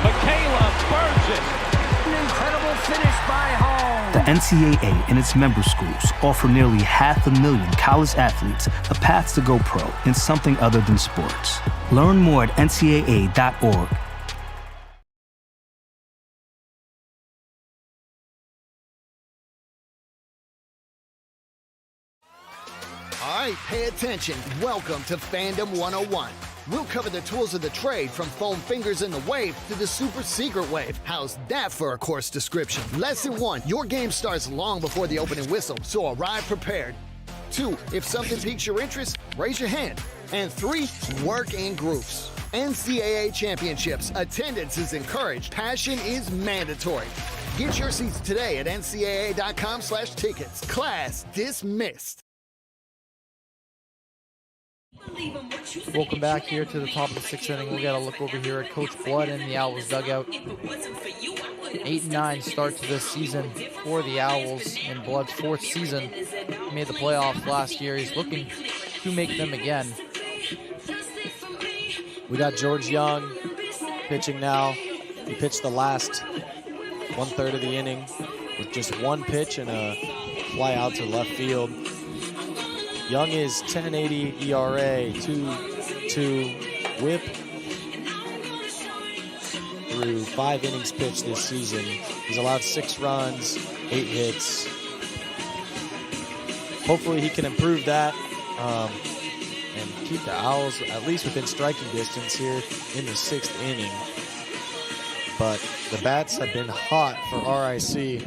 Michaela Burgess. An incredible finish by Hall. The NCAA and its member schools offer nearly 500,000 college athletes a path to go pro in something other than sports. Learn more at ncaa.org. All right, pay attention. Welcome to Fandom 101. We'll cover the tools of the trade from foam fingers in the wave to the super secret wave. How's that for a course description? Lesson 1, your game starts long before the opening whistle, so arrive prepared. 2, if something piques your interest, raise your hand. And 3, work in groups. NCAA championships, attendance is encouraged, passion is mandatory. Get your seats today at ncaa.com/tickets. Class dismissed. Welcome back here to the top of the 6th inning. We'll get a look over here at Coach Blood in the Owls dugout. 8-9 start to this season for the Owls in Blood's 4th season. He made the playoffs last year. He's looking to make them again. We got George Young pitching now. He pitched the last 1/3 of the inning with just one pitch and a fly out to left field. Young is 10.80 ERA, 2.2 WHIP through 5 innings pitched this season. He's allowed 6 runs, 8 hits. Hopefully he can improve that and keep the Owls at least within striking distance here in the 6th inning. But the bats have been hot for RIC.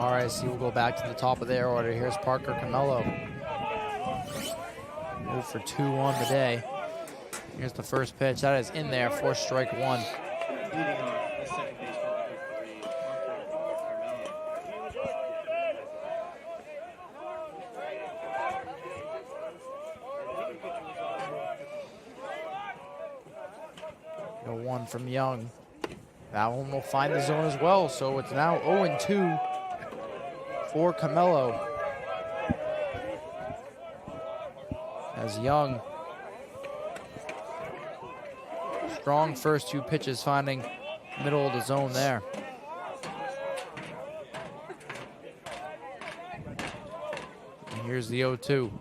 RIC will go back to the top of their order. Here's Parker Camello. 0 for 2 on the day. Here's the first pitch. That is in there for strike 1. The 1 from Young. That one will find the zone as well, so it's now 0-2 for Camello. As Young, strong first 2 pitches, finding middle of the zone there. And here's the 0-2.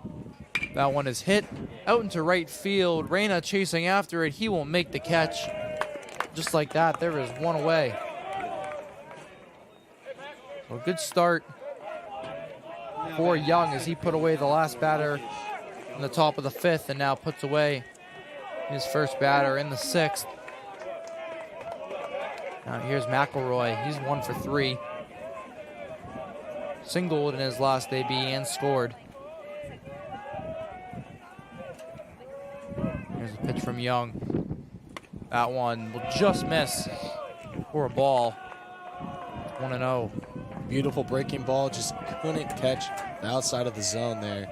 That one is hit out into right field. Reyna chasing after it. He will make the catch. Just like that, there is one away. So a good start for Young as he put away the last batter in the top of the 5th and now puts away his first batter in the 6th. Now here's McElroy. He's 1 for 3. Singled in his last AB and scored. Here's a pitch from Young. That one will just miss for a ball. 1-0. Beautiful breaking ball, just couldn't catch the outside of the zone there.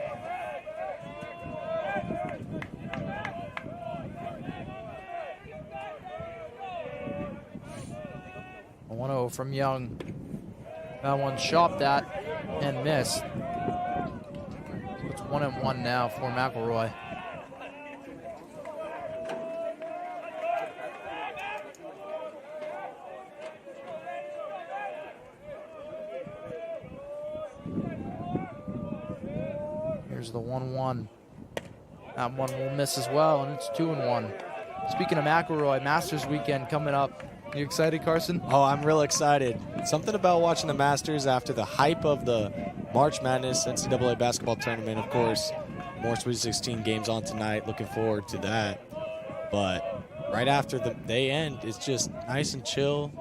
A 1-0 from Young. That one chopped at and missed. So it's 1-1 now for McElroy. Here's the 1-1. That one will miss as well, and it's 2-1. Speaking of McElroy, Masters weekend coming up. You excited, Carson? Oh, I'm real excited. Something about watching the Masters after the hype of the March Madness NCAA basketball tournament, of course. More Sweet 16 games on tonight. Looking forward to that. But right after they end, it's just nice and chill.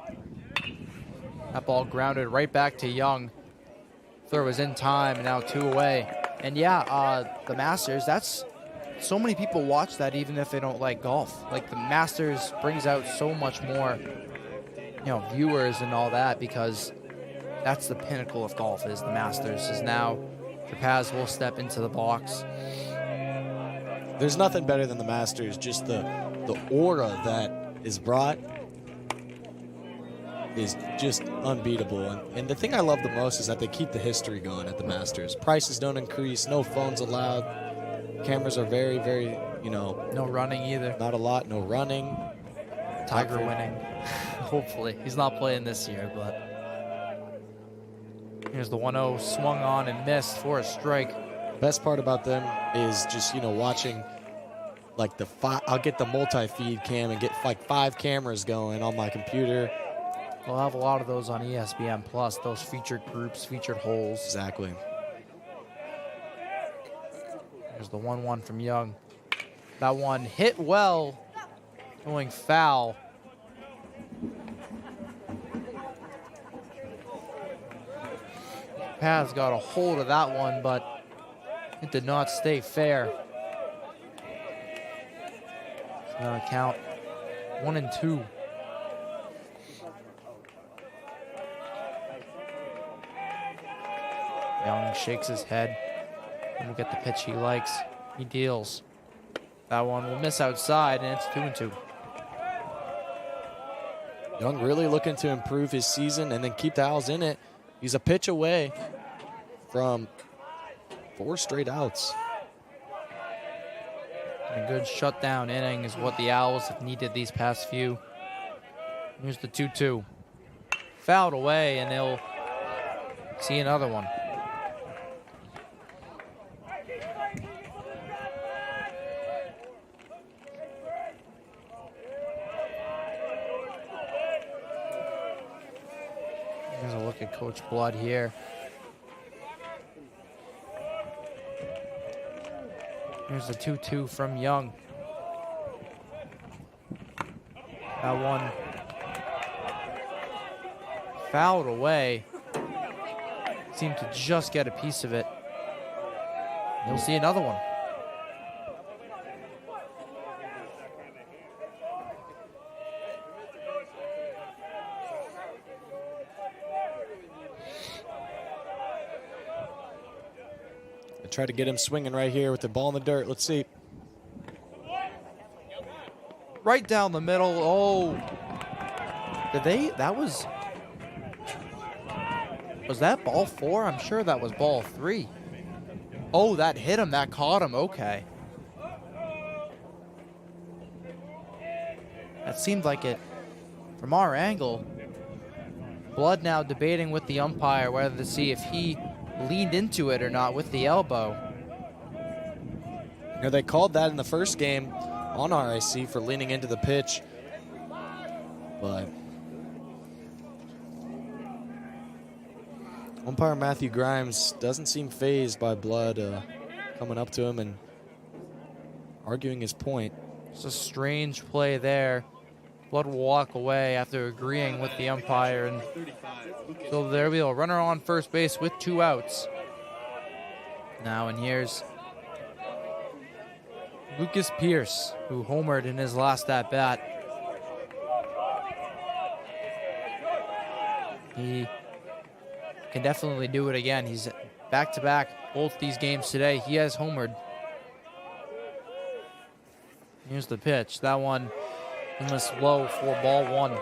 That ball grounded right back to Young. Throw was in time, now 2 away. And yeah, the Masters, that's so many people watch that even if they don't like golf. Like the Masters brings out so much more, viewers and all that, because that's the pinnacle of golf is the Masters. Is now Trapaz will step into the box. there's nothing better than the Masters. Just the aura that is brought is just unbeatable. And the thing I love the most is that they keep the history going at the Masters. Prices don't increase, no phones allowed. Cameras are very, very, No running either. not a lot, no running. Tiger winning. Hopefully. He's not playing this year, but here's the 1-0 swung on and missed for a strike. Best part about them is just, watching like I'll get the multi-feed cam and get like 5 cameras going on my computer. We'll have a lot of those on ESPN Plus, those featured groups, featured holes. Exactly. There's the 1-1 from Young. That one hit well, going foul. Paz got a hold of that one, but it did not stay fair. It's gonna count 1-2. Young shakes his head and will get the pitch he likes. He deals. That one will miss outside, and it's 2-2. Young really looking to improve his season and then keep the Owls in it. He's a pitch away from 4 straight outs. A good shutdown inning is what the Owls have needed these past few. Here's the 2-2. Fouled away, and they'll see another one. Here's a look at Coach Blood here. Here's the 2-2 from Young. That one fouled away. Seemed to just get a piece of it. You'll see another one. Try to get him swinging right here with the ball in the dirt. Let's see. Right down the middle. Oh. Was that ball 4? I'm sure that was ball 3. Oh, that hit him. That caught him. Okay. That seemed like it from our angle. Blood now debating with the umpire whether to see if he leaned into it or not with the elbow. They called that in the first game on RIC for leaning into the pitch, but umpire Matthew Grimes doesn't seem fazed by Blood coming up to him and arguing his point. It's a strange play there. Blood will walk away after agreeing with the umpire, and so there we go. Runner on first base with 2 outs. Now, and here's Lucas Pierce, who homered in his last at-bat. He can definitely do it again. He's back-to-back both these games today. He has homered. Here's the pitch. That one almost low for ball 1.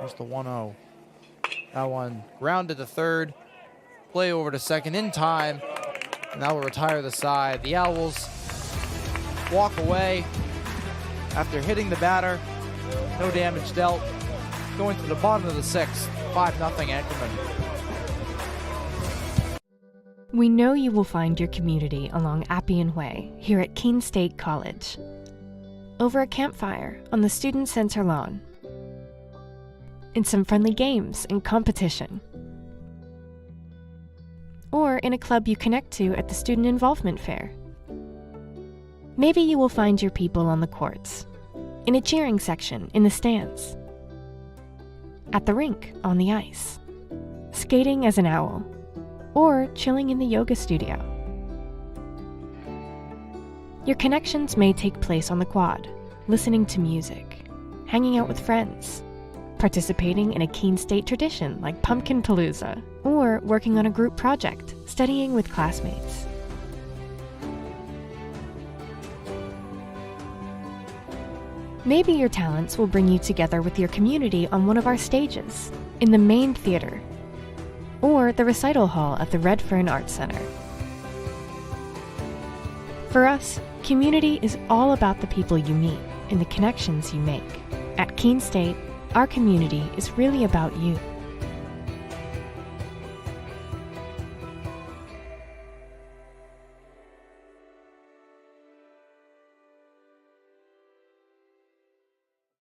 There's the 1-0. That one grounded to third. Play over to second in time. And that will retire the side. The Owls walk away after hitting the batter. No damage dealt. Going to the bottom of the 6th. 5-0 Anchormen. We know you will find your community along Appian Way here at Keene State College. Over a campfire on the Student Center lawn. In some friendly games and competition. Or in a club you connect to at the Student Involvement Fair. Maybe you will find your people on the courts, in a cheering section in the stands, at the rink on the ice, skating as an owl, or chilling in the yoga studio. Your connections may take place on the quad, listening to music, hanging out with friends, participating in a Keene State tradition like Pumpkin Palooza, or working on a group project, studying with classmates. Maybe your talents will bring you together with your community on one of our stages, in the main theater, or the recital hall at the Red Fern Arts Center. For us, community is all about the people you meet and the connections you make. At Keene State, our community is really about you.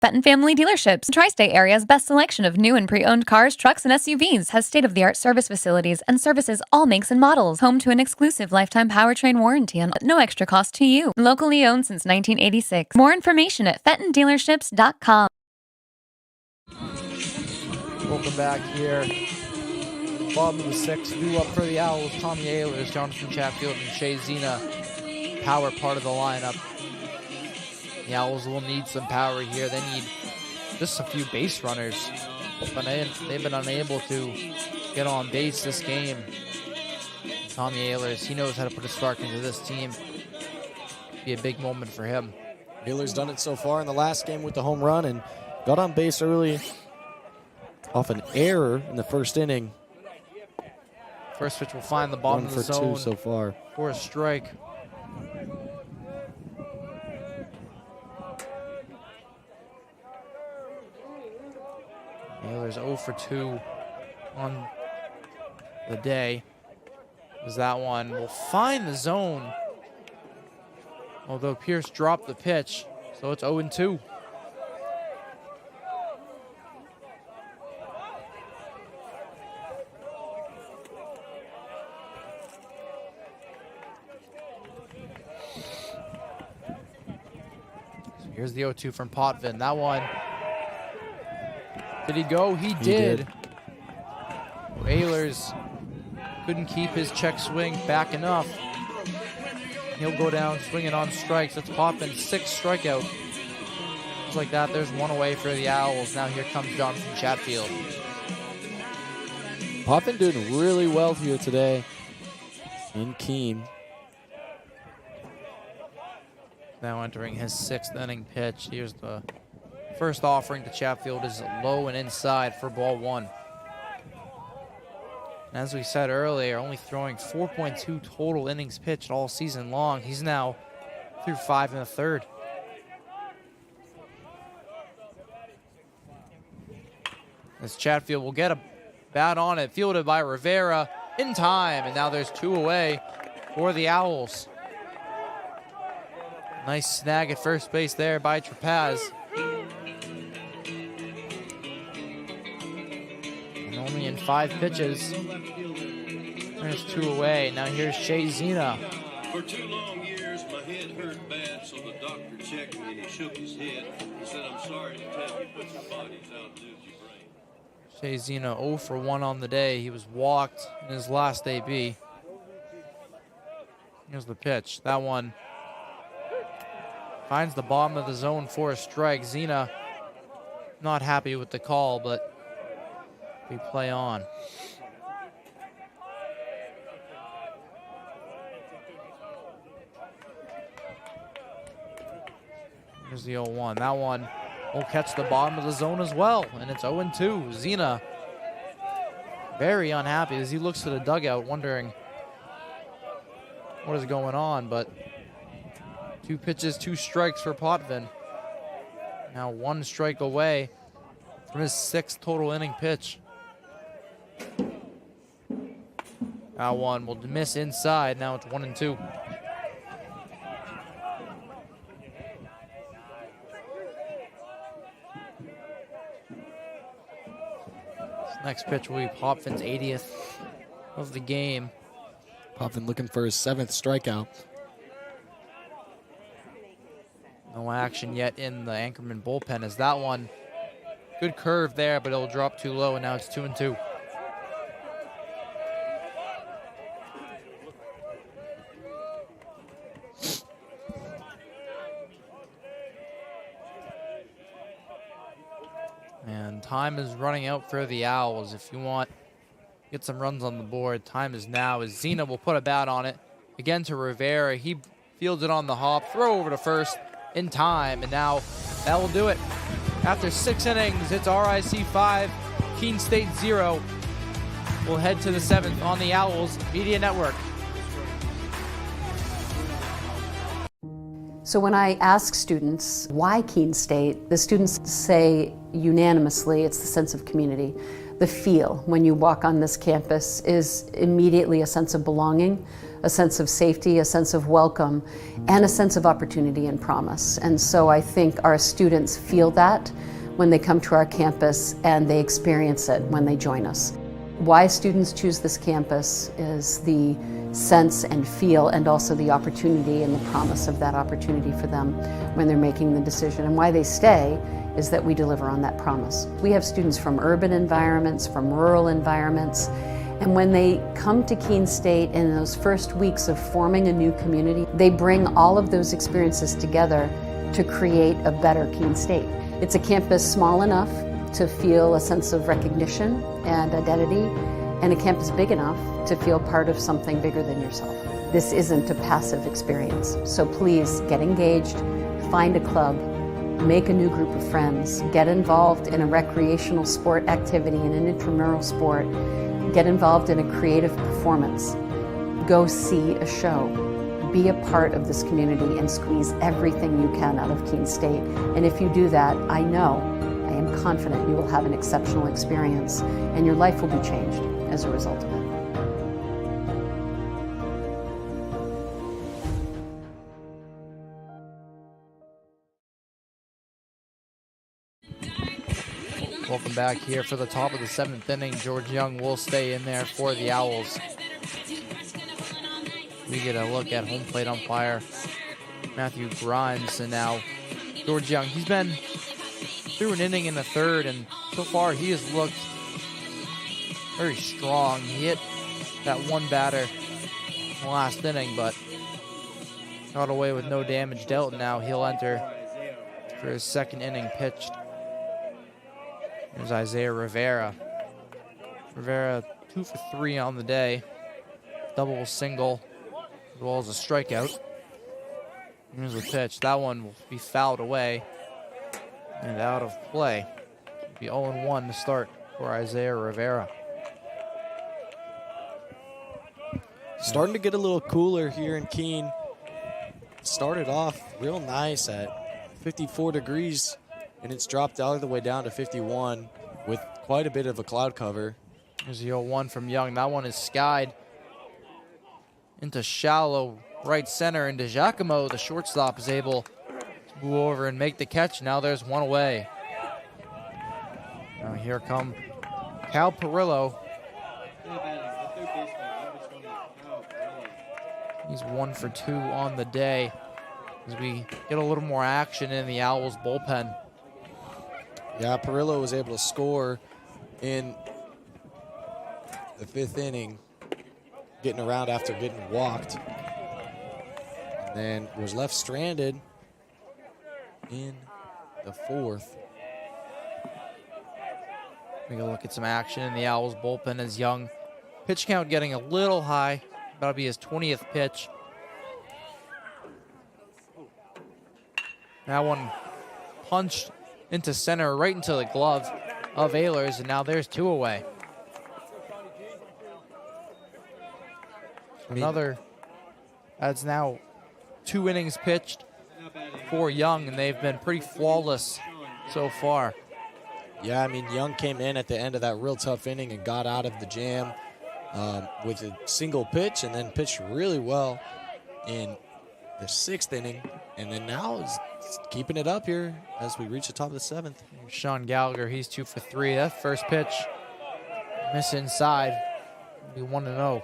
Fenton Family Dealerships, Tri-State Area's best selection of new and pre-owned cars, trucks, and SUVs, has state-of-the-art service facilities and services all makes and models. Home to an exclusive lifetime powertrain warranty at no extra cost to you. Locally owned since 1986. More information at fentondealerships.com. Welcome back here. Bottom of the sixth, due up for the Owls. Tommy Ehlers, Jonathan Chatfield, and Shea Zena. Power part of the lineup. The Owls will need some power here. They need just a few base runners. But they've been unable to get on base this game. Tommy Ehlers, he knows how to put a spark into this team. Be a big moment for him. Ehlers done it so far in the last game with the home run and got on base early off an error in the first inning. First pitch will find the bottom of the zone. 1 for 2 so far. For a strike. Ehlers 0 for 2 on the day. As that one will find the zone. Although Pierce dropped the pitch, so it's 0 and 2. So here's the 0-2 from Potvin. That one. Did he go? He did. Ehlers couldn't keep his check swing back enough. He'll go down swinging on strikes. That's Potvin's 6th strikeout. Just like that, there's one away for the Owls. Now here comes Jonathan Chatfield. Potvin doing really well here today in Keene. Now entering his 6th inning pitch. Here's the first offering to Chatfield is low and inside for ball 1. As we said earlier, only throwing 4.2 total innings pitched all season long. He's now through 5 1/3. As Chatfield will get a bat on it, fielded by Rivera in time, and now there's 2 away for the Owls. Nice snag at first base there by Trapaz. Only in 5 pitches. There's 2 away. Now here's Shea Zena. For 2 long years, my head hurt bad, so the doctor checked me and he shook his head. He said, "I'm sorry to tell you, but your body's outlived your brain." Shea Zena 0 for 1 on the day. He was walked in his last AB. Here's the pitch. That one finds the bottom of the zone for a strike. Zena not happy with the call, but we play on. Here's the 0-1. That one will catch the bottom of the zone as well, and it's 0-2. Zena very unhappy as he looks to the dugout wondering what is going on, but 2 pitches, 2 strikes for Potvin. Now 1 strike away from his 6th total inning pitch. That one will miss inside. Now it's 1-2. This next pitch will be Popvin's 80th of the game. Potvin looking for his 7th strikeout. No action yet in the Anchormen bullpen as that one, good curve there, but it'll drop too low, and now it's 2-2. time is running out for the Owls. If you want get some runs on the board, time is now as Zena will put a bat on it. Again to Rivera. He fields it on the hop. Throw over to first in time. And now that will do it. After 6 innings, it's RIC 5, Keene State 0. We'll head to the 7th on the Owls Media Network. So when I ask students why Keene State, the students say unanimously it's the sense of community. The feel when you walk on this campus is immediately a sense of belonging, a sense of safety, a sense of welcome, and a sense of opportunity and promise. And so I think our students feel that when they come to our campus, and they experience it when they join us. Why students choose this campus is the sense and feel, and also the opportunity and the promise of that opportunity for them when they're making the decision. And why they stay is that we deliver on that promise. We have students from urban environments, from rural environments, and when they come to Keene State in those first weeks of forming a new community, they bring all of those experiences together to create a better Keene State. It's a campus small enough to feel a sense of recognition and identity, and a campus big enough to feel part of something bigger than yourself. This isn't a passive experience, so please get engaged, find a club, make a new group of friends, get involved in a recreational sport activity, in an intramural sport, get involved in a creative performance, go see a show, be a part of this community and squeeze everything you can out of Keene State. And if you do that, I am confident you will have an exceptional experience and your life will be changed as a result of it. Welcome back here for the top of the 7th inning. George Young will stay in there for the Owls. We get a look at home plate umpire Matthew Grimes, and now George Young. He's been through an inning in the 3rd, and so far he has looked very strong. He hit that one batter in the last inning, but got away with no damage dealt. Now he'll enter for his 2nd inning pitched. There's Isaiah Rivera. Rivera 2 for 3 on the day. Double, single, as well as a strikeout. Here's the pitch. That one will be fouled away and out of play. It'll be 0-1 to start for Isaiah Rivera. Starting to get a little cooler here in Keene. Started off real nice at 54 degrees, and it's dropped all the way down to 51 with quite a bit of a cloud cover. There's the 0-1 from Young. That one is skied into shallow right center, and DeGiacomo, the shortstop, is able to move over and make the catch. Now there's one away. Now here come Cal Perillo. He's 1 for 2 on the day as we get a little more action in the Owls bullpen. Yeah, Perillo was able to score in the 5th inning, getting around after getting walked. And then was left stranded in the 4th. Take a look at some action in the Owls bullpen as Young. Pitch count getting a little high. That'll be his 20th pitch. That one punched into center, right into the glove of Ehlers, and now there's 2 away. Another, that's now 2 innings pitched for Young, and they've been pretty flawless so far. Yeah, I mean, Young came in at the end of that real tough inning and got out of the jam with a single pitch, and then pitched really well in the 6th inning, and then now is keeping it up here as we reach the top of the 7th. Sean Gallagher, he's 2 for 3. That first pitch, miss inside, be 1-0.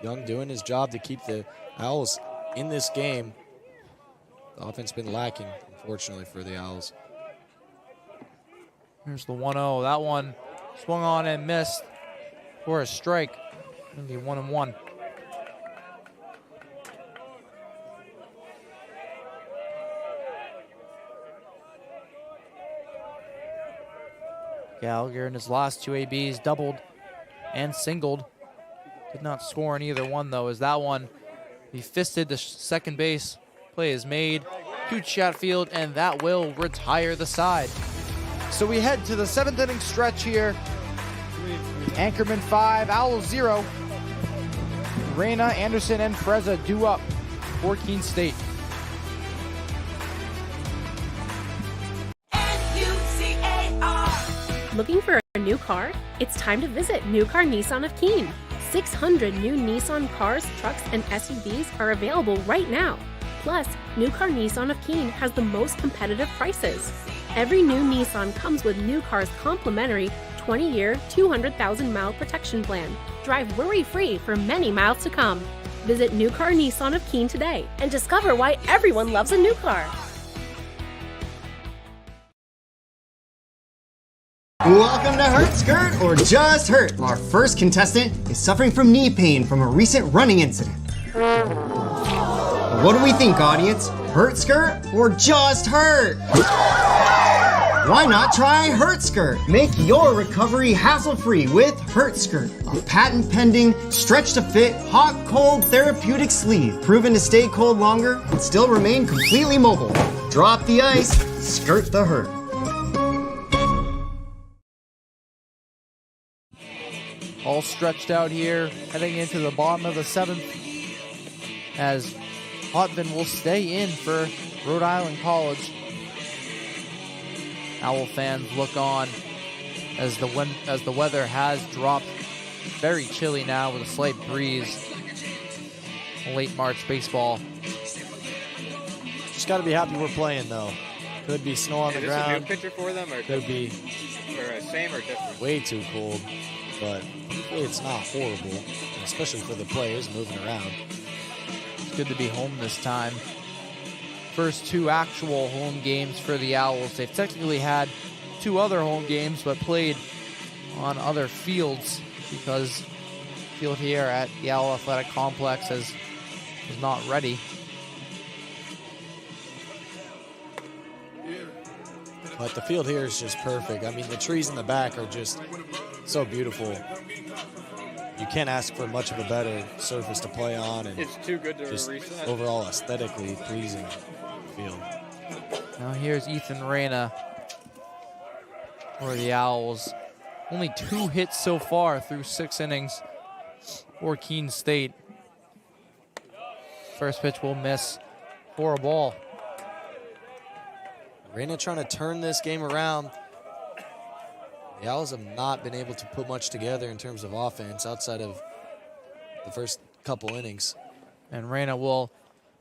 Young doing his job to keep the Owls in this game. The offense been lacking, unfortunately, for the Owls. Here's the 1-0. That one swung on and missed for a strike. It'll be 1-1. Gallagher in his last two ABs doubled and singled. Did not score on either one, though, as that one, he fisted the second base. Play is made to Chatfield, and that will retire the side. So we head to the 7th inning stretch here. Anchorman 5, Owls 0. Reyna, Anderson, and Freza due up for Keene State. Looking for a new car? It's time to visit New Car Nissan of Keene. 600 new Nissan cars, trucks, and SUVs are available right now. Plus, New Car Nissan of Keene has the most competitive prices. Every new Nissan comes with New Car's complimentary 20-year, 200,000-mile protection plan. Drive worry-free for many miles to come. Visit New Car Nissan of Keene today and discover why everyone loves a new car. Welcome to Hurt Skirt or Just Hurt. Our first contestant is suffering from knee pain from a recent running incident. What do we think, audience? Hurt Skirt or Just Hurt? Why not try Hurt Skirt? Make your recovery hassle-free with Hurt Skirt, a patent-pending, stretch-to-fit, hot-cold therapeutic sleeve, proven to stay cold longer and still remain completely mobile. Drop the ice, skirt the hurt. All stretched out here, heading into the bottom of the 7th, as Potvin will stay in for Rhode Island College. Owl fans look on as the weather has dropped. Very chilly now with a slight breeze. Late March baseball. Just got to be happy we're playing, though. Could be snow on the ground. Is this a new pitcher for them, or could be same or different? Way too cold, but hopefully it's not horrible, especially for the players moving around. It's good to be home this time. First two actual home games for the Owls. They've technically had two other home games, but played on other fields because the field here at the Owl Athletic Complex is not ready. But the field here is just perfect. I mean, the trees in the back are just so beautiful. You can't ask for much of a better surface to play on, and it's too good to just reset. Overall aesthetically pleasing field. Now here's Ethan Reyna for the Owls. Only 2 hits so far through 6 innings for Keene State. First pitch will miss for a ball. Reyna trying to turn this game around. The Owls have not been able to put much together in terms of offense outside of the first couple innings. And Reyna will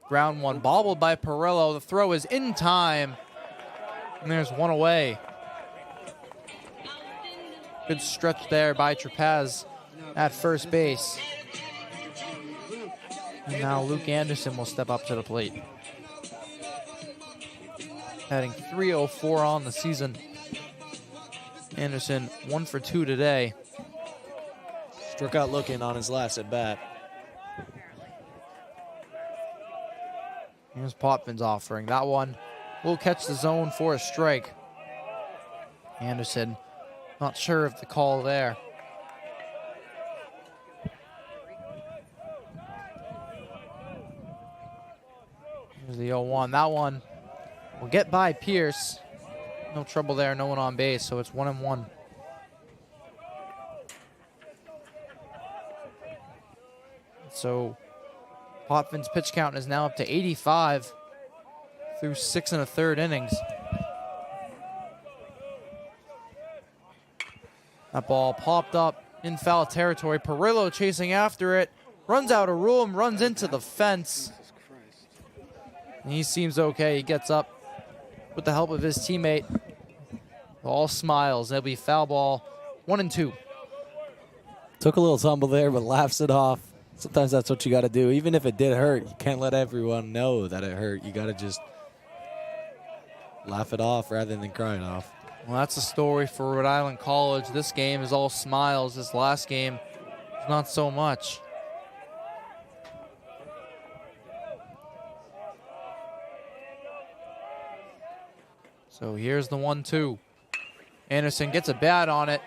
ground one, bobbled by Perillo. The throw is in time, and there's one away. Good stretch there by Trapaz at first base. And now Luke Anderson will step up to the plate. Batting .304 on the season. Anderson 1 for 2 today. Struck out looking on his last at bat. Here's Potvin's offering. That one will catch the zone for a strike. Anderson not sure of the call there. Here's the 0-1. That one will get by Pierce. No trouble there, no one on base, so it's 1-1. So Potvin's pitch count is now up to 85 through 6 1/3 innings. That ball popped up in foul territory. Perillo chasing after it, runs out of room, runs into the fence. And he seems okay. He gets up with the help of his teammate. All smiles. There'll be foul ball, 1-2. Took a little tumble there, but laughs it off. Sometimes that's what you got to do. Even if it did hurt, you can't let everyone know that it hurt. You got to just laugh it off rather than cry it off. Well, that's the story for Rhode Island College. This game is all smiles. This last game is not so much. So here's the 1-2. Anderson gets a bat on it.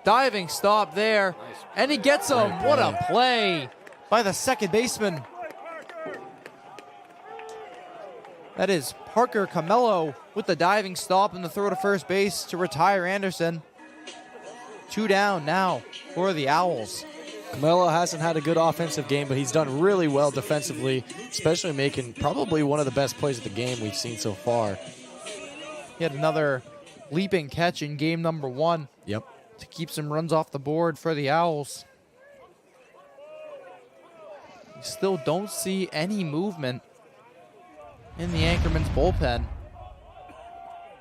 Diving stop there, and he gets him. What a play by the second baseman. That is Parker Camello with the diving stop and the throw to first base to retire Anderson. 2 down now for the Owls. Camello hasn't had a good offensive game, but he's done really well defensively, especially making probably one of the best plays of the game we've seen so far. He had another leaping catch in game number 1. Yep. To keep some runs off the board for the Owls. We still don't see any movement in the Anchormen's bullpen.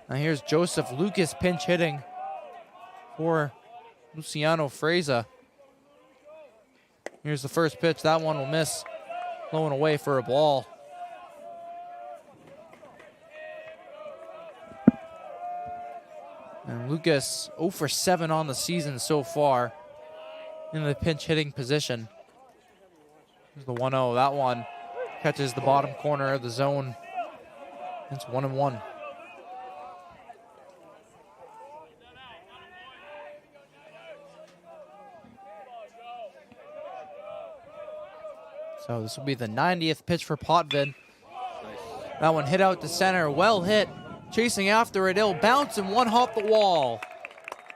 Now here's Joseph Lucas pinch hitting for Luciano Freza. Here's the first pitch. That one will miss. Blowing away for a ball. And Lucas 0 for 7 on the season so far in the pinch hitting position. Here's the 1-0. That one catches the bottom corner of the zone. It's 1-1. So this will be the 90th pitch for Potvin. That one hit out to center. Well hit. Chasing after it. It'll bounce and one hop the wall.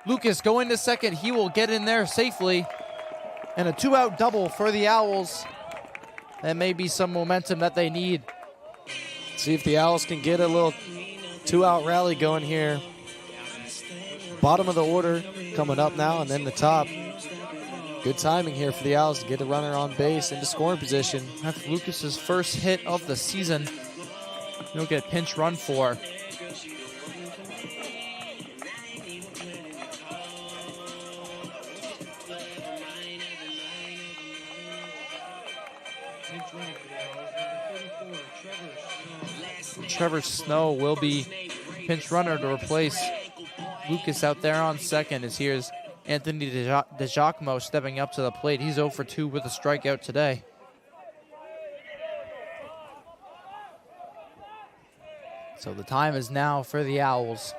Lucas going to second. He will get in there safely. And a 2-out double for the Owls. That may be some momentum that they need. See if the Owls can get a little 2-out rally going here. Bottom of the order coming up now, and then the top. Good timing here for the Owls to get a runner on base into scoring position. That's Lucas's first hit of the season. He'll get pinch run for. Trevor Snow will be pinch runner to replace Lucas out there on second, as here's Anthony DeGiacomo stepping up to the plate. He's 0 for 2 with a strikeout today. So the time is now for the Owls.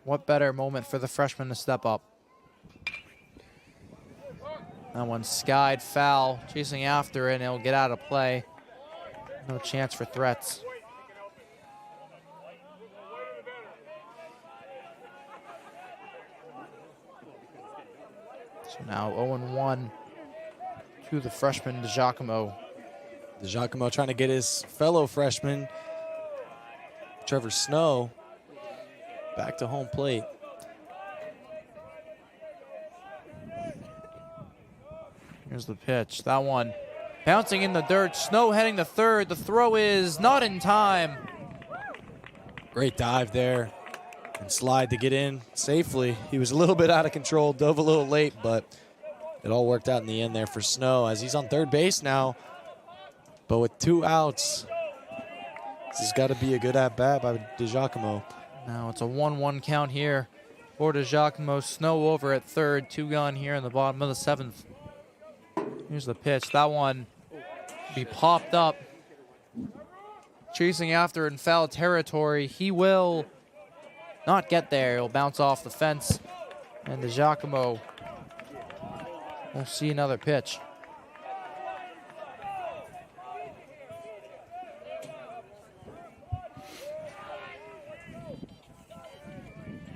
What better moment for the freshman to step up? That one skied foul, chasing after it, and it'll get out of play. No chance for threats. So now 0-1 to the freshman DeGiacomo. DeGiacomo trying to get his fellow freshman, Trevor Snow, back to home plate. Here's the pitch. That one bouncing in the dirt. Snow heading to third. The throw is not in time. Great dive there and slide to get in safely. He was a little bit out of control, dove a little late, but it all worked out in the end there for Snow as he's on third base now. But with 2 outs, this has got to be a good at-bat by DeGiacomo. Now it's a 1-1 count here for DeGiacomo. Snow over at third. 2 gone here in the bottom of the 7th. Here's the pitch. That one be popped up. Chasing after in foul territory. He will not get there. He'll bounce off the fence. And DeGiacomo will see another pitch.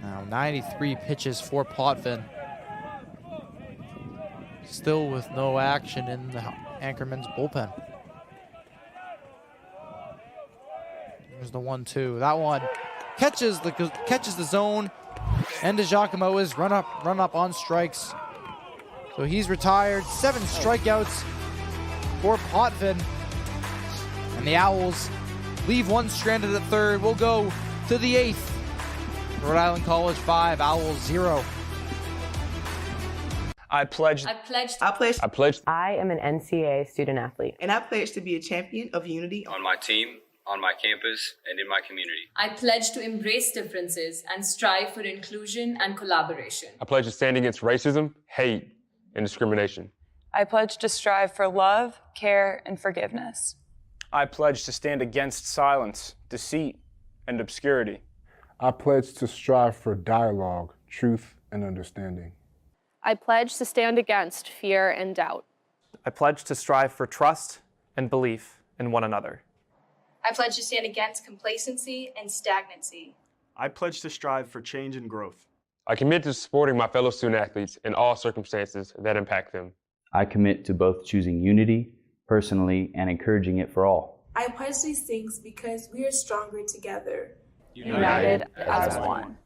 Now 93 pitches for Potvin. Still with no action in the Anchormen's bullpen. There's the 1-2. That one catches the zone, and DeGiacomo is run up on strikes. So he's retired. 7 strikeouts for Potvin, and the Owls leave one stranded at third. We'll go to the 8th. Rhode Island College 5, Owls 0. I pledge. I pledge. I pledge. I am an NCAA student athlete. And I pledge to be a champion of unity on my team, on my campus, and in my community. I pledge to embrace differences and strive for inclusion and collaboration. I pledge to stand against racism, hate, and discrimination. I pledge to strive for love, care, and forgiveness. I pledge to stand against silence, deceit, and obscurity. I pledge to strive for dialogue, truth, and understanding. I pledge to stand against fear and doubt. I pledge to strive for trust and belief in one another. I pledge to stand against complacency and stagnancy. I pledge to strive for change and growth. I commit to supporting my fellow student athletes in all circumstances that impact them. I commit to both choosing unity personally and encouraging it for all. I pledge these things because we are stronger together. United as one.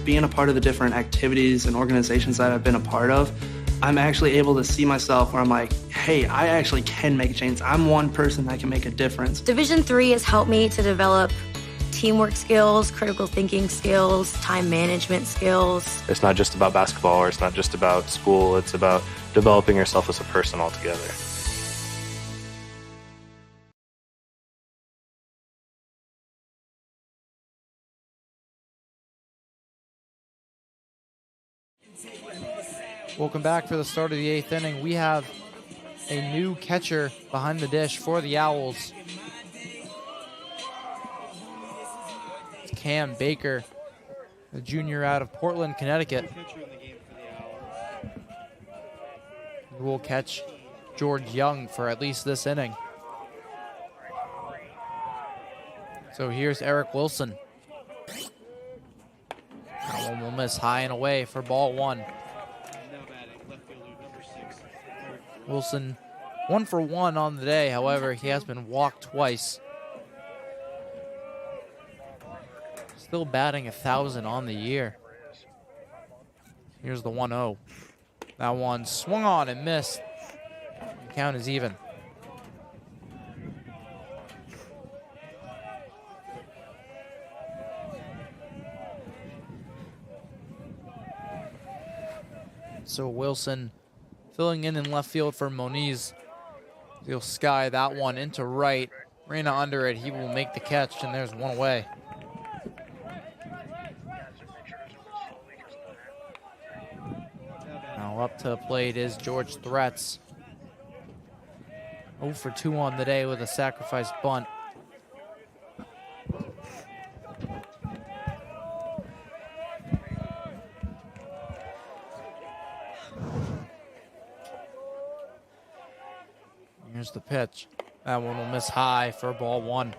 Being a part of the different activities and organizations that I've been a part of, I'm actually able to see myself where I'm like, hey, I actually can make a change. I'm one person that can make a difference. Division III has helped me to develop teamwork skills, critical thinking skills, time management skills. It's not just about basketball, or it's not just about school. It's about developing yourself as a person altogether. Welcome back for the start of the 8th inning. We have a new catcher behind the dish for the Owls. It's Cam Baker, the junior out of Portland, Connecticut. Who will catch George Young for at least this inning. So here's Eric Wilson. That one will miss high and away for ball one. Wilson 1 for 1 on the day. However, he has been walked twice. Still batting 1,000 on the year. Here's the 1-0. That one swung on and missed. The count is even. So Wilson filling in left field for Moniz. He'll sky that one into right. Reyna under it. He will make the catch, and there's one away. Now up to the plate is George Threats. 0 for 2 on the day with a sacrifice bunt. Here's the pitch. That one will miss high for ball one.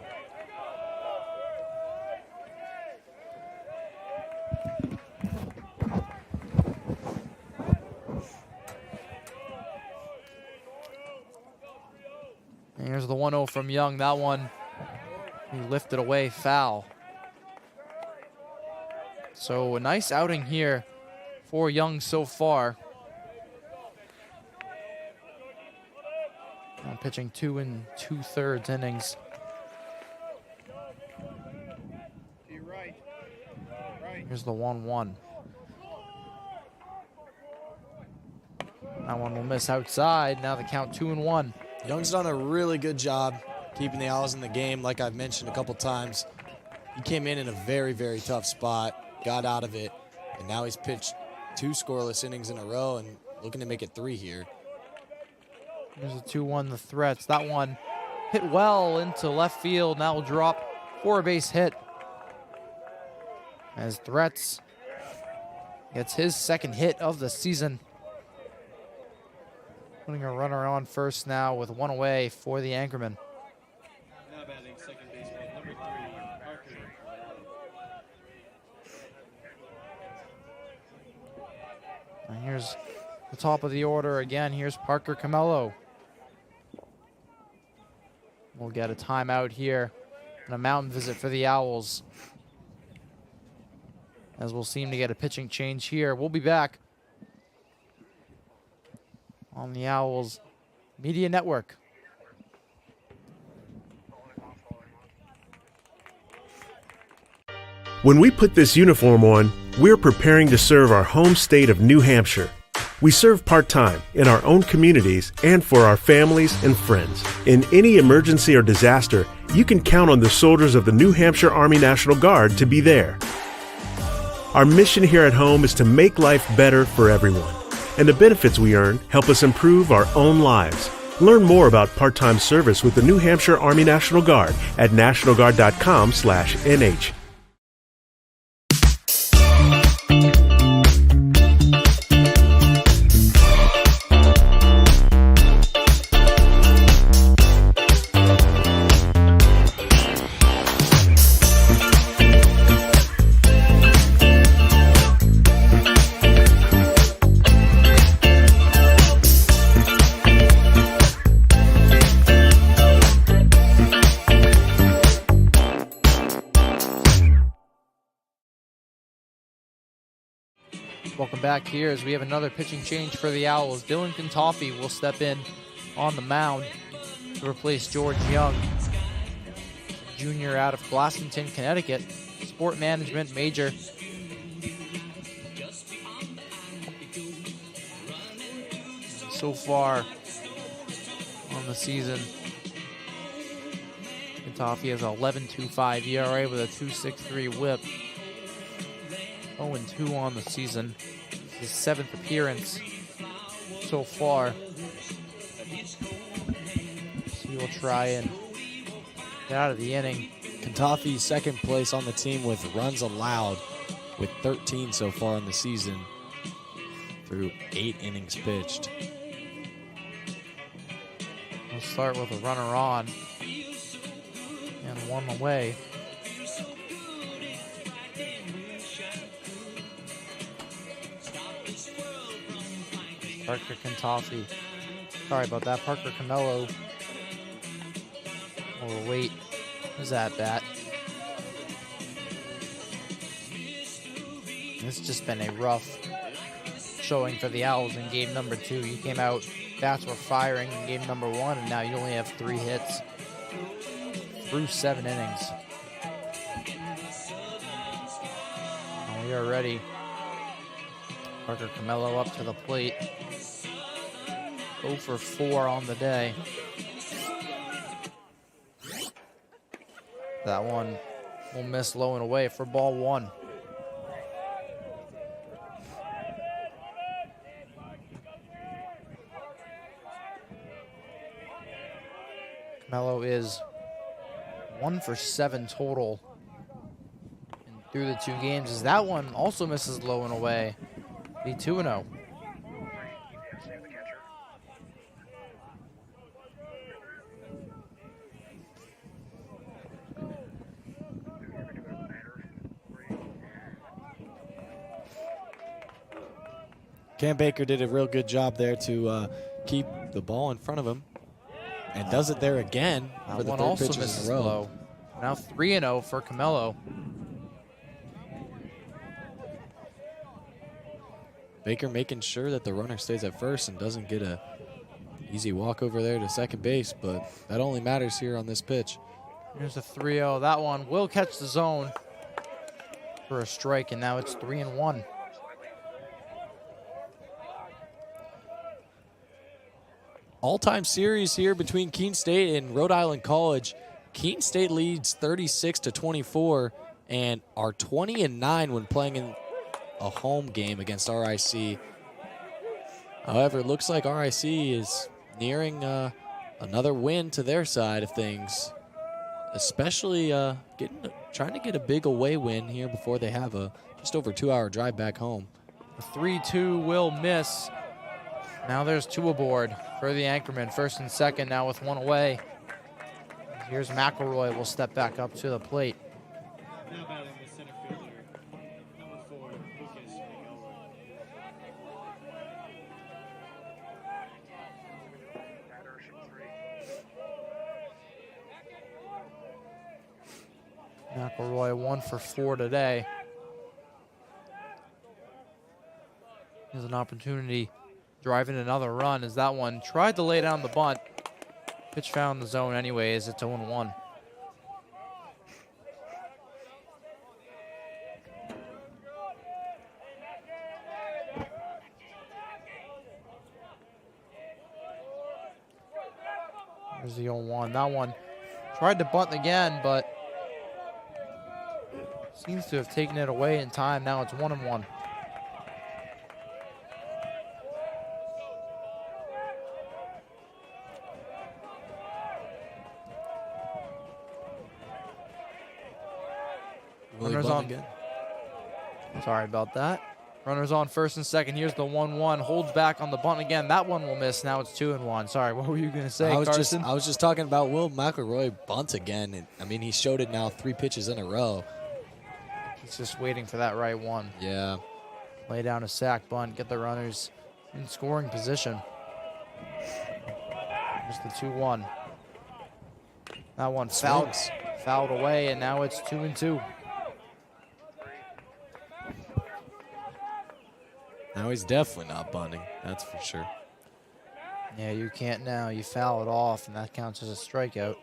And here's the 1-0 from Young. That one, he lifted away foul. So a nice outing here for Young so far. Pitching 2 2/3 innings. Here's the 1-1. That one will miss outside. Now the count 2-1. Young's done a really good job keeping the Owls in the game. Like I've mentioned a couple times, he came in a very, very tough spot, got out of it, and now he's pitched 2 scoreless innings in a row and looking to make it 3 here. Here's a 2-1, the Threats. That one hit well into left field. Now will drop for a base hit. As Threats gets his second hit of the season. Putting a runner on first now with 1 away for the Anchormen. Now batting second baseman, number 3, Parker. And here's the top of the order again. Here's Parker Camello. We'll get a timeout here and a mountain visit for the Owls, as we'll seem to get a pitching change here. We'll be back on the Owls Media Network. When we put this uniform on, we're preparing to serve our home state of New Hampshire. We serve part-time in our own communities and for our families and friends. In any emergency or disaster, you can count on the soldiers of the New Hampshire Army National Guard to be there. Our mission here at home is to make life better for everyone, and the benefits we earn help us improve our own lives. Learn more about part-time service with the New Hampshire Army National Guard at nationalguard.com/NH. Welcome back here as we have another pitching change for the Owls. Dylan Kentoffey will step in on the mound to replace George Young, junior out of Glassington, Connecticut, sport management major. So far on the season, Kentoffey has an 11.25 ERA with a 2.63 WHIP. 0-2 on the season. His 7th appearance so far. So he will try and get out of the inning. Kentoffey second place on the team with runs allowed with 13 so far in the season through 8 innings pitched. We'll start with a runner on and one away. Parker Kentoffey. Sorry about that. Parker Camello will wait his at bat. It's just been a rough showing for the Owls in game number 2. You came out, bats were firing in game number 1, and now you only have 3 hits through 7 innings. And we are ready. Parker Camello up to the plate. 0 for 4 on the day. That one will miss low and away for ball 1. Camello is 1 for 7 total through the 2 games. As that one also misses low and away. Be 2-0. Cam Baker did a real good job there to keep the ball in front of him, and does it there again for the one 3rd also pitches misses in a row. low. Now 3-0 for Camello. Baker making sure that the runner stays at first and doesn't get a easy walk over there to second base, but that only matters here on this pitch. Here's a 3-0. That one will catch the zone for a strike, and now it's 3-1. All-time series here between Keene State and Rhode Island College. Keene State leads 36-24 and are 20-9 when playing in a home game against RIC. However, it looks like RIC is nearing another win to their side of things, especially trying to get a big away win here before they have a just over 2-hour drive back home. The 3-2 will miss. Now there's 2 aboard for the Anchormen. First and second now with 1 away. Here's McElroy will step back up to the plate. Now batting the center fielder, number 4, Lucas McElroy 1 for 4 today. Here's an opportunity driving another run as that one tried to lay down the bunt. Pitch found in the zone anyways. It's 0-1. There's the 0-1. That one tried to bunt again, but seems to have taken it away in time. Now it's 1-1. Runners on. Sorry about that. Runners on first and second. Here's the 1-1. Holds back on the bunt again. That one will miss. Now it's 2-1. Sorry, what were you going to say, Carson? I was just talking about Will McElroy bunt again. And, I mean, he showed it now 3 pitches in a row. He's just waiting for that right one. Yeah. Lay down a sack bunt. Get the runners in scoring position. Here's the 2-1. That one fouled away, and now it's 2-2. Now he's definitely not bunting, that's for sure. Yeah, you can't now. You foul it off, and that counts as a strikeout.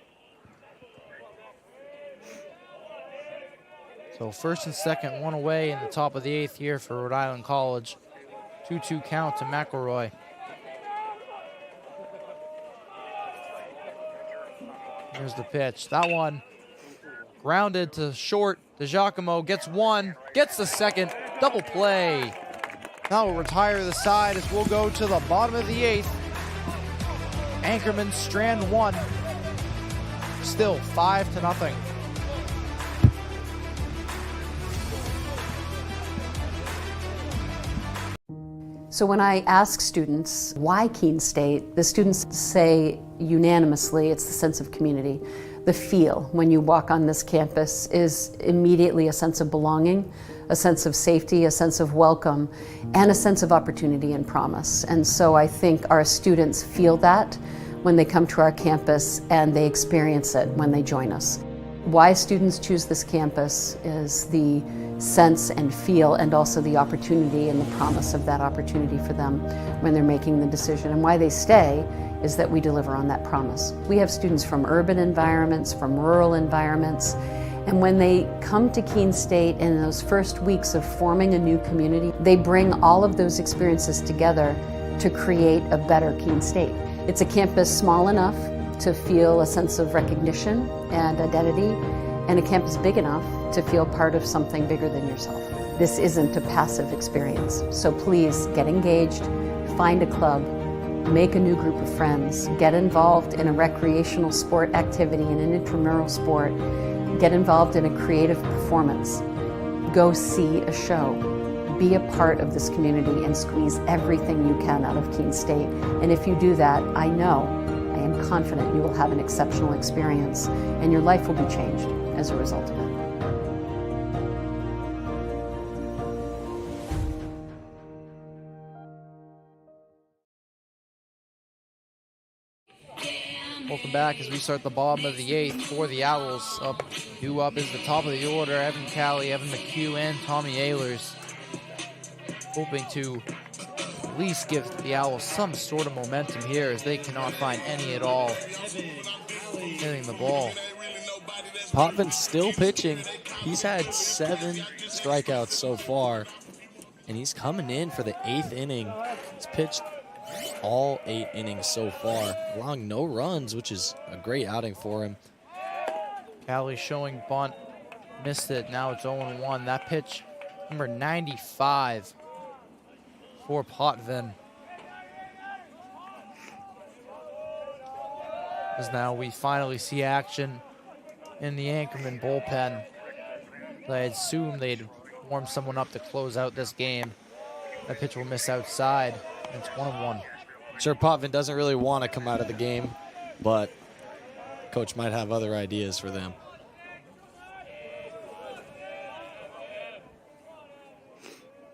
So first and second, one away in the top of the 8th here for Rhode Island College. 2-2 count to McElroy. Here's the pitch. That one grounded to short. DeGiacomo gets one, gets the second. Double play. That will retire the side as we'll go to the bottom of the 8th. Anchormen strand 1. Still 5-0. So when I ask students why Keene State, the students say unanimously it's the sense of community. The feel when you walk on this campus is immediately a sense of belonging, a sense of safety, a sense of welcome, and a sense of opportunity and promise. And so I think our students feel that when they come to our campus, and they experience it when they join us. Why students choose this campus is the sense and feel, and also the opportunity and the promise of that opportunity for them when they're making the decision. And why they stay is that we deliver on that promise. We have students from urban environments, from rural environments, and when they come to Keene State in those first weeks of forming a new community, they bring all of those experiences together to create a better Keene State. It's a campus small enough to feel a sense of recognition and identity, and a campus big enough to feel part of something bigger than yourself. This isn't a passive experience, so please get engaged, find a club, make a new group of friends, get involved in a recreational sport activity, in an intramural sport, get involved in a creative performance, go see a show, be a part of this community and squeeze everything you can out of Keene State. And if you do that, I am confident you will have an exceptional experience and your life will be changed as a result of it. Welcome back as we start the bottom of the 8th for the Owls. Due up is the top of the order. Evan Calley, Evan McHugh, and Tommy Ehlers. Hoping to at least give the Owls some sort of momentum here as they cannot find any at all hitting the ball. Potvin's still pitching. He's had 7 strikeouts so far, and he's coming in for the 8th inning. He's pitched all 8 innings so far, allowing no runs, which is a great outing for him. Calley showing bunt, missed it. Now it's 0-1. That pitch, number 95 for Potvin. As now we finally see action in the Anchormen bullpen. I assumed they'd warm someone up to close out this game. That pitch will miss outside. It's 1-1. Sure, Potvin doesn't really want to come out of the game, but coach might have other ideas for them.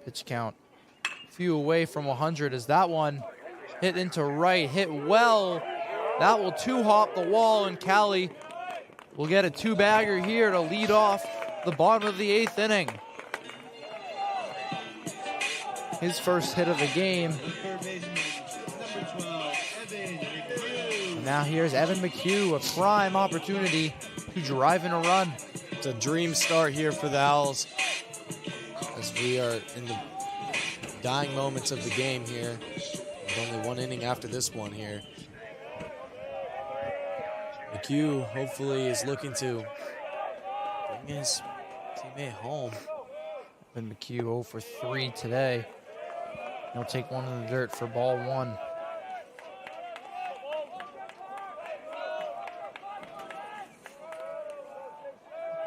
Pitch count a few away from 100 as that one hit into right, hit well. That will 2-hop the wall, and Calley will get a 2-bagger here to lead off the bottom of the 8th inning. His first hit of the game. And now here's Evan McHugh, a prime opportunity to drive in a run. It's a dream start here for the Owls as we are in the dying moments of the game here. With only 1 inning after this one here. McHugh hopefully is looking to bring his teammate home. And McHugh 0 for 3 today. He'll take one in the dirt for ball 1.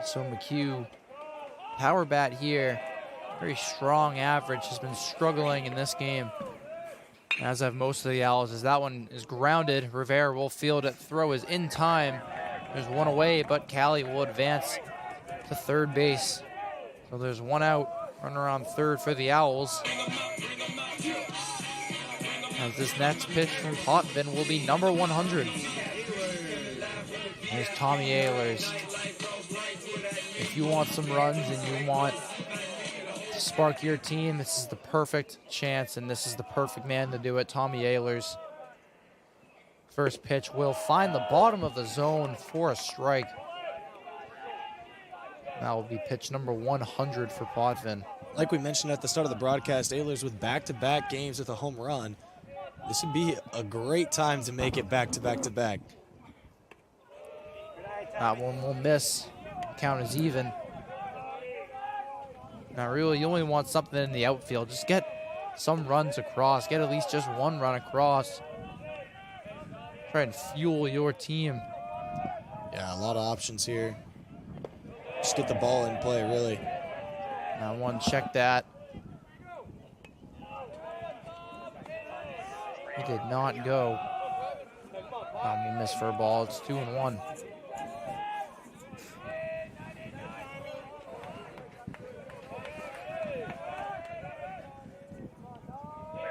So McHugh power bat here, very strong average, has been struggling in this game, as have most of the Owls, as that one is grounded. Rivera will field it. Throw is in time. There's one away, but Callie will advance to third base. So there's one out, runner on third for the Owls. As this next pitch from Potvin will be number 100. There's Tommy Ehlers. If you want some runs and you want to spark your team, this is the perfect chance, and this is the perfect man to do it. Tommy Ehlers. First pitch will find the bottom of the zone for a strike. That will be pitch number 100 for Potvin. Like we mentioned at the start of the broadcast, Ehlers with back-to-back games with a home run. This would be a great time to make it back-to-back-to-back. That one will miss. Count is even. Now really, you only want something in the outfield. Just get some runs across. Get at least just one run across. Try and fuel your team. Yeah, a lot of options here. Just get the ball in play, really. That one, check that. He did not go. He missed for a ball. It's 2-1.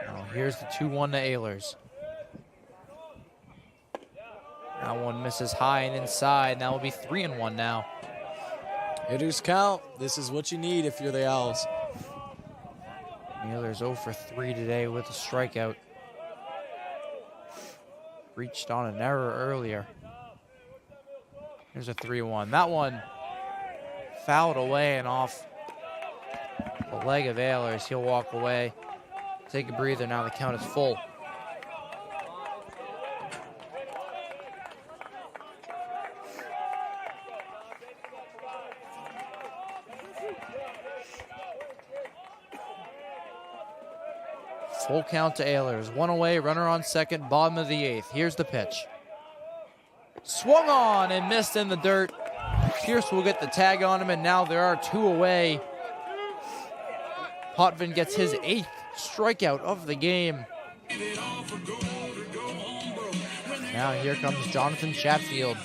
Now here's the 2-1 to Ehlers. That one misses high and inside. That will be 3-1 now. Hitters count. This is what you need if you're the Owls. Ehlers 0 for 3 today with a strikeout. Reached on an error earlier. Here's a 3-1. That one fouled away and off the leg of Ehlers. He'll walk away. Take a breather. Now the count is full. Full count to Ehlers. One away, runner on second, bottom of the 8th. Here's the pitch. Swung on and missed in the dirt. Pierce will get the tag on him, and now there are 2 away. Potvin gets his 8th strikeout of the game. Now here comes Jonathan Chatfield.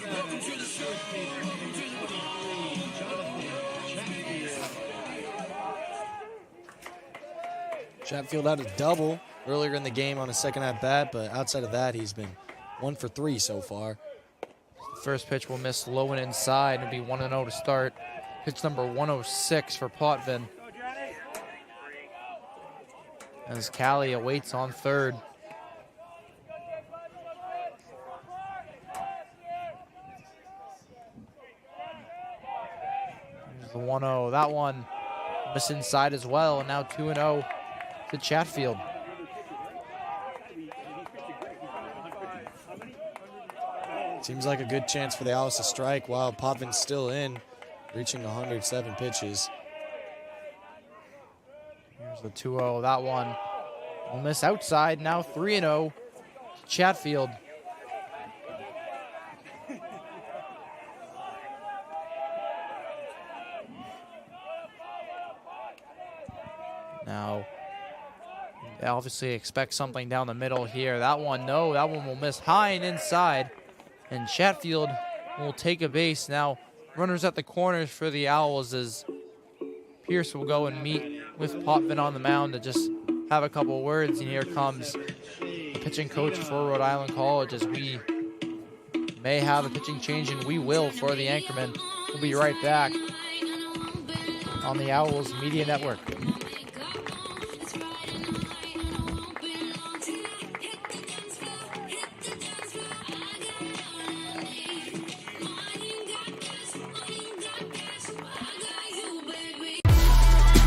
Chatfield had a double earlier in the game on his second at bat, but outside of that, he's been 1 for 3 so far. First pitch will miss low and inside. It'll be 1-0 to start. Pitch number 106 for Potvin. As Callie awaits on third. There's the 1-0. That one missed inside as well, and now 2-0. To Chatfield. Seems like a good chance for the Owls to strike while Potvin's still in, reaching 107 pitches. Here's the 2-0. That one will miss outside. Now 3-0 to Chatfield. Now, they obviously expect something down the middle here. That one, no, that one will miss high and inside. And Chatfield will take a base. Now, runners at the corners for the Owls as Pierce will go and meet with Potvin on the mound to just have a couple words. And here comes the pitching coach for Rhode Island College as we may have a pitching change, and we will for the Anchormen. We'll be right back on the Owls Media Network.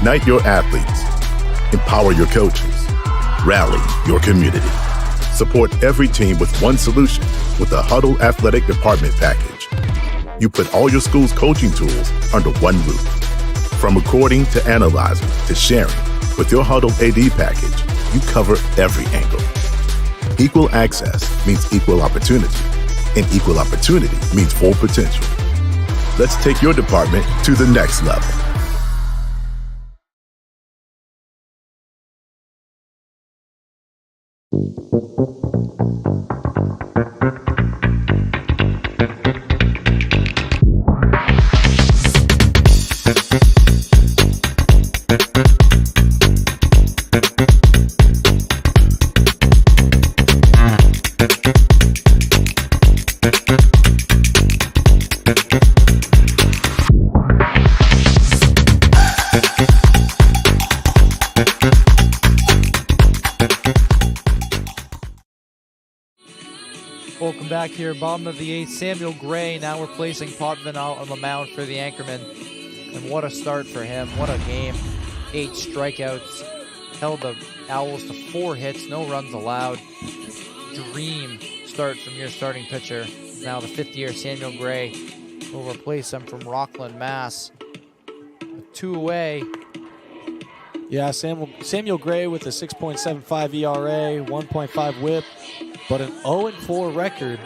Ignite your athletes. Empower your coaches. Rally your community. Support every team with one solution with the Huddle Athletic Department Package. You put all your school's coaching tools under one roof. From recording to analyzing to sharing, with your Huddle AD package, you cover every angle. Equal access means equal opportunity, and equal opportunity means full potential. Let's take your department to the next level. back here, bottom of the 8th. Samuel Gray now replacing Potvin out on the mound for the Anchormen. And what a start for him. What a game. 8 strikeouts. Held the Owls to 4 hits, no runs allowed. Dream start from your starting pitcher. Now the 5th-year Samuel Gray will replace him from Rockland, Mass. With 2 away. Yeah, Samuel Gray with a 6.75 ERA, 1.5 WHIP, but an 0-4 record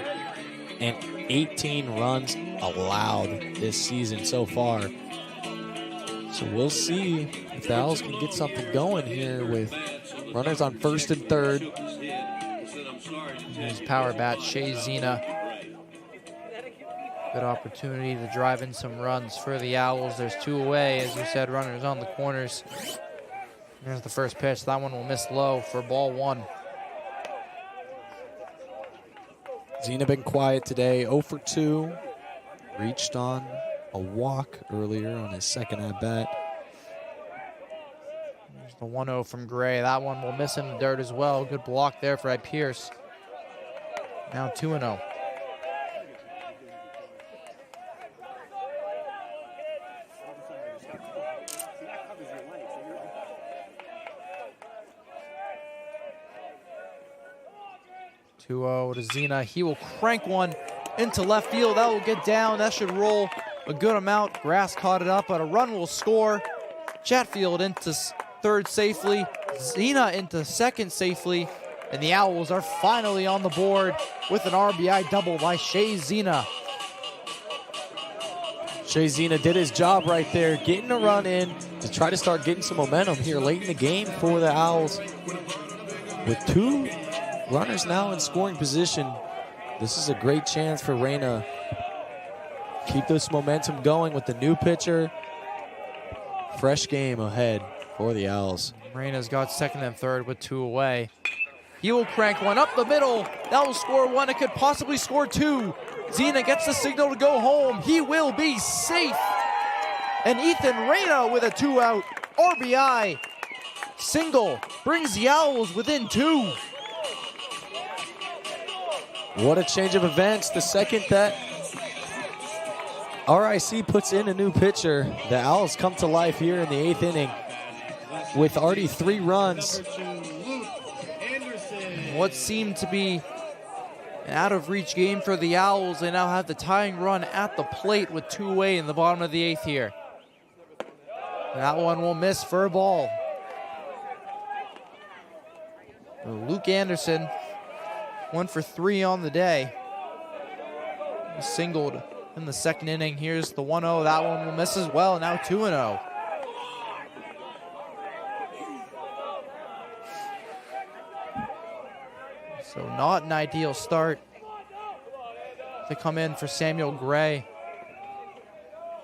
and 18 runs allowed this season so far. So we'll see if the Owls can get something going here with runners on first and third. His power bat, Shea Zena. Good opportunity to drive in some runs for the Owls. There's 2 away, as you said, runners on the corners. There's the first pitch. That one will miss low for ball 1. Zena been quiet today, 0 for 2. Reached on a walk earlier on his second at-bat. There's the 1-0 from Gray. That one will miss in the dirt as well. Good block there for Ed Pierce. Now 2-0. To Zena. He will crank one into left field. That will get down. That should roll a good amount. Grass caught it up, but a run will score. Chatfield into third safely. Zena into second safely. And the Owls are finally on the board with an RBI double by Shea Zena. Shea Zena did his job right there, getting a run in to try to start getting some momentum here late in the game for the Owls. With 2 runners now in scoring position, this is a great chance for Reyna. Keep this momentum going with the new pitcher. Fresh game ahead for the Owls. Reyna's got second and third with 2 away. He will crank one up the middle. That will score 1. It could possibly score 2. Zena gets the signal to go home. He will be safe. And Ethan Reyna with a 2-out RBI single brings the Owls within 2. What a change of events. The second that RIC puts in a new pitcher, the Owls come to life here in the 8th inning with already 3 runs. What seemed to be an out-of-reach game for the Owls, they now have the tying run at the plate with 2 away in the bottom of the 8th here. That one will miss for a ball. Luke Anderson, 1 for 3 on the day. He singled in the second inning. Here's the 1-0. That one will miss as well. Now 2-0. So not an ideal start to come in for Samuel Gray.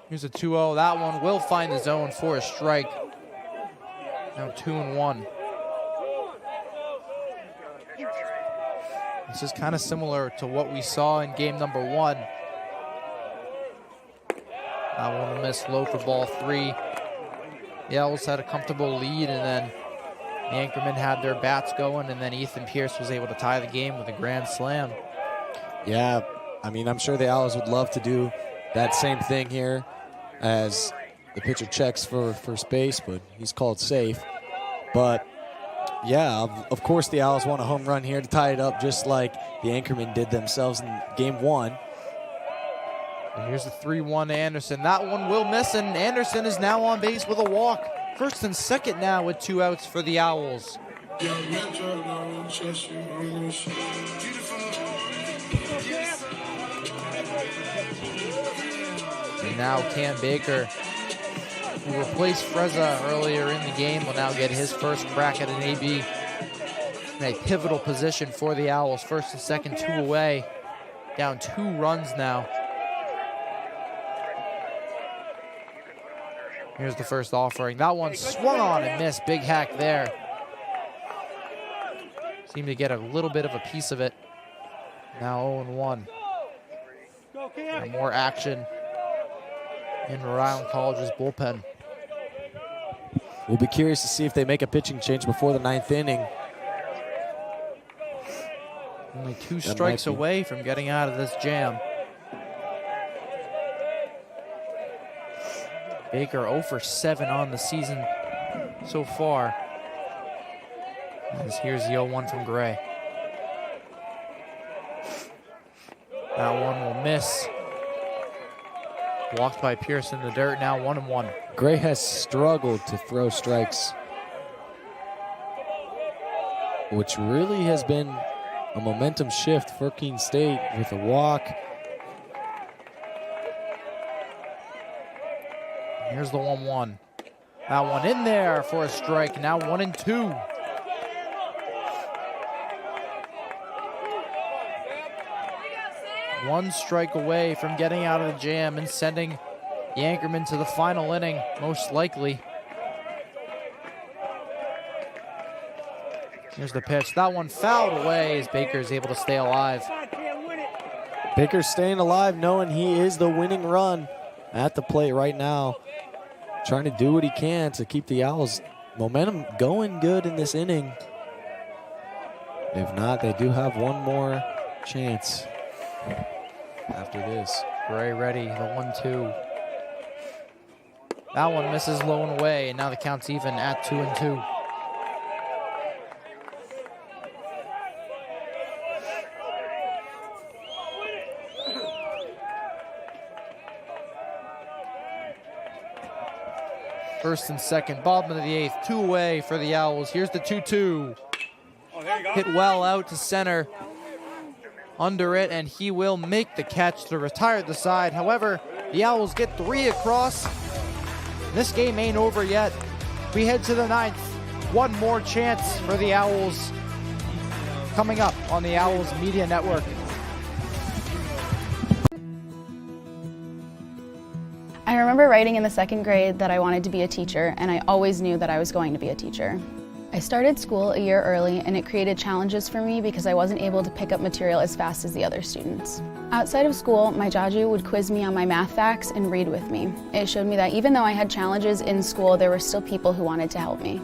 Here's a 2-0. That one will find the zone for a strike. Now 2-1. This is kind of similar to what we saw in game number 1. That one will miss low for ball 3. The Owls had a comfortable lead, and then the Anchormen had their bats going, and then Ethan Pierce was able to tie the game with a grand slam. Yeah, I mean, I'm sure the Owls would love to do that same thing here as the pitcher checks for first base, but he's called safe. But yeah, of course the Owls want a home run here to tie it up, just like the Anchormen did themselves in game 1. And here's the 3-1 to Anderson. That one will miss, and Anderson is now on base with a walk. First and second now with 2 outs for the Owls. And now Cam Baker, who replaced Frezza earlier in the game, will now get his first crack at an AB in a pivotal position for the Owls. First and second, 2 away. Down 2 runs now. Here's the first offering. That one swung on and missed. Big hack there. Seemed to get a little bit of a piece of it. Now 0-1. And more action in Rhode Island College's bullpen. We'll be curious to see if they make a pitching change before the 9th inning. Only 2 strikes away from getting out of this jam. Baker 0 for 7 on the season so far. As here's the 0-1 from Gray. That one will miss. Blocked by Pierce in the dirt, now 1-1. Gray has struggled to throw strikes, which really has been a momentum shift for Keene State with a walk. Here's the 1-1. That one in there for a strike, now 1-2. One strike away from getting out of the jam and sending the Anchormen to the final inning, most likely. Here's the pitch. That one fouled away as Baker is able to stay alive. Baker's staying alive, knowing he is the winning run at the plate right now. Trying to do what he can to keep the Owls' momentum going good in this inning. If not, they do have one more chance after this. Gray ready, the 1-2. That one misses low and away, and now the count's even at 2-2. First and second, bottom of the 8th, 2 away for the Owls. Here's the 2-2. Hit well out to center. Under it, and he will make the catch to retire the side. However, the Owls get 3 across. This game ain't over yet. We head to the 9th. One more chance for the Owls coming up on the Owls Media Network. I remember writing in the 2nd grade that I wanted to be a teacher, and I always knew that I was going to be a teacher. I started school a year early, and it created challenges for me because I wasn't able to pick up material as fast as the other students. Outside of school, my Jaju would quiz me on my math facts and read with me. It showed me that even though I had challenges in school, there were still people who wanted to help me.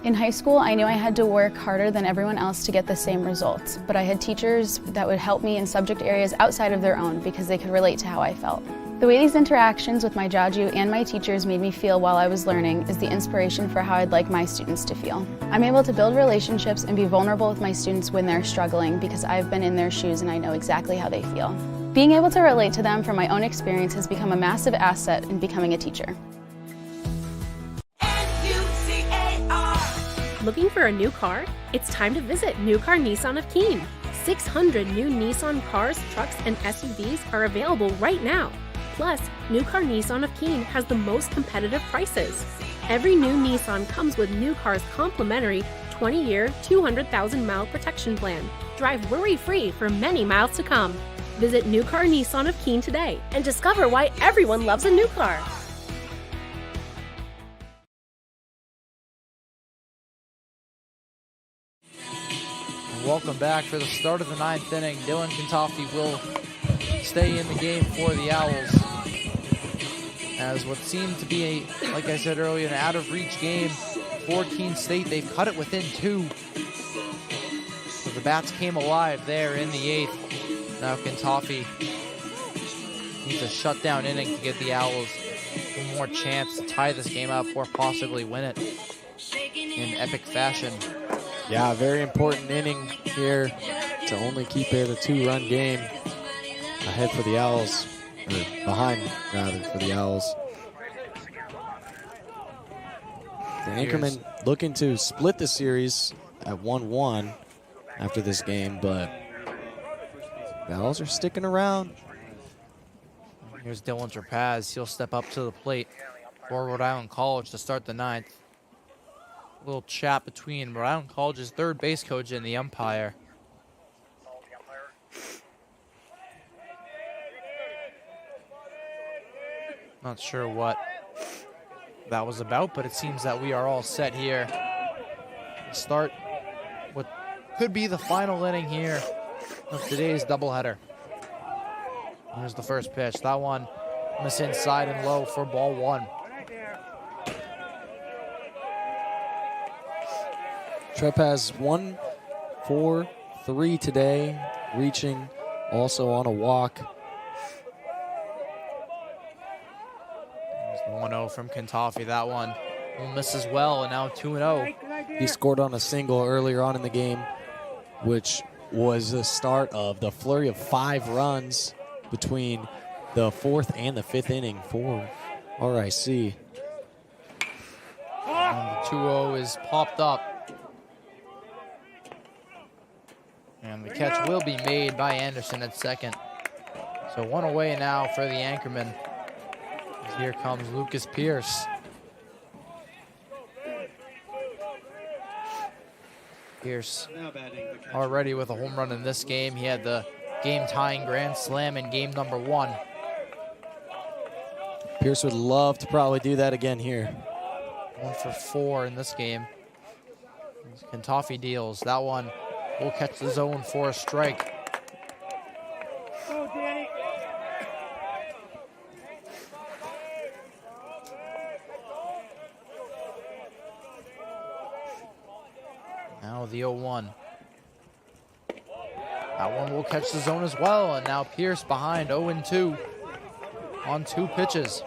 In high school, I knew I had to work harder than everyone else to get the same results, but I had teachers that would help me in subject areas outside of their own because they could relate to how I felt. The way these interactions with my Jaju and my teachers made me feel while I was learning is the inspiration for how I'd like my students to feel. I'm able to build relationships and be vulnerable with my students when they're struggling because I've been in their shoes and I know exactly how they feel. Being able to relate to them from my own experience has become a massive asset in becoming a teacher. Looking for a new car? It's time to visit New Car Nissan of Keene. 600 new Nissan cars, trucks, and SUVs are available right now. Plus, New Car Nissan of Keene has the most competitive prices. Every new Nissan comes with New Car's complimentary 20-year, 200,000-mile protection plan. Drive worry-free for many miles to come. Visit New Car Nissan of Keene today and discover why everyone loves a new car. Welcome back for the start of the 9th inning. Dylan Kentoffy will stay in the game for the Owls. As what seemed to be, like I said earlier, an out-of-reach game for Keene State, they've cut it within 2. So the bats came alive there in the 8th. Now Kentoffy needs a shutdown inning to get the Owls one more chance to tie this game up or possibly win it in epic fashion. Yeah, very important inning here to only keep it a 2-run game ahead for the Owls, or behind rather for the Owls. The Anchormen looking to split the series at 1-1 after this game, but the Owls are sticking around. Here's Dylan Trapaz. He'll step up to the plate for Rhode Island College to start the 9th. A little chat between Rhode Island College's third base coach and the umpire. Not sure what that was about, but it seems that we are all set here. Start what could be the final inning here of today's doubleheader. Here's the first pitch. That one miss inside and low for ball 1. Trep has 1 for 3 today, reaching also on a walk. There's the 1-0 from Kentucky. That one will miss as well, and now 2-0. He scored on a single earlier on in the game, which was the start of the flurry of 5 runs between the 4th and the 5th inning for RIC. And the 2-0 is popped up. And the catch will be made by Anderson at second. So 1 away now for the Anchormen. Here comes Lucas Pierce. Pierce already with a home run in this game. He had the game-tying grand slam in game number 1. Pierce would love to probably do that again here. 1 for 4 in this game. Kentucky deals. That one will catch the zone for a strike. Now the 0-1. That one will catch the zone as well, and now Pierce behind 0-2 on 2 pitches.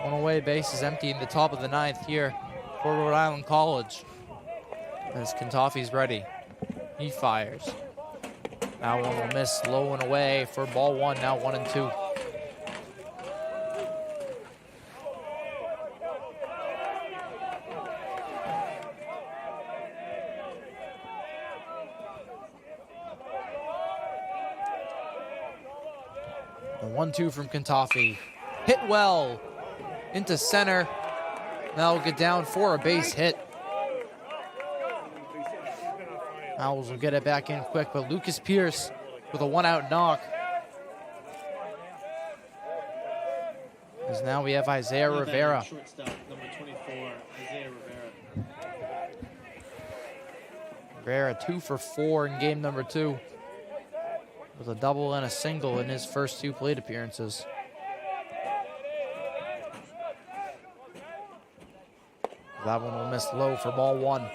One away, base is empty in the top of the 9th here for Rhode Island College. As Kentucky's ready. He fires. That one will miss low and away for ball 1, now 1-2. The 1-2 from Kentucky. Hit well into center. Now we'll get down for a base hit. Owls will get it back in quick, but Lucas Pierce with a 1-out knock. As now we have Isaiah Rivera. Shortstop, number 24, Isaiah Rivera. Rivera 2 for 4 in game number 2. With a double and a single in his first 2 plate appearances. That one will miss low for ball 1.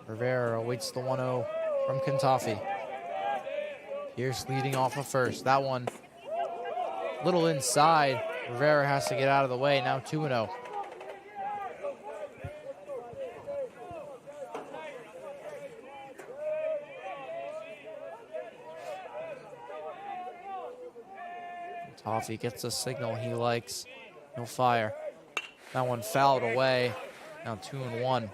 Rivera awaits the 1-0 from Kentucky. Pierce leading off of first. That one a little inside. Rivera has to get out of the way. Now 2-0. Toffee gets a signal he likes. He'll fire. That one fouled away. Now 2-1.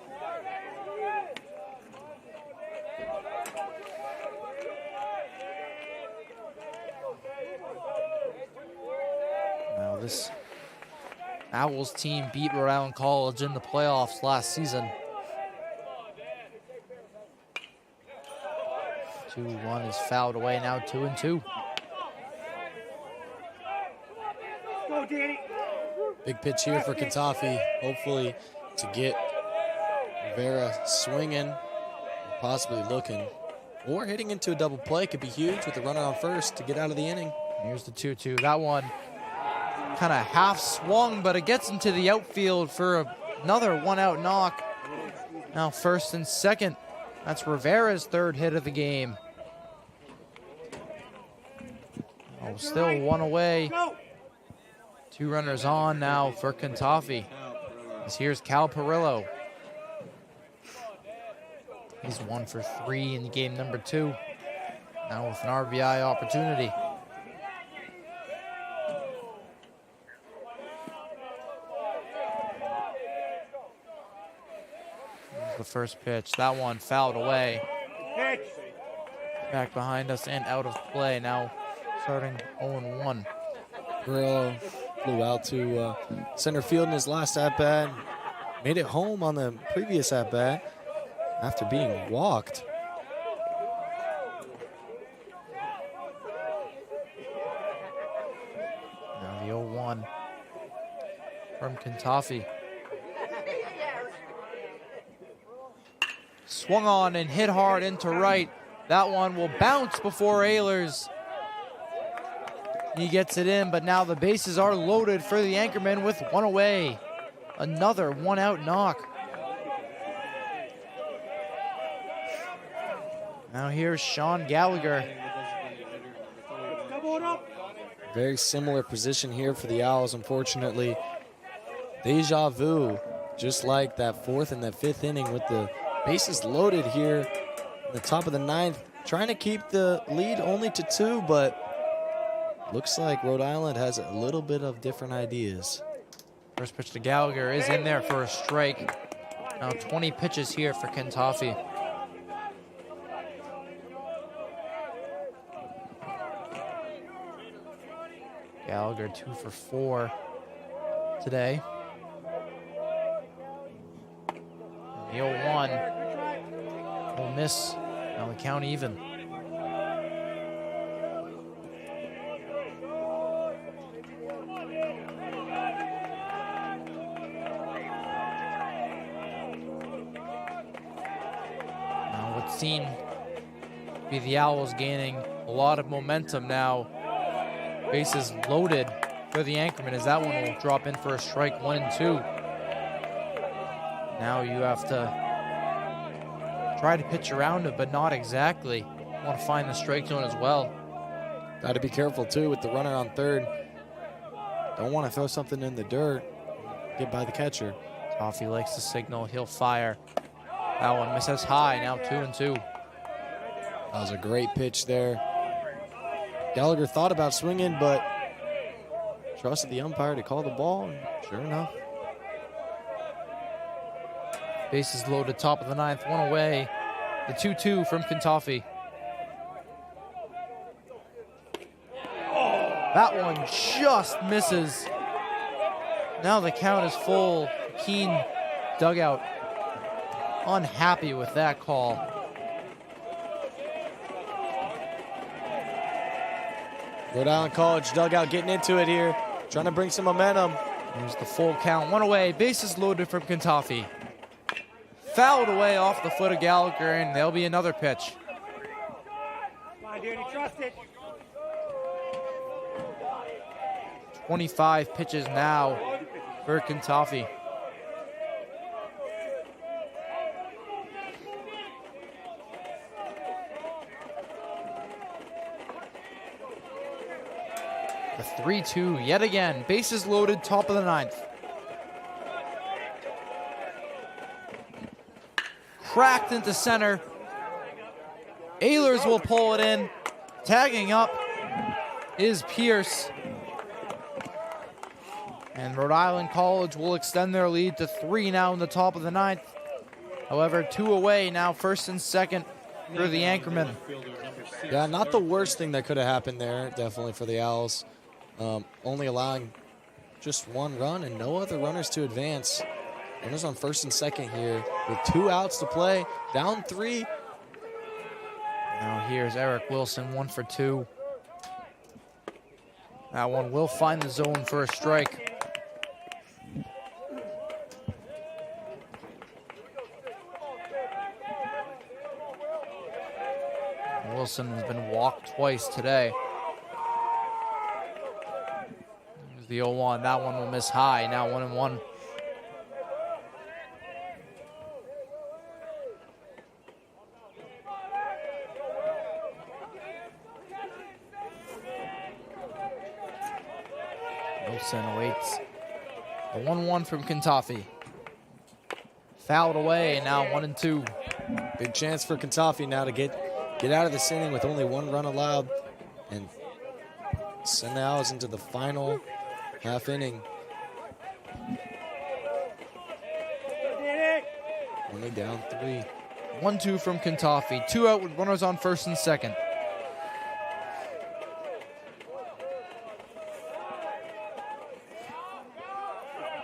Now this Owls team beat Rhode Island College in the playoffs last season. 2-1 is fouled away. Now 2-2. Big pitch here for Kentucky, hopefully to get Rivera swinging, possibly looking, or hitting into a double play could be huge with the runner on first to get out of the inning. Here's the 2-2. That one kind of half swung, but it gets into the outfield for another 1-out knock. Now first and second. That's Rivera's 3rd hit of the game. Oh, still 1 away. 2 runners on now for Kentucky. Here's Cal Perillo. He's 1 for 3 in game number 2. Now with an RBI opportunity. Here's the first pitch. That one fouled away. Back behind us and out of play. Now starting 0-1. Perillo flew out to center field in his last at-bat. Made it home on the previous at-bat after being walked. Now the 0-1 from Kentucky. Swung on and hit hard into right. That one will bounce before Ehlers. He gets it in, but now the bases are loaded for the Anchormen with one away. Another one-out knock. Now here's Sean Gallagher. Very similar position here for the Owls, unfortunately. Deja vu, just like that fourth and that fifth inning with the bases loaded here in the top of the ninth. Trying to keep the lead only to 2, but looks like Rhode Island has a little bit of different ideas. First pitch to Gallagher is in there for a strike. Now 20 pitches here for Kentucky. Gallagher 2 for 4 today. The 0-1 will miss. Now the count even. Now what's seen to be the Owls gaining a lot of momentum now. Bases loaded for the Anchormen as that one will drop in for a strike, 1-2. Now you have to try to pitch around it, but not exactly. You want to find the strike zone as well. Got to be careful too with the runner on third. Don't want to throw something in the dirt. Get by the catcher. Toffee likes the signal. He'll fire. That one misses high. Now 2-2. That was a great pitch there. Gallagher thought about swinging, but trusted the umpire to call the ball, and sure enough. Bases loaded, top of the ninth, one away. The 2-2 from Kentucky. That one just misses. Now the count is full. Keene dugout unhappy with that call. Rhode Island College dugout getting into it here, trying to bring some momentum. Here's the full count, one away, bases loaded from Kentucky. Fouled away off the foot of Gallagher, and there'll be another pitch. Come on, dude, trust it. 25 pitches now for Kentucky. The 3-2 yet again. Bases loaded, top of the ninth. Cracked into center. Ehlers will pull it in. Tagging up is Pierce. And Rhode Island College will extend their lead to 3 now in the top of the ninth. However, 2 away now, first and second for the Anchormen. Yeah, not the worst thing that could have happened there, definitely for the Owls. Only allowing just 1 run and no other runners to advance. Runners on first and second here with 2 outs to play, down 3. Now here's Eric Wilson, 1 for 2. That one will find the zone for a strike. Wilson has been walked twice today. Here's the 0-1. That one will miss high. Now 1-1. Wilson awaits a 1-1 from Kentucky. Fouled away, and now 1-2. Big chance for Kentucky now to get out of this inning with only 1 run allowed and send the Owls into the final half inning. Only down 3. 1-2 from Kentucky. 2 out with runners on first and second.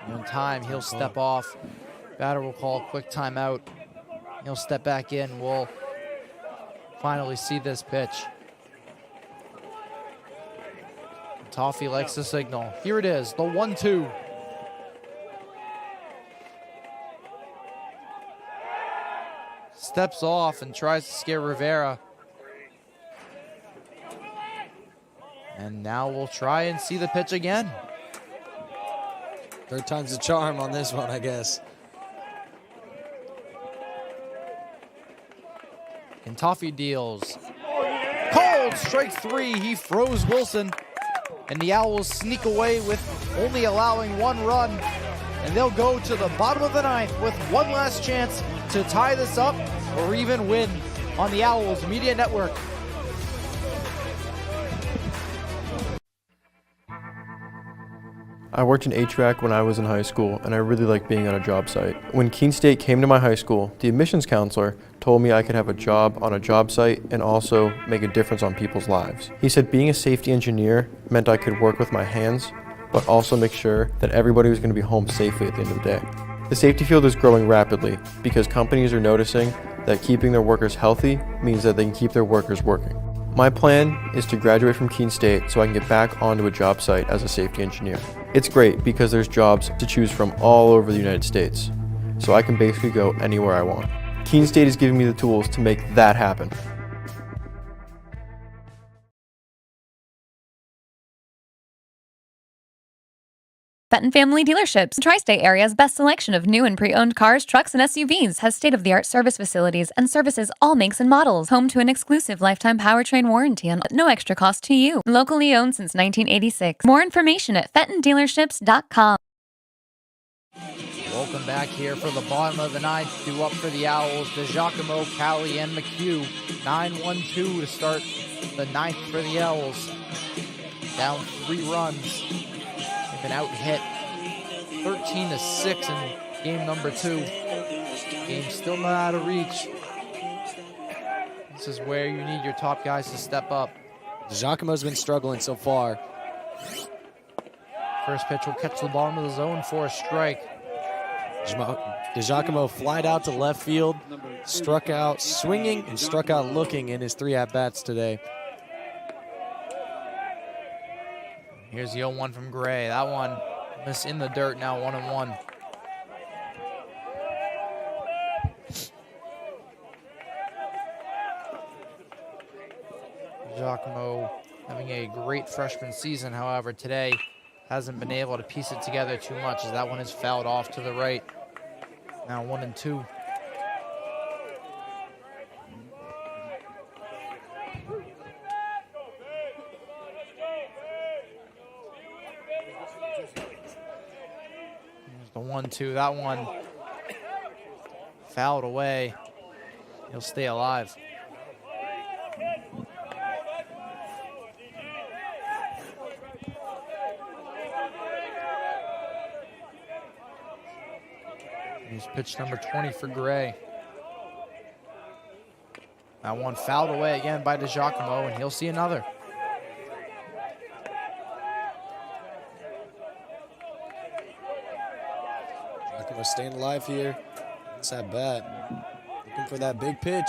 In time, he'll step off. Batter will call a quick timeout. He'll step back in. We'll finally see this pitch. Toffee likes the signal. Here it is, the 1-2. Steps off and tries to scare Rivera. And now we'll try and see the pitch again. Third time's the charm on this one, I guess. And Toffee deals. Called strike 3. He froze Wilson. And the Owls sneak away with only allowing 1 run. And they'll go to the bottom of the 9th with one last chance to tie this up or even win on the Owls Media Network. I worked in HVAC when I was in high school, and I really liked being on a job site. When Keene State came to my high school, the admissions counselor told me I could have a job on a job site and also make a difference on people's lives. He said being a safety engineer meant I could work with my hands, but also make sure that everybody was going to be home safely at the end of the day. The safety field is growing rapidly because companies are noticing that keeping their workers healthy means that they can keep their workers working. My plan is to graduate from Keene State so I can get back onto a job site as a safety engineer. It's great because there's jobs to choose from all over the United States, so I can basically go anywhere I want. Keene State is giving me the tools to make that happen. Fenton Family Dealerships, Tri-State area's best selection of new and pre-owned cars, trucks, and SUVs, has state-of-the-art service facilities and services all makes and models. Home to an exclusive lifetime powertrain warranty and no extra cost to you. Locally owned since 1986. More information at fentondealerships.com. Welcome back here for the bottom of the 9th. Due up for the Owls, DeGiacomo, Callie, and McHugh. 9-1-2 to start the 9th for the Owls. Down 3 runs. They've been out hit 13-6 in game number 2. Game still not out of reach. This is where you need your top guys to step up. DeGiacomo's been struggling so far. First pitch will catch the bottom of the zone for a strike. DeGiacomo flied out to left field, struck out swinging and struck out looking in his 3 at-bats today. Here's the 0-1 from Gray. That one missed in the dirt, now 1-1. Giacomo having a great freshman season, however, today hasn't been able to piece it together too much as that one is fouled off to the right. Now 1-2. Here's the 1-2. That one fouled away. He'll stay alive. Here's pitch number 20 for Gray. That one fouled away again by DeGiacomo, and he'll see another. Giacomo staying alive here. It's that bat. Looking for that big pitch.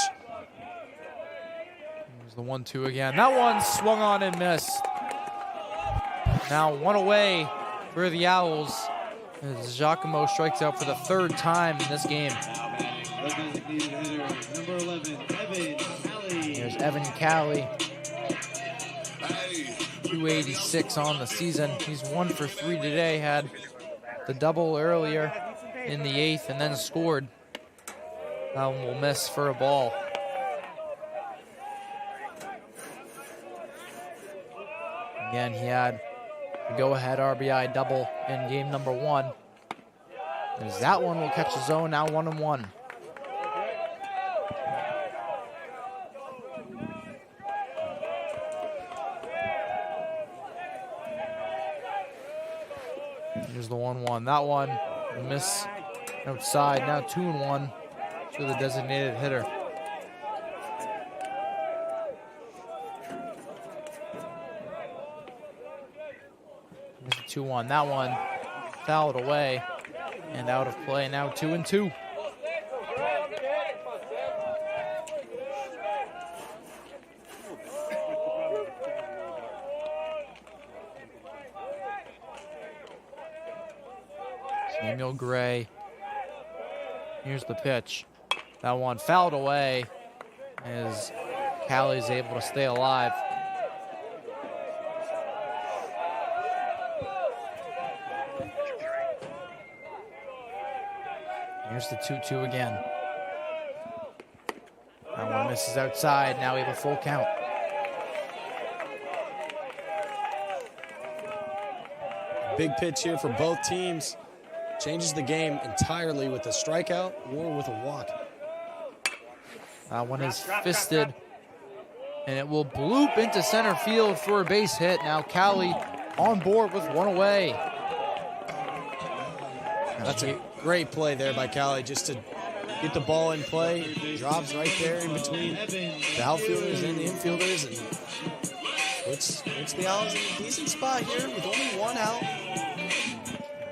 Here's the 1-2 again. That one swung on and missed. Now 1 away for the Owls. As Giacomo strikes out for the 3rd time in this game. Here's Evan Callie. 286 on the season. He's 1 for 3 today. Had the double earlier in the 8th and then scored. That one will miss for a ball. Again, he had a go-ahead RBI double in game number 1. As that one will catch the zone, now 1-1. Here's the 1-1. That one will miss outside. Now 2-1 to the designated hitter. Here's the 2-1. That one fouled away and out of play. Now 2-2. Samuel Gray. Here's the pitch. That one fouled away as Callie's able to stay alive. Here's the 2-2 again. That one misses outside. Now we have a full count. Big pitch here for both teams. Changes the game entirely with a strikeout or with a walk. That one is fisted, and it will bloop into center field for a base hit. Now Callie on board with one away. That's a great play there by Callie just to get the ball in play. Drops right there in between the outfielders and the infielders. And puts the Owls in a decent spot here with only one out.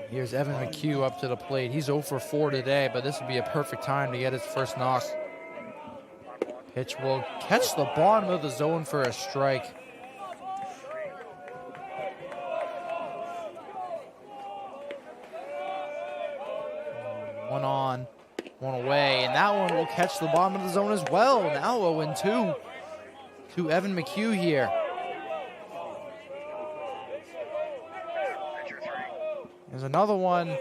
Here's Evan McHugh up to the plate. He's 0 for 4 today, but this would be a perfect time to get his first knock. Pitch will catch the bottom of the zone for a strike. One on, one away, and that one will catch the bottom of the zone as well. Now 0-2 to Evan McHugh here. There's another one,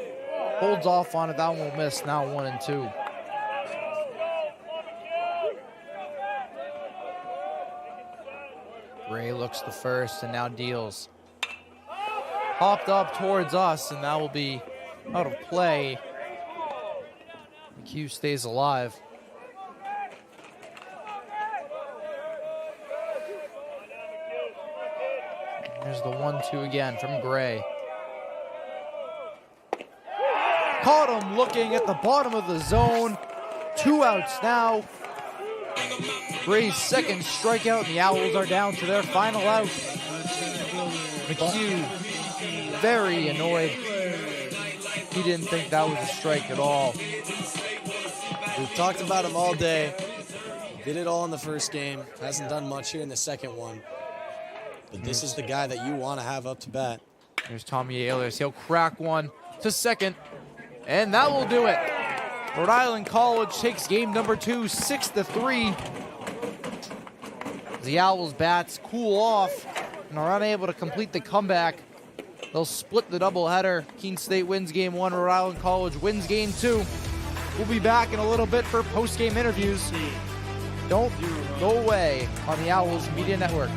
holds off on it, that one will miss, now 1-2. Gray looks the first and now deals. Hopped up towards us and that will be out of play. McHugh stays alive. There's the 1-2 again from Gray. Caught him looking at the bottom of the zone. 2 outs now. Gray's second strikeout, and the Owls are down to their final out. McHugh very annoyed. He didn't think that was a strike at all. We've talked about him all day. Did it all in the first game. Hasn't done much here in the second one. But this is the guy that you want to have up to bat. There's Tommy Ehlers. He'll crack one to second. And that will do it. Rhode Island College takes game number 2, 6-3. The Owls bats cool off and are unable to complete the comeback. They'll split the doubleheader. Keene State wins game 1, Rhode Island College wins game 2. We'll be back in a little bit for post-game interviews. Don't go away on the Owls Media Network.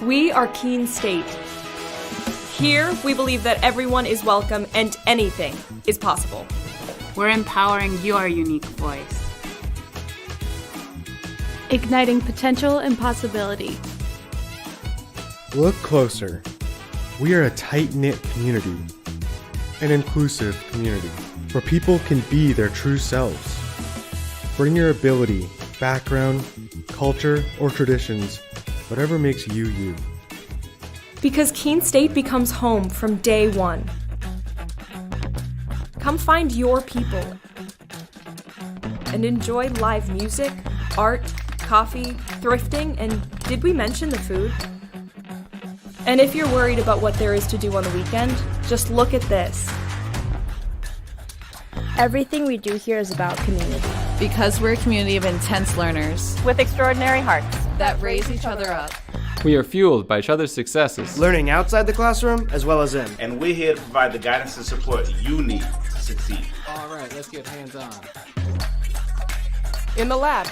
We are Keene State. Here, we believe that everyone is welcome and anything is possible. We're empowering your unique voice. Igniting potential and possibility. Look closer. We are a tight-knit community, an inclusive community, where people can be their true selves. Bring your ability, background, culture, or traditions, whatever makes you you. Because Keene State becomes home from day one. Come find your people and enjoy live music, art, coffee, thrifting, and did we mention the food? And if you're worried about what there is to do on the weekend, just look at this. Everything we do here is about community. Because we're a community of intense learners with extraordinary hearts that raise each other up. We are fueled by each other's successes. Learning outside the classroom as well as in. And we're here to provide the guidance and support you need to succeed. All right, let's get hands-on. In the lab.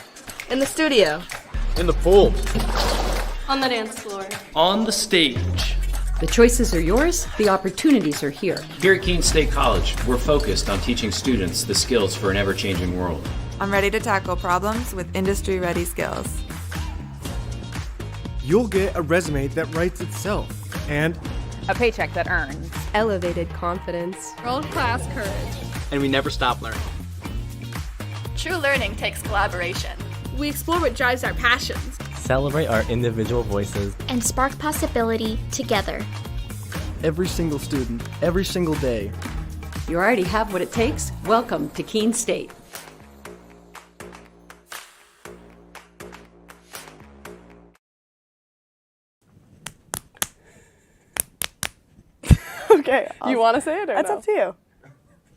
In the studio. In the pool. On the dance floor. On the stage. The choices are yours, the opportunities are here. Here at Keene State College, we're focused on teaching students the skills for an ever-changing world. I'm ready to tackle problems with industry-ready skills. You'll get a resume that writes itself and a paycheck that earns. Elevated confidence. World-class courage. And we never stop learning. True learning takes collaboration. We explore what drives our passions. Celebrate our individual voices. And spark possibility together. Every single student, every single day. You already have what it takes. Welcome to Keene State. Okay, you want to say it or That's up to you.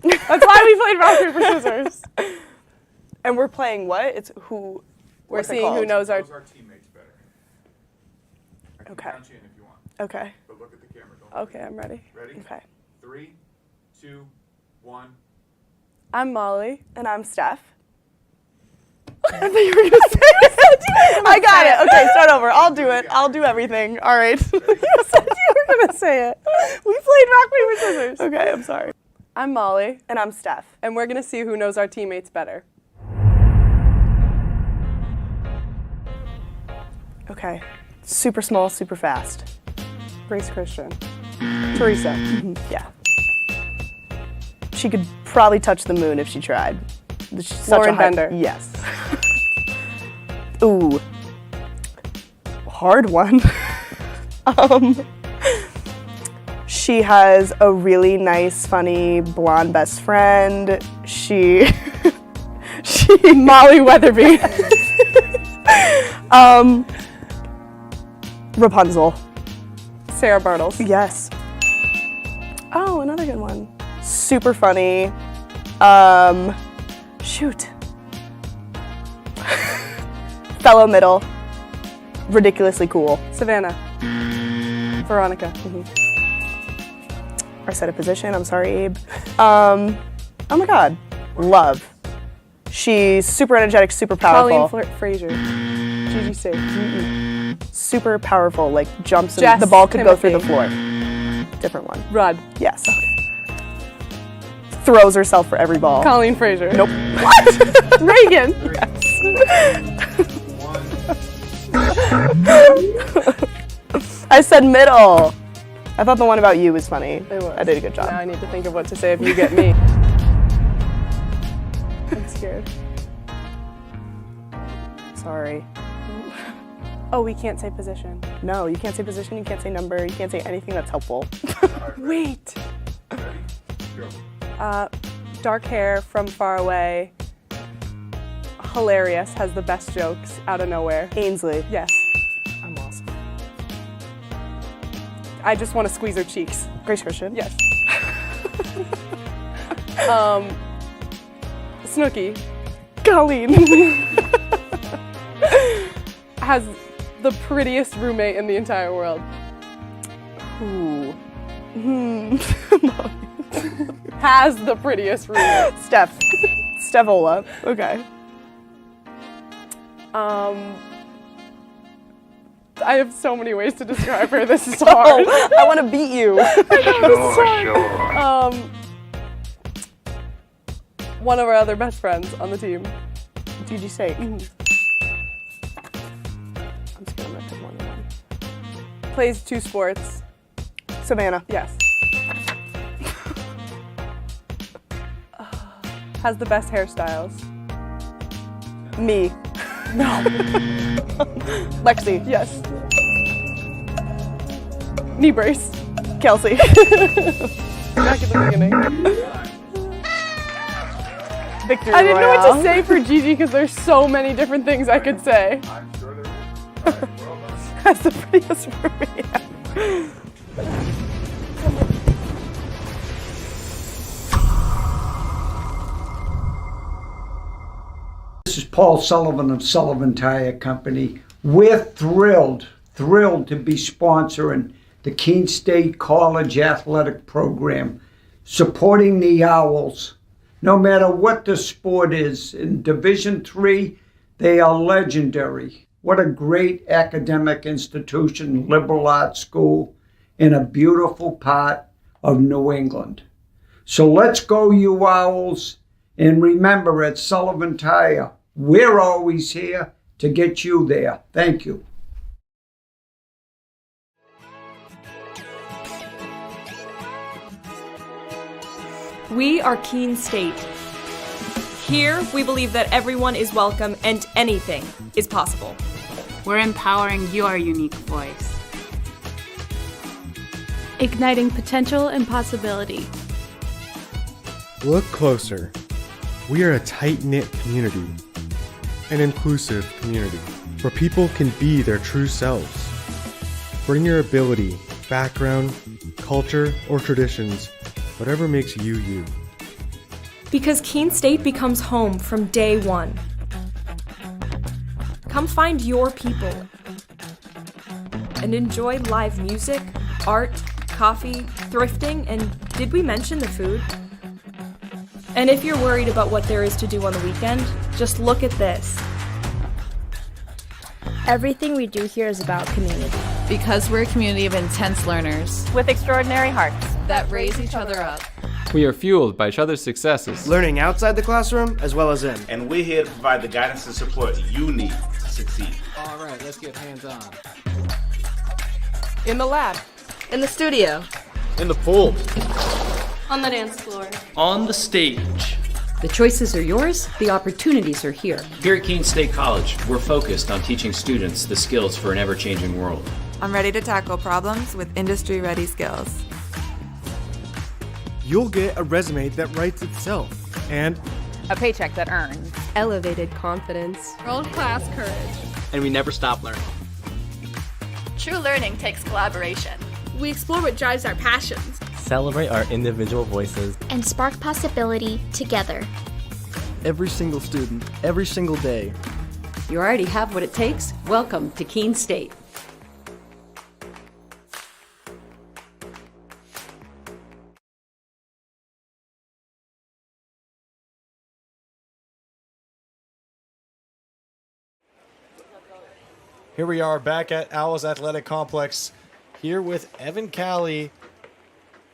That's why we played rock, paper, scissors. And we're playing what? It's who? We're seeing who knows our teammates better. I can Okay. count you in if you want. Okay. But look at the camera. Don't Okay, I'm ready. Ready? Okay. 3, 2, 1. I'm Molly. And I'm Steph. I thought you were going to say it. I got it. Okay, start over. I'll do it. I'll do everything. All right. You said you were going to say it. We played rock, paper, scissors. Okay, I'm sorry. I'm Molly. And I'm Steph. And we're going to see who knows our teammates better. Okay. Super small, super fast. Grace Christian. Teresa. Yeah. She could probably touch the moon if she tried. She's such Lauren a high- Bender. Yes. Ooh. Hard one. She has a really nice, funny, blonde best friend. She Molly Weatherby. Rapunzel. Sarah Bartles. Yes. Oh, another good one. Super funny. Shoot. Fellow middle. Ridiculously cool. Savannah. Veronica. Our set of position. I'm sorry, Abe. Oh my God. Love. She's super energetic, super powerful. Colleen Frazier. Gigi Say. Super powerful, like jumps and the ball could go through the floor. Different one. Rhode. Yes. Throws herself for every ball. Colleen Frazier. Nope. What? Reagan. Yes. I said middle. I thought the one about you was funny. It was. I did a good job. Now I need to think of what to say if you get me. I'm scared. Sorry. Oh, we can't say position. No, you can't say position, you can't say number, you can't say anything that's helpful. Wait. Dark hair from far away. Hilarious, has the best jokes out of nowhere. Ainsley. Yes. I'm awesome. I just want to squeeze her cheeks. Grace Christian. Yes. Snooki. Colleen. Has the prettiest roommate in the entire world. Ooh. Has the prettiest roommate. Steph. Stevola. Okay. I have so many ways to describe her. This is hard. I want to beat you. I know, this is hard. One of our other best friends on the team. Did you say? I'm scared I'm gonna pick more than one. Plays 2 sports. Savannah. Yes. Has the best hairstyles. Me. No. Lexi. Yes. Knee brace. Kelsey. Back at the beginning. Victory I didn't know what to say for Gigi because there's so many different things I could say. I'm sure there is. That's the prettiest roommate. This is Paul Sullivan of Sullivan Tire Company. We're thrilled to be sponsoring the Keene State College Athletic Program, supporting the Owls. No matter what the sport is, in Division III, they are legendary. What a great academic institution, liberal arts school, in a beautiful part of New England. So let's go, you Owls, and remember at Sullivan Tire, we're always here to get you there. Thank you. We are Keene State. Here, we believe that everyone is welcome and anything is possible. We're empowering your unique voice. Igniting potential and possibility. Look closer. We are a tight-knit community, an inclusive community, where people can be their true selves. Bring your ability, background, culture, or traditions, whatever makes you you. Because Keene State becomes home from day one. Come find your people and enjoy live music, art, coffee, thrifting, and did we mention the food? And if you're worried about what there is to do on the weekend, just look at this. Everything we do here is about community. Because we're a community of intense learners With extraordinary hearts. that raise each other up. We are fueled by each other's successes. Learning outside the classroom as well as in. And we're here to provide the guidance and support you need to succeed. All right, let's get hands-on. In the lab. In the studio. In the pool. On the dance floor. On the stage. The choices are yours, the opportunities are here. Here at Keene State College, we're focused on teaching students the skills for an ever-changing world. I'm ready to tackle problems with industry-ready skills. You'll get a resume that writes itself and A paycheck that earns. Elevated confidence. World-class courage. And we never stop learning. True learning takes collaboration. We explore what drives our passions. Celebrate our individual voices. And spark possibility together. Every single student, every single day. You already have what it takes. Welcome to Keene State. Here we are back at Owls Athletic Complex, here with Evan Callie.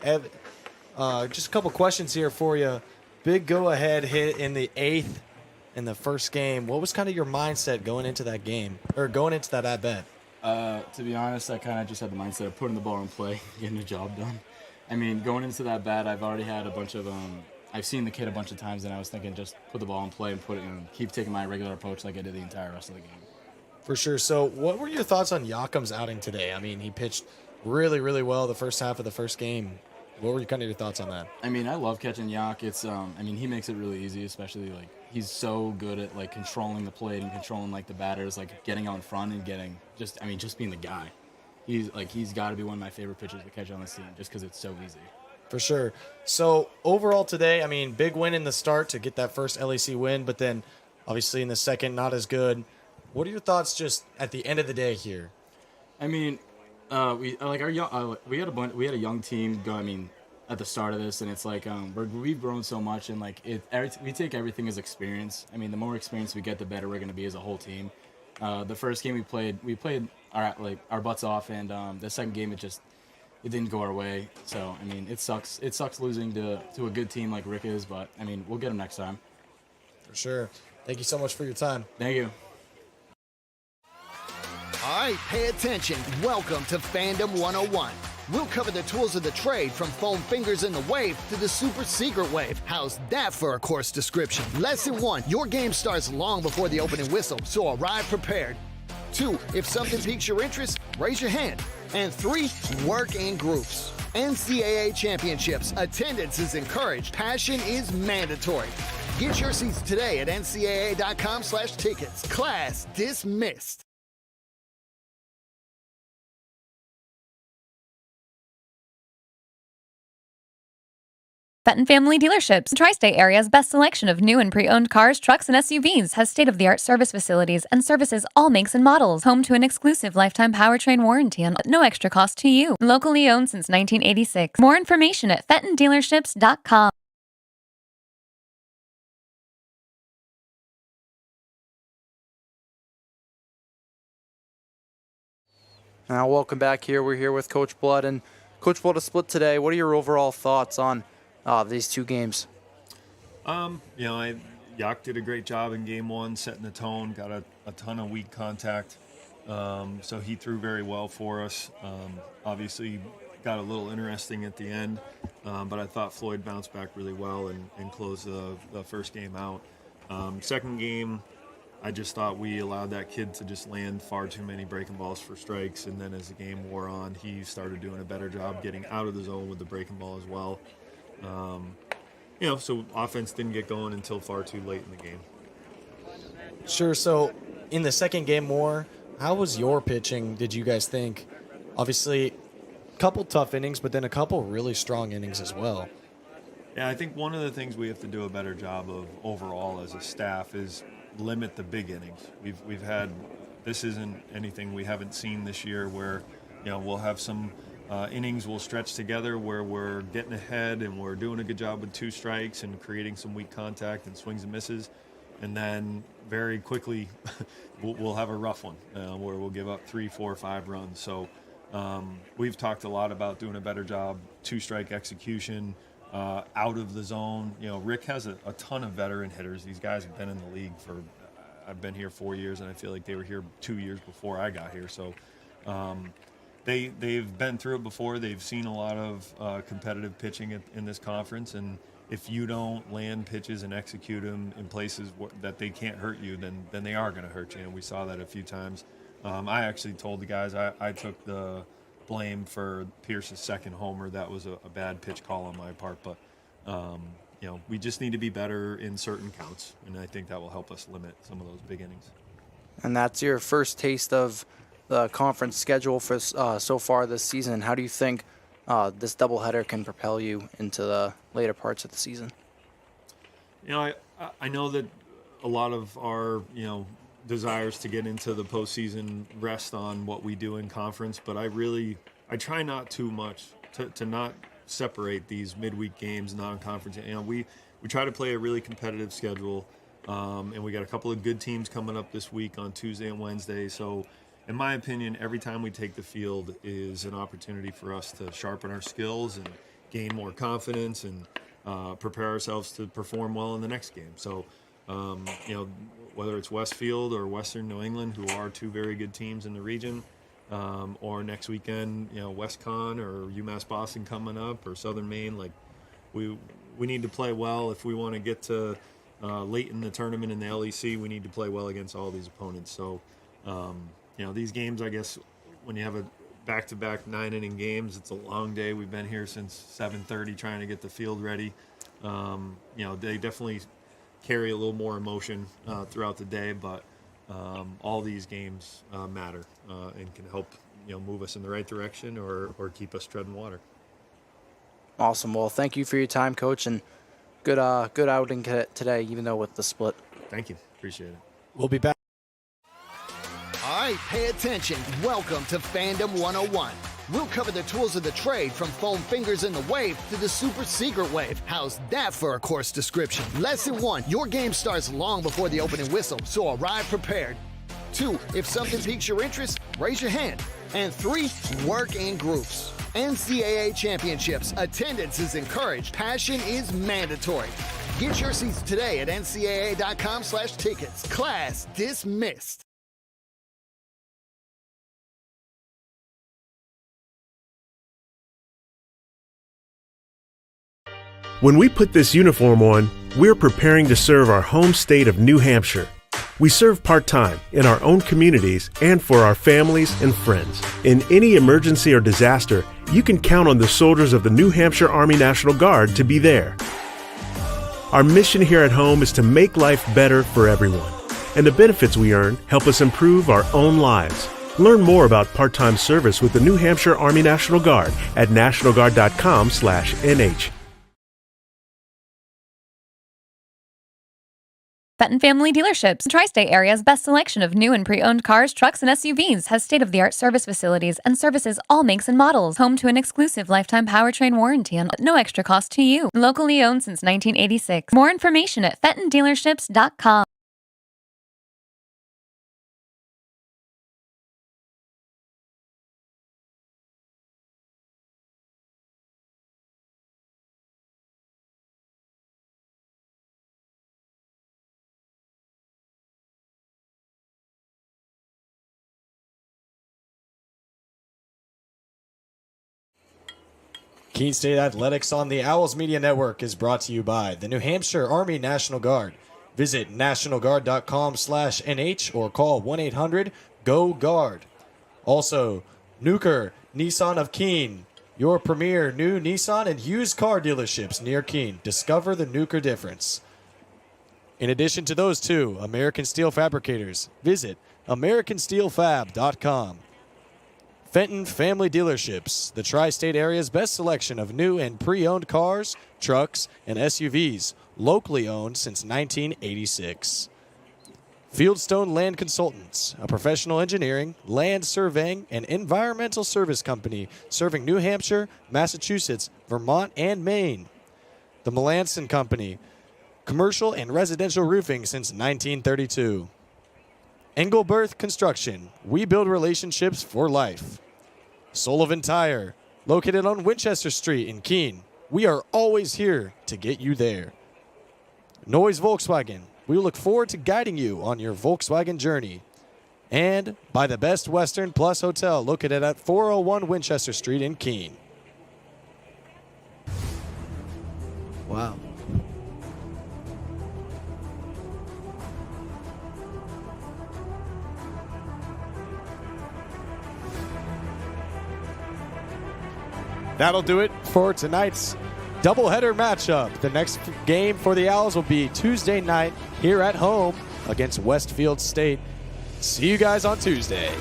Just a couple questions here for you. Big go-ahead hit in the 8th in the first game. What was kind of your mindset going into that game, or going into that at-bat? To be honest, I kind of just had the mindset of putting the ball in play, getting the job done. I mean, going into that bat, I've already had a bunch of I've seen the kid a bunch of times, and I was thinking just put the ball in play and put it and keep taking my regular approach like I did the entire rest of the game. For sure. So what were your thoughts on Yakum's outing today? I mean, he pitched really, really well the first half of the first game. What were kind of your thoughts on that? I mean, I love catching Yak. It's I mean, he makes it really easy, especially like he's so good at like controlling the plate and controlling like the batters, like getting out in front and getting just being the guy. He's got to be one of my favorite pitchers to catch on the team just because it's so easy. For sure. So overall today, I mean, big win in the start to get that first LAC win, but then obviously in the second, not as good. What are your thoughts just at the end of the day here? I mean, we had a young team go. I mean, at the start of this, and it's like we've grown so much, and like we take everything as experience. I mean, the more experience we get, the better we're going to be as a whole team. The first game we played our butts off, and the second game it didn't go our way. So I mean, it sucks. It sucks losing to a good team like Rick is, but I mean, we'll get them next time. For sure. Thank you so much for your time. Thank you. All right, pay attention. Welcome to Fandom 101. We'll cover the tools of the trade from foam fingers in the wave to the super secret wave. How's that for a course description? Lesson 1, your game starts long before the opening whistle, so arrive prepared. 2, if something piques your interest, raise your hand. And 3, work in groups. NCAA championships. Attendance is encouraged. Passion is mandatory. Get your seats today at ncaa.com/tickets. Class dismissed. Fenton Family Dealerships, Tri-State Area's best selection of new and pre-owned cars, trucks, and SUVs, has state-of-the-art service facilities and services all makes and models. Home to an exclusive lifetime powertrain warranty on no extra cost to you. Locally owned since 1986. More information at FentonDealerships.com. Now, welcome back here. We're here with Coach Blood. And Coach Blood, a split today. What are your overall thoughts on these two games? Yak did a great job in game one, setting the tone, got a ton of weak contact. So he threw very well for us. Obviously got a little interesting at the end, but I thought Floyd bounced back really well and closed the first game out. Second game, I just thought we allowed that kid to just land far too many breaking balls for strikes, and then as the game wore on, he started doing a better job getting out of the zone with the breaking ball as well. So offense didn't get going until far too late in the game. Sure. So in the second game more, how was your pitching, did you guys think? Obviously, a couple tough innings, but then a couple really strong innings as well. Yeah, I think one of the things we have to do a better job of overall as a staff is limit the big innings. We've had, this isn't anything we haven't seen this year where, we'll have some innings we'll stretch together where we're getting ahead and we're doing a good job with 2 strikes and creating some weak contact and swings and misses. And then very quickly we'll have a rough one where we'll give up 3, 4, 5 runs. So we've talked a lot about doing a better job, 2-strike execution, out of the zone. Rick has a ton of veteran hitters. These guys have been in the league for, I've been here 4 years, and I feel like they were here 2 years before I got here. So they've been through it before. They've seen a lot of competitive pitching in this conference, and if you don't land pitches and execute them in places that they can't hurt you, then they are going to hurt you. And we saw that a few times. I actually told the guys I took the blame for Pierce's second homer. That was a bad pitch call on my part, but we just need to be better in certain counts, and I think that will help us limit some of those big innings. And that's your first taste of the conference schedule for so far this season. How do you think this doubleheader can propel you into the later parts of the season? I know that a lot of our desires to get into the postseason rest on what we do in conference, but I try not too much to not separate these midweek games, non-conference. We try to play a really competitive schedule, and we got a couple of good teams coming up this week on Tuesday and Wednesday. So in my opinion, every time we take the field is an opportunity for us to sharpen our skills and gain more confidence and prepare ourselves to perform well in the next game. So whether it's Westfield or Western New England, who are 2 very good teams in the region, or next weekend, WestCon or UMass Boston coming up, or Southern Maine, we need to play well if we want to get to late in the tournament in the LEC. We need to play well against all these opponents. So, these games, I guess, when you have a back-to-back 9-inning games, it's a long day. We've been here since 7:30 trying to get the field ready. They definitely carry a little more emotion throughout the day, but all these games matter and can help move us in the right direction or keep us treading water. Awesome. Well, thank you for your time, Coach, and good outing today, even though with the split. Thank you. Appreciate it. We'll be back. All right, pay attention. Welcome to Fandom 101. We'll cover the tools of the trade from foam fingers in the wave to the super secret wave. How's that for a course description? Lesson 1, your game starts long before the opening whistle, so arrive prepared. 2, if something piques your interest, raise your hand. And 3, work in groups. NCAA championships, attendance is encouraged, passion is mandatory. Get your seats today at ncaa.com/tickets. Class dismissed. When we put this uniform on, we're preparing to serve our home state of New Hampshire. We serve part-time in our own communities and for our families and friends. In any emergency or disaster, you can count on the soldiers of the New Hampshire Army National Guard to be there. Our mission here at home is to make life better for everyone, and the benefits we earn help us improve our own lives. Learn more about part-time service with the New Hampshire Army National Guard at nationalguard.com/nh. Fenton Family Dealerships, Tri-State area's best selection of new and pre-owned cars, trucks, and SUVs, has state-of-the-art service facilities and services all makes and models. Home to an exclusive lifetime powertrain warranty and no extra cost to you. Locally owned since 1986. More information at fentondealerships.com. Keene State Athletics on the Owls Media Network is brought to you by the New Hampshire Army National Guard. Visit nationalguard.com/nh or call 1-800-GO-GUARD. Also, Nuker Nissan of Keene, your premier new Nissan and used car dealerships near Keene. Discover the Nuker difference. In addition to those two, American Steel Fabricators. Visit AmericanSteelFab.com. Fenton Family Dealerships, the tri-state area's best selection of new and pre-owned cars, trucks, and SUVs, locally owned since 1986. Fieldstone Land Consultants, a professional engineering, land surveying, and environmental service company serving New Hampshire, Massachusetts, Vermont, and Maine. The Melanson Company, commercial and residential roofing since 1932. Engelberth Construction, we build relationships for life. Sullivan Tire, located on Winchester Street in Keene, we are always here to get you there. Noise Volkswagen, we look forward to guiding you on your Volkswagen journey. And by the Best Western Plus Hotel, located at 401 Winchester Street in Keene. Wow. That'll do it for tonight's doubleheader matchup. The next game for the Owls will be Tuesday night here at home against Westfield State. See you guys on Tuesday.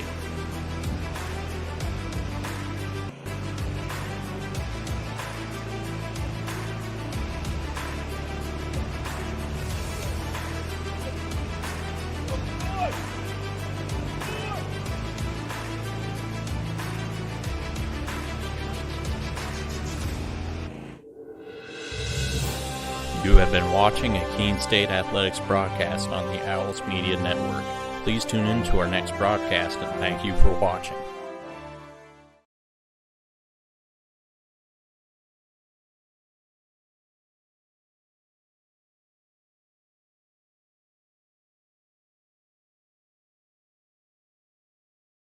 You have been watching a Keene State Athletics broadcast on the Owls Media Network. Please tune in to our next broadcast and thank you for watching.